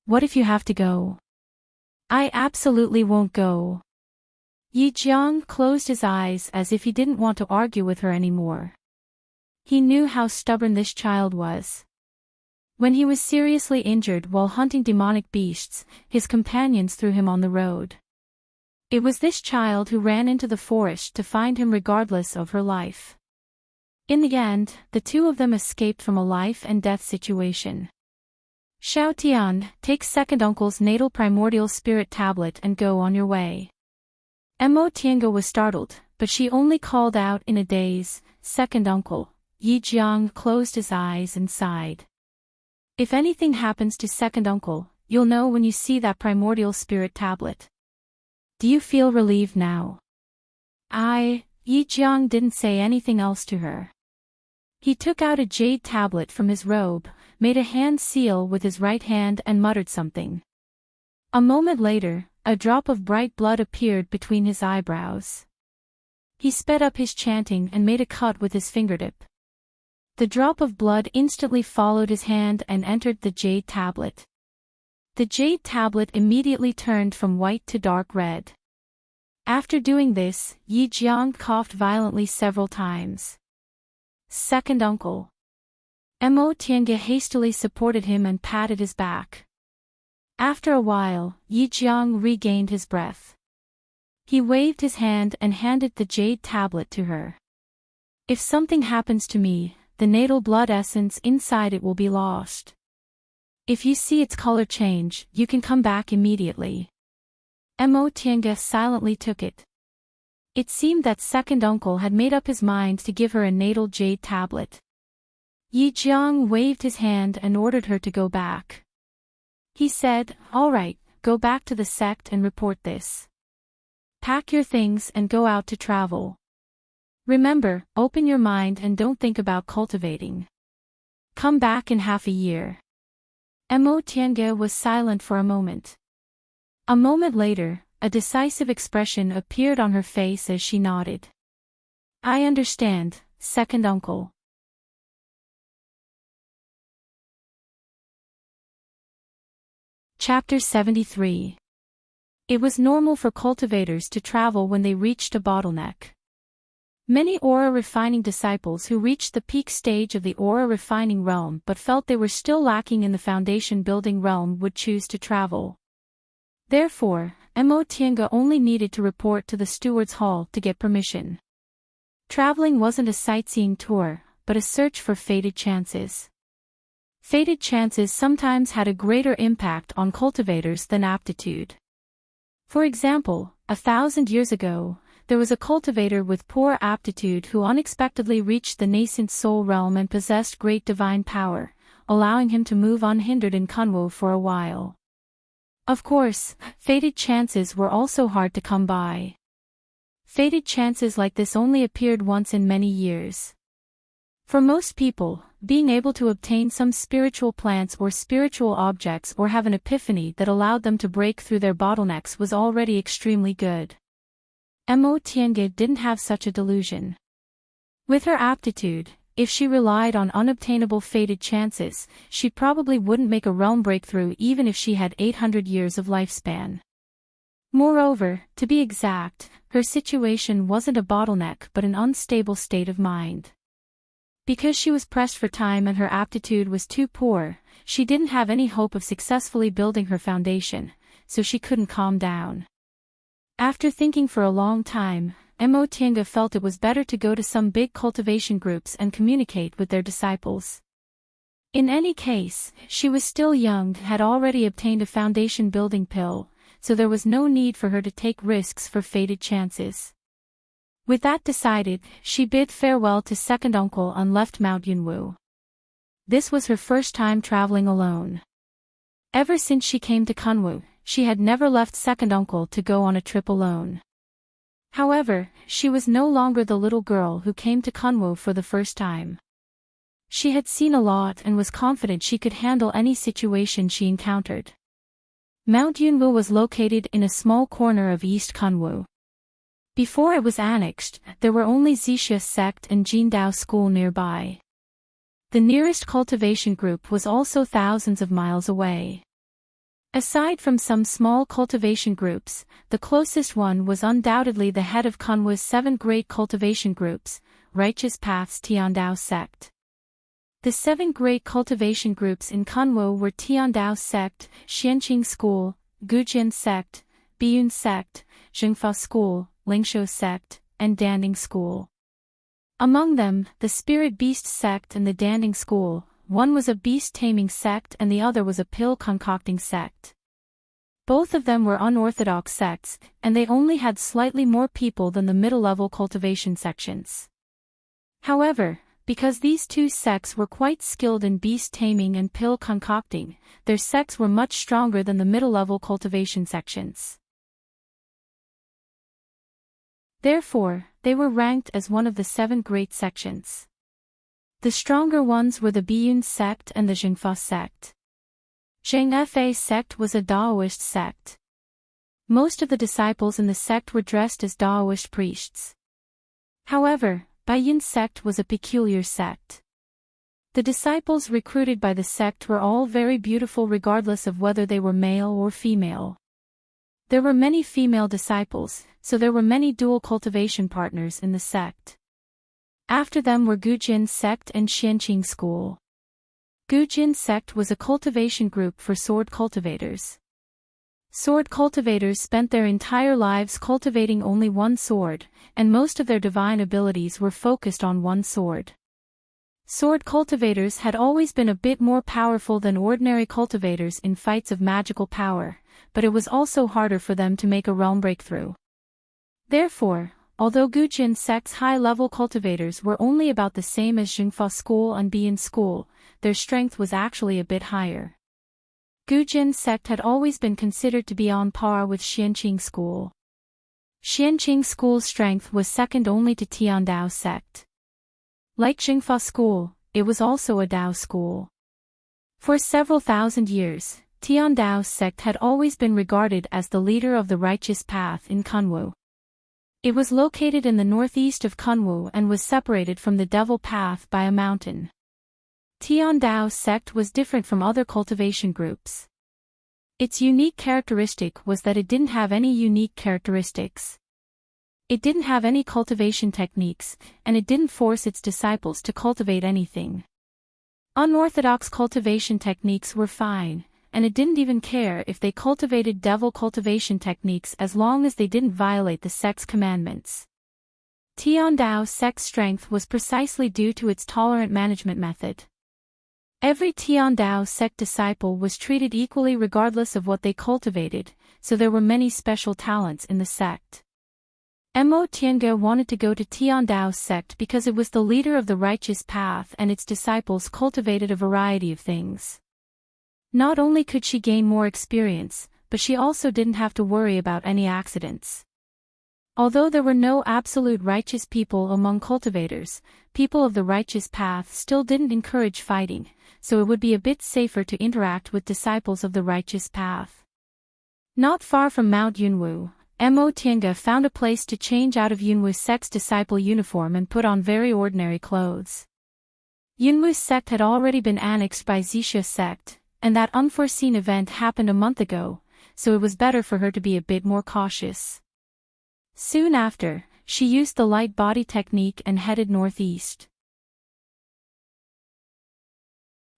What if you have to go? I absolutely won't go. Yi Jiang closed his eyes as if he didn't want to argue with her anymore. He knew how stubborn this child was. When he was seriously injured while hunting demonic beasts, his companions threw him on the road. It was this child who ran into the forest to find him regardless of her life. In the end, the two of them escaped from a life-and-death situation. Xiao Tian, take second uncle's natal primordial spirit tablet and go on your way. Mo Tiange was startled, but she only called out in a daze, second uncle. Yi Jiang closed his eyes and sighed. If anything happens to second uncle, you'll know when you see that primordial spirit tablet. Do you feel relieved now? Yi Jiang didn't say anything else to her. He took out a jade tablet from his robe, made a hand seal with his right hand and muttered something. A moment later, a drop of bright blood appeared between his eyebrows. He sped up his chanting and made a cut with his fingertip. The drop of blood instantly followed his hand and entered the jade tablet. The jade tablet immediately turned from white to dark red. After doing this, Yi Jiang coughed violently several times. Second uncle. Mo Tiange hastily supported him and patted his back. After a while, Yi Jiang regained his breath. He waved his hand and handed the jade tablet to her. If something happens to me, the natal blood essence inside it will be lost. If you see its color change, you can come back immediately. Mo Tiange silently took it. It seemed that second uncle had made up his mind to give her a natal jade tablet. Yi Jiang waved his hand and ordered her to go back. He said, "All right, go back to the sect and report this. Pack your things and go out to travel. Remember, open your mind and don't think about cultivating. Come back in half a year." Mo Tiange was silent for a moment. A moment later, a decisive expression appeared on her face as she nodded. "I understand, second uncle." Chapter 73. It was normal for cultivators to travel when they reached a bottleneck. Many aura refining disciples who reached the peak stage of the aura refining realm but felt they were still lacking in the foundation building realm would choose to travel. Therefore, Mo Tiange only needed to report to the steward's hall to get permission. Traveling wasn't a sightseeing tour, but a search for fated chances. Fated chances sometimes had a greater impact on cultivators than aptitude. For example, 1,000 years ago, there was a cultivator with poor aptitude who unexpectedly reached the nascent soul realm and possessed great divine power, allowing him to move unhindered in Kunwu for a while. Of course, fated chances were also hard to come by. Fated chances like this only appeared once in many years. For most people, being able to obtain some spiritual plants or spiritual objects or have an epiphany that allowed them to break through their bottlenecks was already extremely good. Mo Tiange didn't have such a delusion. With her aptitude, if she relied on unobtainable fated chances, she probably wouldn't make a realm breakthrough even if she had 800 years of lifespan. Moreover, to be exact, her situation wasn't a bottleneck but an unstable state of mind. Because she was pressed for time and her aptitude was too poor, she didn't have any hope of successfully building her foundation, so she couldn't calm down. After thinking for a long time, Mo Tiange felt it was better to go to some big cultivation groups and communicate with their disciples. In any case, she was still young, had already obtained a foundation building pill, so there was no need for her to take risks for fated chances. With that decided, she bid farewell to second uncle and left Mount Yunwu. This was her first time traveling alone. Ever since she came to Kunwu, she had never left second uncle to go on a trip alone. However, she was no longer the little girl who came to Kunwu for the first time. She had seen a lot and was confident she could handle any situation she encountered. Mount Yunwu was located in a small corner of East Kunwu. Before it was annexed, there were only Zixia sect and Jindao school nearby. The nearest cultivation group was also thousands of miles away. Aside from some small cultivation groups, the closest one was undoubtedly the head of Kunwu's 7 great cultivation groups, Righteous Path's Tiandao sect. The 7 great cultivation groups in Kunwu were Tiandao sect, Xianqing school, Gujian sect, Biyun sect, Zhengfa school, Lingshou sect, and Danding school. Among them, the Spirit Beast sect and the Danding school, one was a beast-taming sect and the other was a pill-concocting sect. Both of them were unorthodox sects, and they only had slightly more people than the middle-level cultivation sections. However, because these 2 sects were quite skilled in beast-taming and pill-concocting, their sects were much stronger than the middle-level cultivation sections. Therefore, they were ranked as one of the 7 great sections. The stronger ones were the Biyun sect and the Zhengfa sect. Zhengfa sect was a Daoist sect. Most of the disciples in the sect were dressed as Daoist priests. However, Biyun sect was a peculiar sect. The disciples recruited by the sect were all very beautiful regardless of whether they were male or female. There were many female disciples, so there were many dual cultivation partners in the sect. After them were Gujin sect and Xianqing school. Gujin sect was a cultivation group for sword cultivators. Sword cultivators spent their entire lives cultivating only one sword, and most of their divine abilities were focused on one sword. Sword cultivators had always been a bit more powerful than ordinary cultivators in fights of magical power, but it was also harder for them to make a realm breakthrough. Therefore, although Gujin sect's high-level cultivators were only about the same as Zhengfa school and Biyun school, their strength was actually a bit higher. Gujin sect had always been considered to be on par with Xianqing school. Xianqing school's strength was second only to Tiandao sect. Like Zhengfa school, it was also a Dao school. For several thousand years, Tiandao sect had always been regarded as the leader of the righteous path in Kunwu. It was located in the northeast of Kunwu and was separated from the devil path by a mountain. Tiandao sect was different from other cultivation groups. Its unique characteristic was that it didn't have any unique characteristics. It didn't have any cultivation techniques, and it didn't force its disciples to cultivate anything. Unorthodox cultivation techniques were fine, and it didn't even care if they cultivated devil cultivation techniques as long as they didn't violate the sect's commandments. Tiandao sect's strength was precisely due to its tolerant management method. Every Tiandao sect disciple was treated equally regardless of what they cultivated, so there were many special talents in the sect. Mo Tiange wanted to go to Tiandao sect because it was the leader of the righteous path and its disciples cultivated a variety of things. Not only could she gain more experience, but she also didn't have to worry about any accidents. Although there were no absolute righteous people among cultivators, people of the righteous path still didn't encourage fighting, so it would be a bit safer to interact with disciples of the righteous path. Not far from Mount Yunwu, Mo Tiange found a place to change out of Yunwu's sect's disciple uniform and put on very ordinary clothes. Yunwu's sect had already been annexed by Zixia sect, and that unforeseen event happened a month ago, so it was better for her to be a bit more cautious. Soon after, she used the light body technique and headed northeast.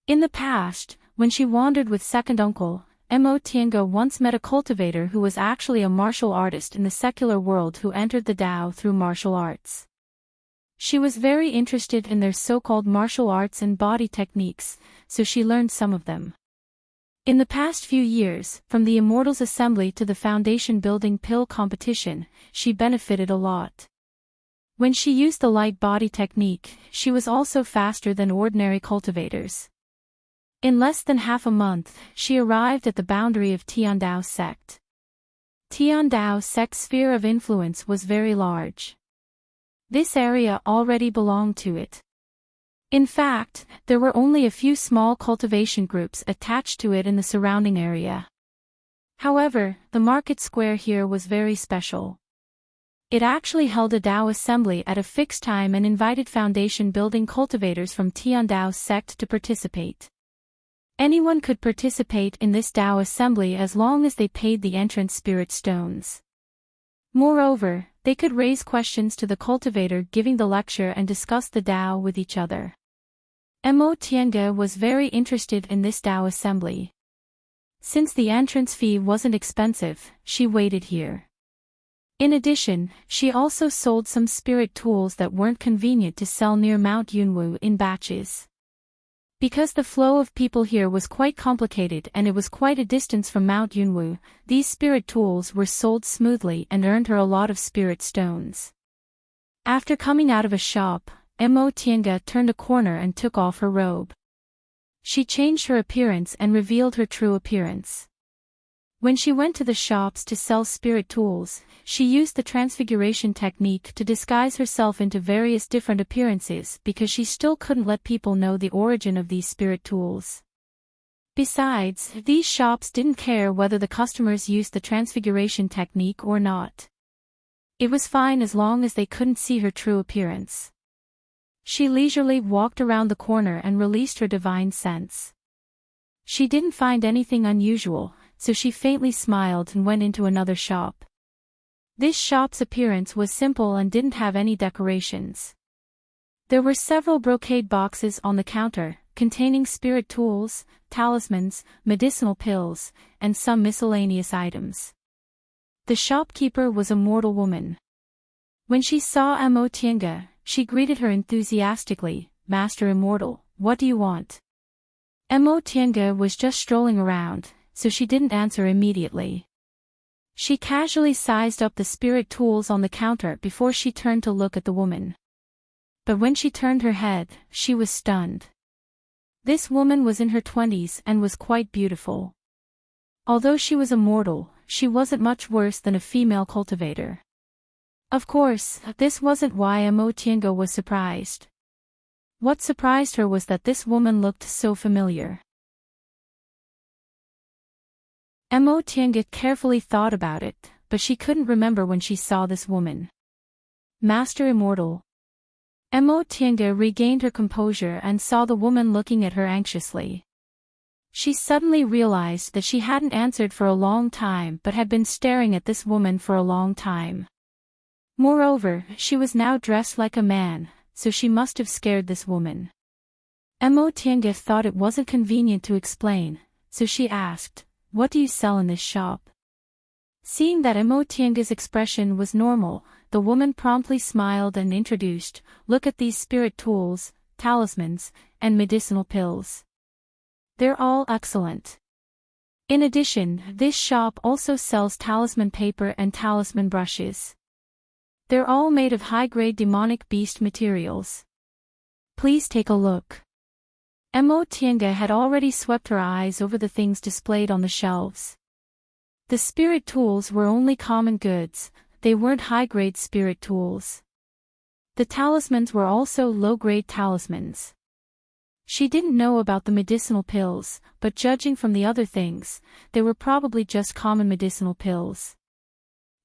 In the past, when she wandered with second uncle, Mo Tiange once met a cultivator who was actually a martial artist in the secular world who entered the Dao through martial arts. She was very interested in their so-called martial arts and body techniques, so she learned some of them. In the past few years, from the Immortals assembly to the foundation building pill competition, she benefited a lot. When she used the light body technique, she was also faster than ordinary cultivators. In less than half a month, she arrived at the boundary of Tiandao sect. Tiandao sect's sphere of influence was very large. This area already belonged to it. In fact, there were only a few small cultivation groups attached to it in the surrounding area. However, the market square here was very special. It actually held a Dao assembly at a fixed time and invited foundation building cultivators from Tian Dao sect to participate. Anyone could participate in this Dao assembly as long as they paid the entrance spirit stones. Moreover, they could raise questions to the cultivator giving the lecture and discuss the Dao with each other. Mo Tiange was very interested in this Dao assembly. Since the entrance fee wasn't expensive, she waited here. In addition, she also sold some spirit tools that weren't convenient to sell near Mount Yunwu in batches. Because the flow of people here was quite complicated and it was quite a distance from Mount Yunwu, these spirit tools were sold smoothly and earned her a lot of spirit stones. After coming out of a shop, Mo Tiange turned a corner and took off her robe. She changed her appearance and revealed her true appearance. When she went to the shops to sell spirit tools, she used the transfiguration technique to disguise herself into various different appearances because she still couldn't let people know the origin of these spirit tools. Besides, these shops didn't care whether the customers used the transfiguration technique or not. It was fine as long as they couldn't see her true appearance. She leisurely walked around the corner and released her divine sense. She didn't find anything unusual, so she faintly smiled and went into another shop. This shop's appearance was simple and didn't have any decorations. There were several brocade boxes on the counter, containing spirit tools, talismans, medicinal pills, and some miscellaneous items. The shopkeeper was a mortal woman. When she saw Mo Tiange, she greeted her enthusiastically, "Master Immortal, what do you want?" Mo Tiange was just strolling around, so she didn't answer immediately. She casually sized up the spirit tools on the counter before she turned to look at the woman. But when she turned her head, she was stunned. This woman was in her 20s and was quite beautiful. Although she was a mortal, she wasn't much worse than a female cultivator. Of course, this wasn't why Mo Tiange was surprised. What surprised her was that this woman looked so familiar. Mo Tiange carefully thought about it, but she couldn't remember when she saw this woman. Master Immortal. Mo Tiange regained her composure and saw the woman looking at her anxiously. She suddenly realized that she hadn't answered for a long time but had been staring at this woman for a long time. Moreover, she was now dressed like a man, so she must have scared this woman. Mo Tiange thought it wasn't convenient to explain, so she asked, "What do you sell in this shop?" Seeing that Mo Tiange's expression was normal, the woman promptly smiled and introduced, "Look at these spirit tools, talismans, and medicinal pills. They're all excellent. In addition, this shop also sells talisman paper and talisman brushes. They're all made of high-grade demonic beast materials. Please take a look." Mo Tiange had already swept her eyes over the things displayed on the shelves. The spirit tools were only common goods, they weren't high-grade spirit tools. The talismans were also low-grade talismans. She didn't know about the medicinal pills, but judging from the other things, they were probably just common medicinal pills.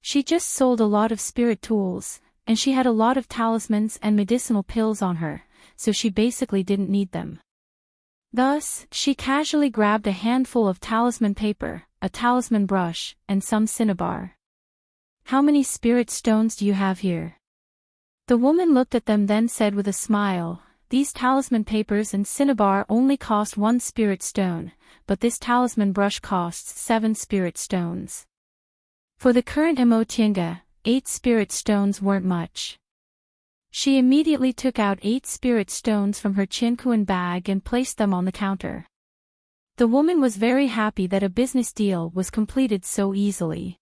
She just sold a lot of spirit tools, and she had a lot of talismans and medicinal pills on her, so she basically didn't need them. Thus, she casually grabbed a handful of talisman paper, a talisman brush, and some cinnabar. "How many spirit stones do you have here?" The woman looked at them then said with a smile, "These talisman papers and cinnabar only cost 1 spirit stone, but this talisman brush costs 7 spirit stones." For the current Mo Tiange, 8 spirit stones weren't much. She immediately took out 8 spirit stones from her Qinkuan bag and placed them on the counter. The woman was very happy that a business deal was completed so easily.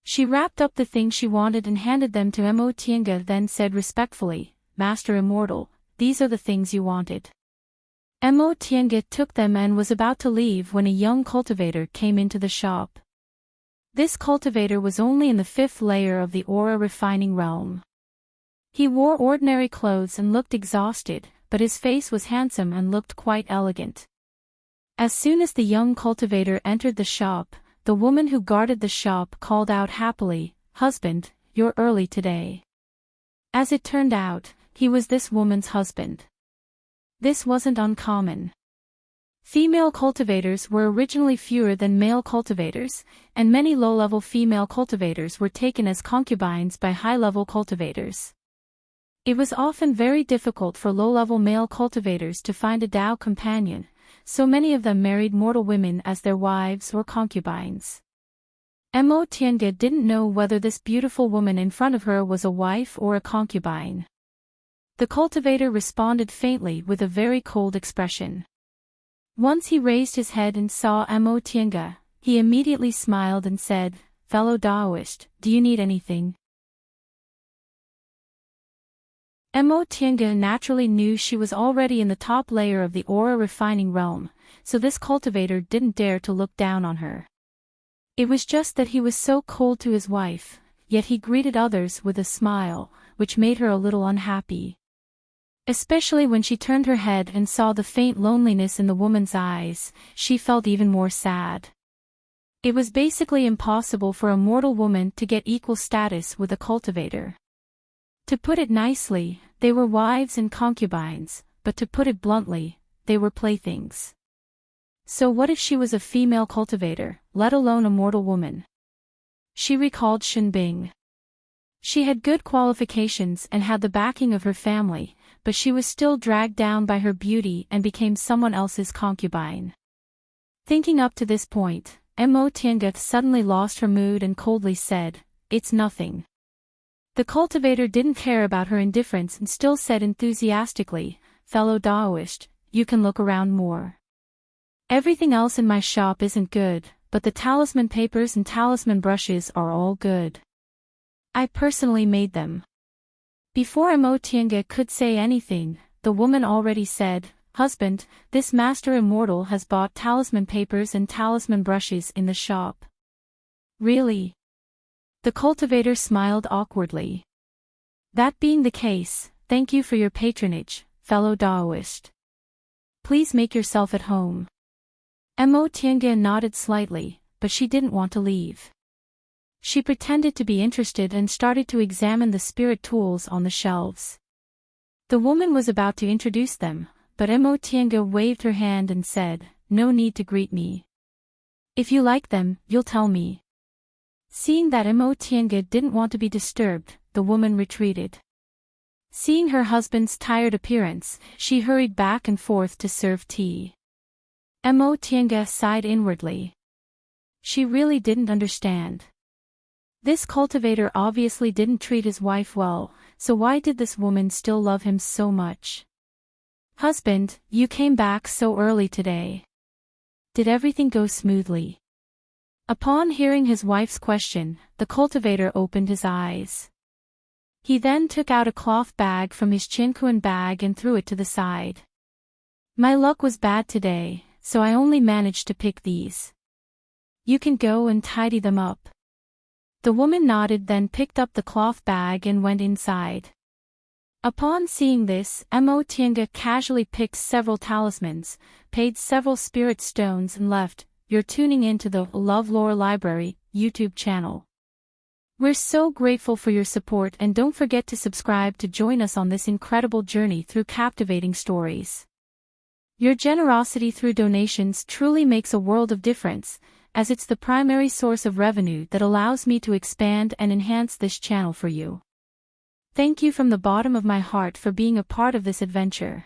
She wrapped up the things she wanted and handed them to Mo Tiange, then said respectfully, "Master Immortal, these are the things you wanted." Mo Tiange took them and was about to leave when a young cultivator came into the shop. This cultivator was only in the 5th layer of the aura refining realm. He wore ordinary clothes and looked exhausted, but his face was handsome and looked quite elegant. As soon as the young cultivator entered the shop, the woman who guarded the shop called out happily, "Husband, you're early today." As it turned out, he was this woman's husband. This wasn't uncommon. Female cultivators were originally fewer than male cultivators, and many low-level female cultivators were taken as concubines by high-level cultivators. It was often very difficult for low-level male cultivators to find a Dao companion, so many of them married mortal women as their wives or concubines. Mo Tiange didn't know whether this beautiful woman in front of her was a wife or a concubine. The cultivator responded faintly with a very cold expression. Once he raised his head and saw Mo Tiange, he immediately smiled and said, "Fellow Daoist, do you need anything?" Mo Tiange naturally knew she was already in the top layer of the aura refining realm, so this cultivator didn't dare to look down on her. It was just that he was so cold to his wife, yet he greeted others with a smile, which made her a little unhappy. Especially when she turned her head and saw the faint loneliness in the woman's eyes, she felt even more sad. It was basically impossible for a mortal woman to get equal status with a cultivator. To put it nicely, they were wives and concubines, but to put it bluntly, they were playthings. So what if she was a female cultivator, let alone a mortal woman? She recalled Shenbing. She had good qualifications and had the backing of her family, but she was still dragged down by her beauty and became someone else's concubine. Thinking up to this point, Mo Tiange suddenly lost her mood and coldly said, "It's nothing." The cultivator didn't care about her indifference and still said enthusiastically, "Fellow Daoist, you can look around more. Everything else in my shop isn't good, but the talisman papers and talisman brushes are all good. I personally made them." Before Mo Tiange could say anything, the woman already said, "Husband, this master Immortal has bought talisman papers and talisman brushes in the shop." "Really?" The cultivator smiled awkwardly. "That being the case, thank you for your patronage, fellow Daoist. Please make yourself at home." Mo Tiange nodded slightly, but she didn't want to leave. She pretended to be interested and started to examine the spirit tools on the shelves. The woman was about to introduce them, but Mo Tiange waved her hand and said, "No need to greet me. If you like them, you'll tell me." Seeing that Mo Tiange didn't want to be disturbed, the woman retreated. Seeing her husband's tired appearance, she hurried back and forth to serve tea. Mo Tiange sighed inwardly. She really didn't understand. This cultivator obviously didn't treat his wife well, so why did this woman still love him so much? "Husband, you came back so early today. Did everything go smoothly?" Upon hearing his wife's question, the cultivator opened his eyes. He then took out a cloth bag from his chinkuan bag and threw it to the side. "My luck was bad today, so I only managed to pick these. You can go and tidy them up." The woman nodded, then picked up the cloth bag and went inside. Upon seeing this, Mo Tiange casually picked several talismans, paid several spirit stones and left. You're tuning into the LoveLore Library YouTube channel. We're so grateful for your support, and don't forget to subscribe to join us on this incredible journey through captivating stories. Your generosity through donations truly makes a world of difference, as it's the primary source of revenue that allows me to expand and enhance this channel for you. Thank you from the bottom of my heart for being a part of this adventure.